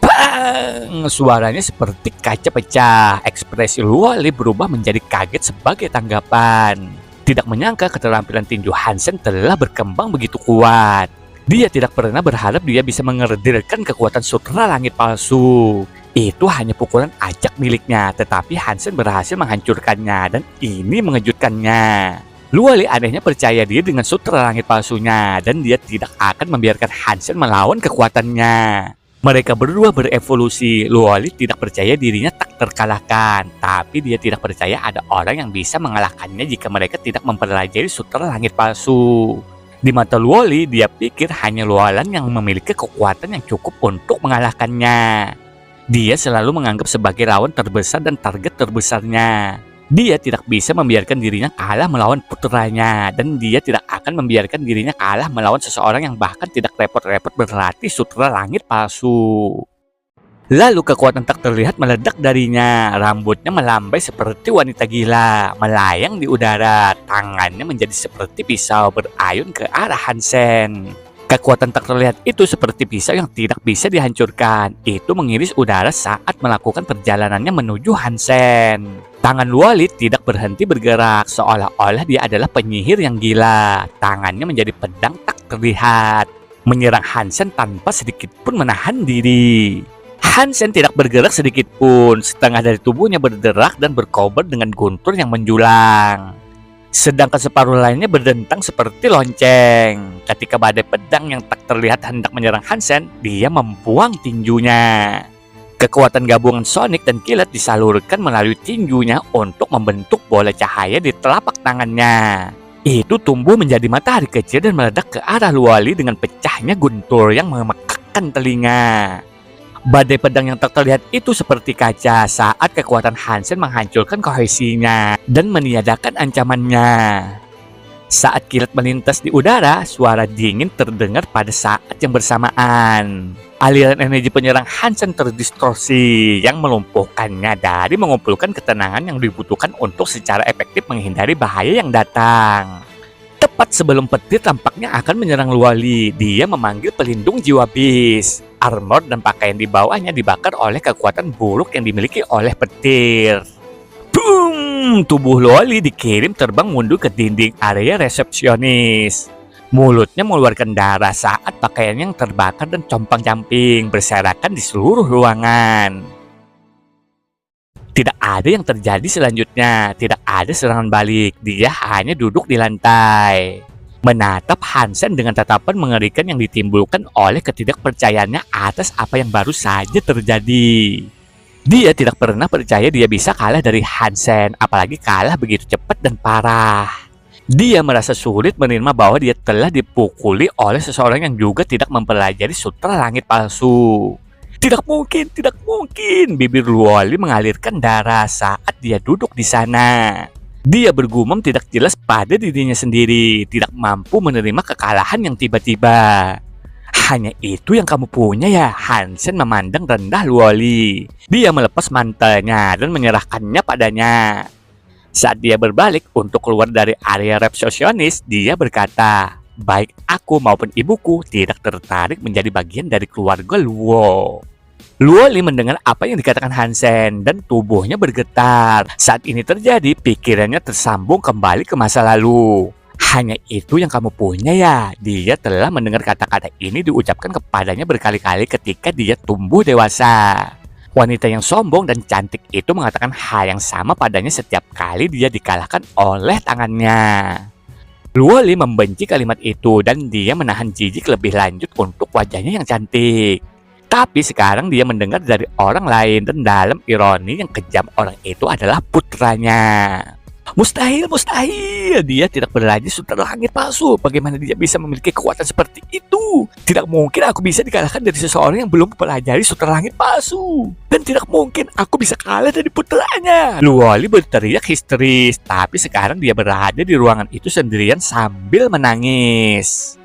Bang! Suaranya seperti kaca pecah. Ekspresi Luoli berubah menjadi kaget sebagai tanggapan. Tidak menyangka keterampilan tinju Hansen telah berkembang begitu kuat. Dia tidak pernah berharap dia bisa mengerdirkan kekuatan Sutra Langit palsu. Itu hanya pukulan acak miliknya, tetapi Hansen berhasil menghancurkannya dan ini mengejutkannya. Luoli anehnya percaya diri dengan Sutra Langit palsunya dan dia tidak akan membiarkan Hansen melawan kekuatannya. Mereka berdua berevolusi. Luoli tidak percaya dirinya tak terkalahkan, tapi dia tidak percaya ada orang yang bisa mengalahkannya jika mereka tidak mempelajari Sutra Langit palsu. Di mata Luoli, dia pikir hanya Luolan yang memiliki kekuatan yang cukup untuk mengalahkannya. Dia selalu menganggap sebagai lawan terbesar dan target terbesarnya. Dia tidak bisa membiarkan dirinya kalah melawan putranya, dan dia tidak akan membiarkan dirinya kalah melawan seseorang yang bahkan tidak repot-repot berlatih Sutra Langit palsu. Lalu kekuatan tak terlihat meledak darinya. Rambutnya melambai seperti wanita gila, melayang di udara. Tangannya menjadi seperti pisau berayun ke arah Hansen. Kekuatan tak terlihat itu seperti pisau yang tidak bisa dihancurkan. Itu mengiris udara saat melakukan perjalanannya menuju Hansen. Tangan Luoli tidak berhenti bergerak, seolah-olah dia adalah penyihir yang gila. Tangannya menjadi pedang tak terlihat, menyerang Hansen tanpa sedikit pun menahan diri. Hansen tidak bergerak sedikit pun, setengah dari tubuhnya berderak dan berkobar dengan guntur yang menjulang. Sedangkan separuh lainnya berdentang seperti lonceng. Ketika badai pedang yang tak terlihat hendak menyerang Hansen, dia membuang tinjunya. Kekuatan gabungan sonik dan kilat disalurkan melalui tinjunya untuk membentuk bola cahaya di telapak tangannya. Itu tumbuh menjadi matahari kecil dan meledak ke arah Luoli dengan pecahnya guntur yang memekakkan telinga. Badai pedang yang tak terlihat itu seperti kaca saat kekuatan Hansen menghancurkan kohesinya dan meniadakan ancamannya. Saat kilat melintas di udara, suara dingin terdengar pada saat yang bersamaan. Aliran energi penyerang Hansen terdistorsi yang melumpuhkannya dari mengumpulkan ketenangan yang dibutuhkan untuk secara efektif menghindari bahaya yang datang. Tepat sebelum petir tampaknya akan menyerang Luoli, dia memanggil pelindung jiwa bis. Armor dan pakaian di bawahnya dibakar oleh kekuatan buruk yang dimiliki oleh petir. Boom! Tubuh Luoli dikirim terbang mundur ke dinding area resepsionis. Mulutnya mengeluarkan darah saat pakaian yang terbakar dan compang-camping berserakan di seluruh ruangan. Tidak ada yang terjadi selanjutnya, tidak ada serangan balik, dia hanya duduk di lantai. Menatap Hansen dengan tatapan mengerikan yang ditimbulkan oleh ketidakpercayaannya atas apa yang baru saja terjadi. Dia tidak pernah percaya dia bisa kalah dari Hansen, apalagi kalah begitu cepat dan parah. Dia merasa sulit menerima bahwa dia telah dipukuli oleh seseorang yang juga tidak mempelajari Sutra Langit palsu. Tidak mungkin, tidak mungkin. Bibir Luoli mengalirkan darah saat dia duduk di sana. Dia bergumam tidak jelas pada dirinya sendiri, tidak mampu menerima kekalahan yang tiba-tiba. Hanya itu yang kamu punya ya? Hansen memandang rendah Luoli. Dia melepas mantelnya dan menyerahkannya padanya. Saat dia berbalik untuk keluar dari area resepsionis, dia berkata, "Baik aku maupun ibuku tidak tertarik menjadi bagian dari keluarga Luo." Luoli mendengar apa yang dikatakan Hansen dan tubuhnya bergetar. Saat ini terjadi, pikirannya tersambung kembali ke masa lalu. Hanya itu yang kamu punya ya? Dia telah mendengar kata-kata ini diucapkan kepadanya berkali-kali ketika dia tumbuh dewasa. Wanita yang sombong dan cantik itu mengatakan hal yang sama padanya setiap kali dia dikalahkan oleh tangannya. Luoli membenci kalimat itu dan dia menahan jijik lebih lanjut untuk wajahnya yang cantik. Tapi sekarang dia mendengar dari orang lain dan dalam ironi yang kejam orang itu adalah putranya. Mustahil, mustahil. Dia tidak berlagi sutra langit palsu. Bagaimana dia bisa memiliki kekuatan seperti itu? Tidak mungkin aku bisa dikalahkan dari seseorang yang belum mempelajari sutra langit palsu. Dan tidak mungkin aku bisa kalah dari putranya. Luoli berteriak histeris. Tapi sekarang dia berada di ruangan itu sendirian sambil menangis.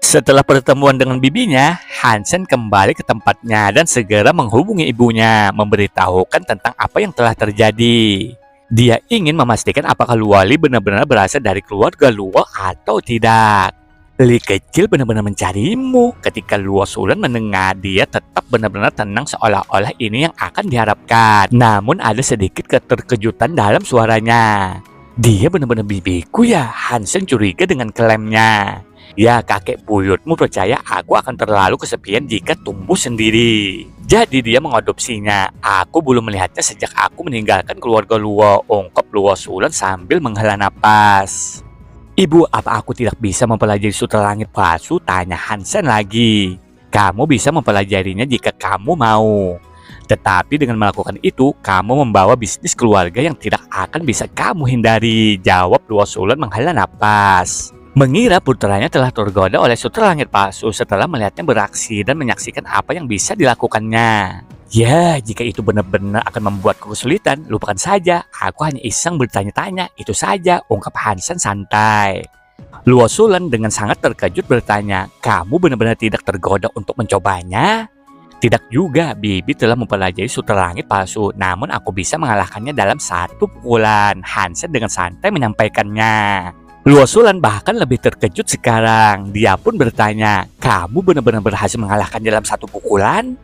Setelah pertemuan dengan bibinya, Hansen kembali ke tempatnya dan segera menghubungi ibunya, memberitahukan tentang apa yang telah terjadi. Dia ingin memastikan apakah Luoli benar-benar berasal dari keluarga Luo atau tidak. Li kecil benar-benar mencarimu. Ketika Luo Sulan mendengar, dia tetap benar-benar tenang seolah-olah ini yang akan diharapkan. Namun ada sedikit keterkejutan dalam suaranya. Dia benar-benar bibiku ya? Hansen curiga dengan klaimnya. Ya, kakek buyutmu percaya aku akan terlalu kesepian jika tumbuh sendiri. Jadi dia mengadopsinya. Aku belum melihatnya sejak aku meninggalkan keluarga Luo, ungkap Luo Sulan sambil menghela napas. Ibu, apa aku tidak bisa mempelajari sutra langit palsu? Tanya Hansen lagi. Kamu bisa mempelajarinya jika kamu mau. Tetapi dengan melakukan itu, kamu membawa bisnis keluarga yang tidak akan bisa kamu hindari, jawab Luo Sulan menghela napas. Mengira putranya telah tergoda oleh sutra langit palsu setelah melihatnya beraksi dan menyaksikan apa yang bisa dilakukannya. Ya, jika itu benar-benar akan membuatku kesulitan, lupakan saja. Aku hanya iseng bertanya-tanya, itu saja, ungkap Hansen santai. Luo Sulan dengan sangat terkejut bertanya, kamu benar-benar tidak tergoda untuk mencobanya? Tidak juga, bibi telah mempelajari sutra langit palsu, namun aku bisa mengalahkannya dalam satu pukulan. Hansen dengan santai menyampaikannya. Luo Sulan bahkan lebih terkejut sekarang. Dia pun bertanya, kamu benar-benar berhasil mengalahkan dalam satu pukulan?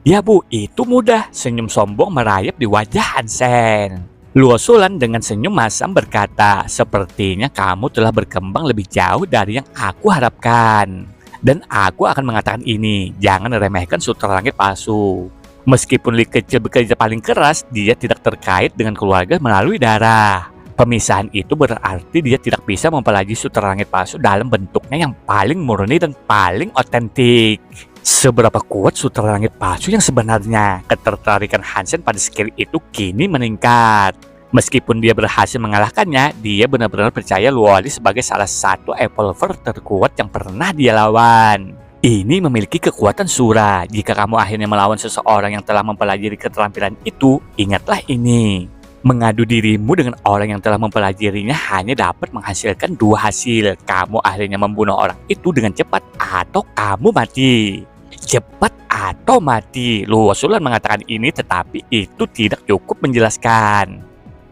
Ya bu, itu mudah. Senyum sombong merayap di wajah Hansen. Luo Sulan dengan senyum masam berkata, sepertinya kamu telah berkembang lebih jauh dari yang aku harapkan. Dan aku akan mengatakan ini, jangan remehkan sutra langit palsu. Meskipun Li kecil bekerja paling keras, dia tidak terkait dengan keluarga melalui darah. Pemisahan itu berarti dia tidak bisa mempelajari sutra langit palsu dalam bentuknya yang paling murni dan paling otentik. Seberapa kuat sutra langit palsu yang sebenarnya? Ketertarikan Hansen pada skill itu kini meningkat. Meskipun dia berhasil mengalahkannya, dia benar-benar percaya Luoli sebagai salah satu evolver terkuat yang pernah dia lawan. Ini memiliki kekuatan sura. Jika kamu akhirnya melawan seseorang yang telah mempelajari keterampilan itu, ingatlah ini. Mengadu dirimu dengan orang yang telah mempelajarinya hanya dapat menghasilkan dua hasil. Kamu akhirnya membunuh orang itu dengan cepat atau kamu mati. Cepat atau mati. Luo Sulan mengatakan ini tetapi itu tidak cukup menjelaskan.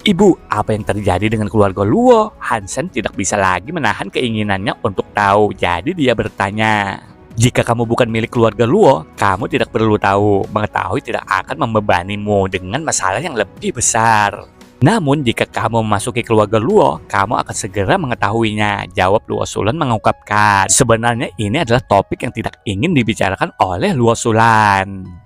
Ibu, apa yang terjadi dengan keluarga Luo? Hansen tidak bisa lagi menahan keinginannya untuk tahu. Jadi dia bertanya, jika kamu bukan milik keluarga Luo, kamu tidak perlu tahu. Mengetahui tidak akan membebanimu dengan masalah yang lebih besar. Namun jika kamu memasuki keluarga Luo, kamu akan segera mengetahuinya, jawab Luo Sulan mengungkapkan. Sebenarnya ini adalah topik yang tidak ingin dibicarakan oleh Luo Sulan.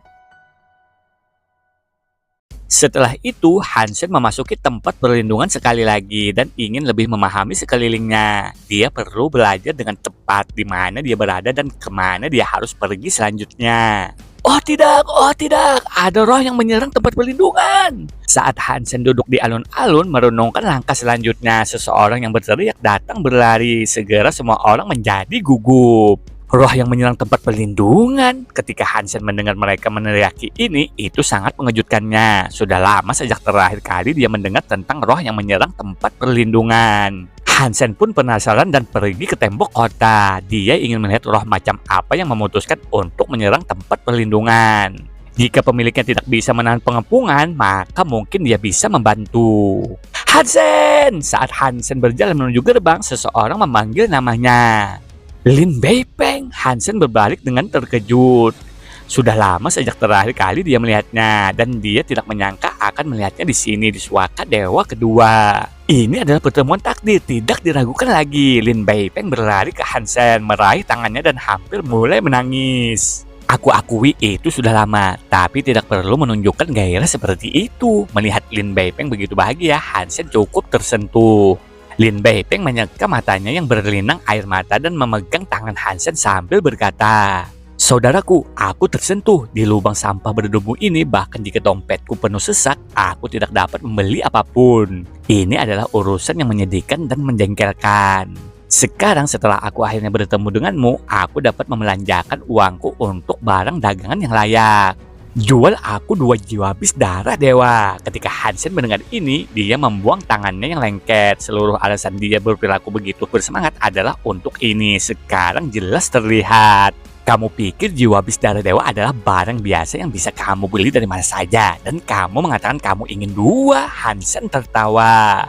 Setelah itu, Hansen memasuki tempat perlindungan sekali lagi dan ingin lebih memahami sekelilingnya. Dia perlu belajar dengan tepat di mana dia berada dan kemana dia harus pergi selanjutnya. Oh tidak, ada roh yang menyerang tempat perlindungan. Saat Hansen duduk di alun-alun merenungkan langkah selanjutnya, seseorang yang berteriak datang berlari. Segera semua orang menjadi gugup. Roh yang menyerang tempat perlindungan. Ketika Hansen mendengar mereka meneriaki ini, itu sangat mengejutkannya. Sudah lama sejak terakhir kali dia mendengar tentang roh yang menyerang tempat perlindungan. Hansen pun penasaran dan pergi ke tembok kota. Dia ingin melihat roh macam apa yang memutuskan untuk menyerang tempat perlindungan. Jika pemiliknya tidak bisa menahan pengepungan, maka mungkin dia bisa membantu. Hansen! Saat Hansen berjalan menuju gerbang, seseorang memanggil namanya. Lin Beipeng, Hansen berbalik dengan terkejut. Sudah lama sejak terakhir kali dia melihatnya, dan dia tidak menyangka akan melihatnya di sini di Suaka Dewa kedua. Ini adalah pertemuan takdir, tidak diragukan lagi. Lin Beipeng berlari ke Hansen, meraih tangannya dan hampir mulai menangis. Aku akui itu sudah lama, tapi tidak perlu menunjukkan gairah seperti itu. Melihat Lin Beipeng begitu bahagia, Hansen cukup tersentuh. Lin Beipeng menyeka matanya yang berlinang air mata dan memegang tangan Hansen sambil berkata, "Saudaraku, aku tersentuh. Di lubang sampah berdebu ini, bahkan jika dompetku penuh sesak, aku tidak dapat membeli apapun. Ini adalah urusan yang menyedihkan dan menjengkelkan. Sekarang setelah aku akhirnya bertemu denganmu, aku dapat membelanjakan uangku untuk barang dagangan yang layak. Jual aku 2 jiwa bis darah dewa." Ketika Hansen mendengar ini, dia membuang tangannya yang lengket. Seluruh alasan dia berperilaku begitu bersemangat adalah untuk ini. Sekarang jelas terlihat. Kamu pikir jiwa bis darah dewa adalah barang biasa yang bisa kamu beli dari mana saja, dan kamu mengatakan kamu ingin 2. Hansen tertawa.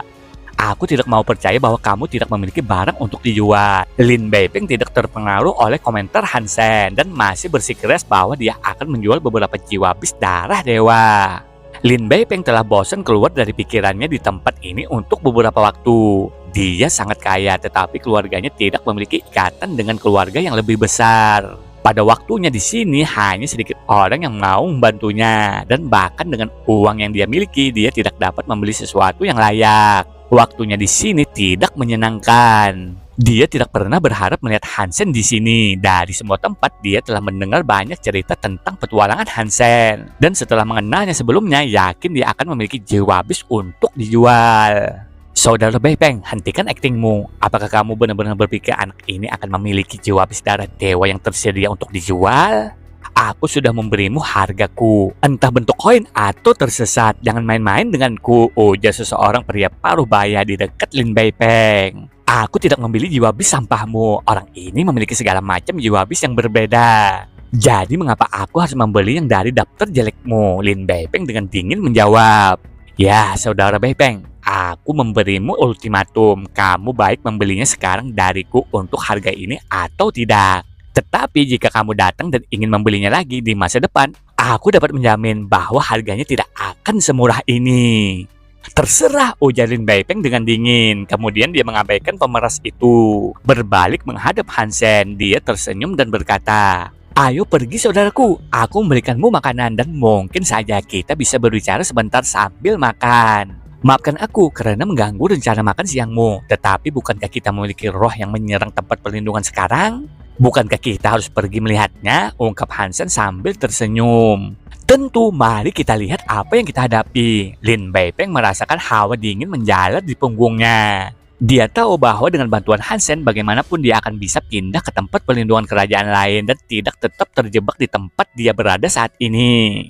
Aku tidak mau percaya bahwa kamu tidak memiliki barang untuk dijual. Lin Beipeng tidak terpengaruh oleh komentar Hansen dan masih bersikeras bahwa dia akan menjual beberapa jiwa bis darah dewa. Lin Beipeng telah bosan keluar dari pikirannya di tempat ini untuk beberapa waktu. Dia sangat kaya, tetapi keluarganya tidak memiliki ikatan dengan keluarga yang lebih besar. Pada waktunya di sini hanya sedikit orang yang mau membantunya, dan bahkan dengan uang yang dia miliki, dia tidak dapat membeli sesuatu yang layak. Waktunya di sini tidak menyenangkan. Dia tidak pernah berharap melihat Hansen di sini. Dari semua tempat, dia telah mendengar banyak cerita tentang petualangan Hansen. Dan setelah mengenalnya sebelumnya, yakin dia akan memiliki jiwa bis untuk dijual. Saudara Beipeng, hentikan aktingmu. Apakah kamu benar-benar berpikir anak ini akan memiliki jiwa bis darah dewa yang tersedia untuk dijual? Aku sudah memberimu hargaku, entah bentuk koin atau tersesat. Jangan main-main denganku, ujar seseorang pria paruh baya di dekat Lin Beipeng. Aku tidak membeli jiwa bis sampahmu. Orang ini memiliki segala macam jiwa bis yang berbeda. Jadi mengapa aku harus membeli yang dari daftar jelekmu? Lin Beipeng dengan dingin menjawab. Ya, saudara Beipeng, aku memberimu ultimatum. Kamu baik membelinya sekarang dariku untuk harga ini atau tidak. Tetapi jika kamu datang dan ingin membelinya lagi di masa depan, aku dapat menjamin bahwa harganya tidak akan semurah ini. Terserah, ujar Lin Beipeng dengan dingin. Kemudian dia mengabaikan pemeras itu. Berbalik menghadap Hansen, dia tersenyum dan berkata, "Ayo pergi saudaraku, aku memberikanmu makanan dan mungkin saja kita bisa berbicara sebentar sambil makan. Maafkan aku karena mengganggu rencana makan siangmu, tetapi bukankah kita memiliki roh yang menyerang tempat perlindungan sekarang? Bukankah kita harus pergi melihatnya?" ungkap Hansen sambil tersenyum. "Tentu, mari kita lihat apa yang kita hadapi." Lin Beipeng merasakan hawa dingin menjalar di punggungnya. Dia tahu bahwa dengan bantuan Hansen, bagaimanapun dia akan bisa pindah ke tempat perlindungan kerajaan lain dan tidak tetap terjebak di tempat dia berada saat ini.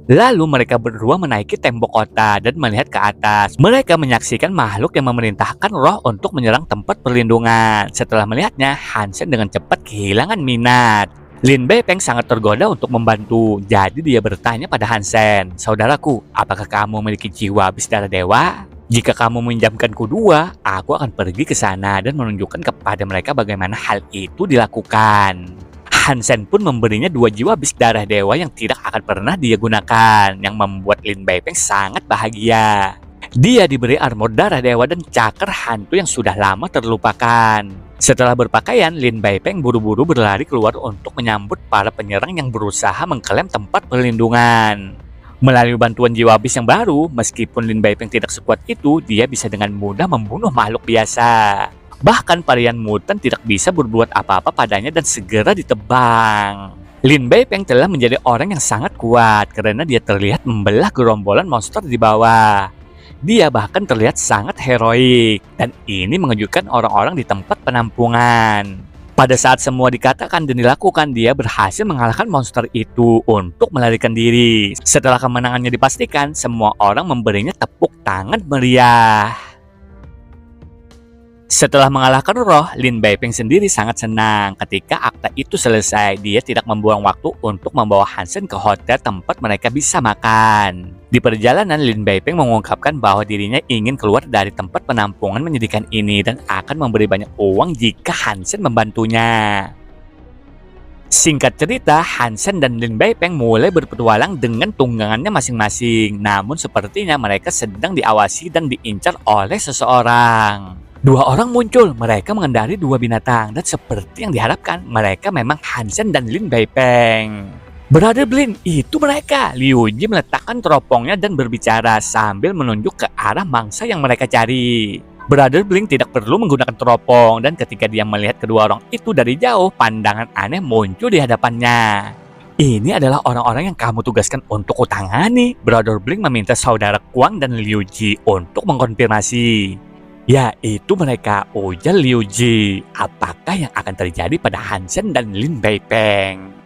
Lalu mereka berdua menaiki tembok kota dan melihat ke atas. Mereka menyaksikan makhluk yang memerintahkan roh untuk menyerang tempat perlindungan. Setelah melihatnya, Hansen dengan cepat kehilangan minat. Lin Beipeng sangat tergoda untuk membantu. Jadi dia bertanya pada Hansen, "Saudaraku, apakah kamu memiliki jiwa bis darah dewa? Jika kamu meminjamkanku 2, aku akan pergi ke sana dan menunjukkan kepada mereka bagaimana hal itu dilakukan." Hansen pun memberinya 2 jiwa bis darah dewa yang tidak akan pernah dia gunakan, yang membuat Lin Beipeng sangat bahagia. Dia diberi armor darah dewa dan cakar hantu yang sudah lama terlupakan. Setelah berpakaian, Lin Beipeng buru-buru berlari keluar untuk menyambut para penyerang yang berusaha mengklaim tempat perlindungan. Melalui bantuan jiwa bis yang baru, meskipun Lin Beipeng tidak sekuat itu, dia bisa dengan mudah membunuh makhluk biasa. Bahkan varian mutan tidak bisa berbuat apa-apa padanya dan segera ditebang. Lin Beipeng telah menjadi orang yang sangat kuat karena dia terlihat membelah gerombolan monster di bawah. Dia bahkan terlihat sangat heroik, dan ini mengejutkan orang-orang di tempat penampungan. Pada saat semua dikatakan dan dilakukan, dia berhasil mengalahkan monster itu untuk melarikan diri. Setelah kemenangannya dipastikan, semua orang memberinya tepuk tangan meriah. Setelah mengalahkan roh, Lin Baipeng sendiri sangat senang. Ketika akta itu selesai, dia tidak membuang waktu untuk membawa Hansen ke hotel tempat mereka bisa makan. Di perjalanan, Lin Baipeng mengungkapkan bahwa dirinya ingin keluar dari tempat penampungan menyedihkan ini dan akan memberi banyak uang jika Hansen membantunya. Singkat cerita, Hansen dan Lin Baipeng mulai berpetualang dengan tunggangannya masing-masing. Namun sepertinya mereka sedang diawasi dan diincar oleh seseorang. Dua orang muncul, mereka mengendari dua binatang dan seperti yang diharapkan, mereka memang Hansen dan Lin Baipeng. Brother Blin, itu mereka. Liu Ji meletakkan teropongnya dan berbicara sambil menunjuk ke arah mangsa yang mereka cari. Brother Blink tidak perlu menggunakan teropong dan ketika dia melihat kedua orang itu dari jauh, pandangan aneh muncul di hadapannya. Ini adalah orang-orang yang kamu tugaskan untuk kutangani. Brother Blink meminta saudara Kuang dan Liu Ji untuk mengkonfirmasi. Ya, itu mereka, ujar Liu Ji. Apakah yang akan terjadi pada Hansen dan Lin Baipeng?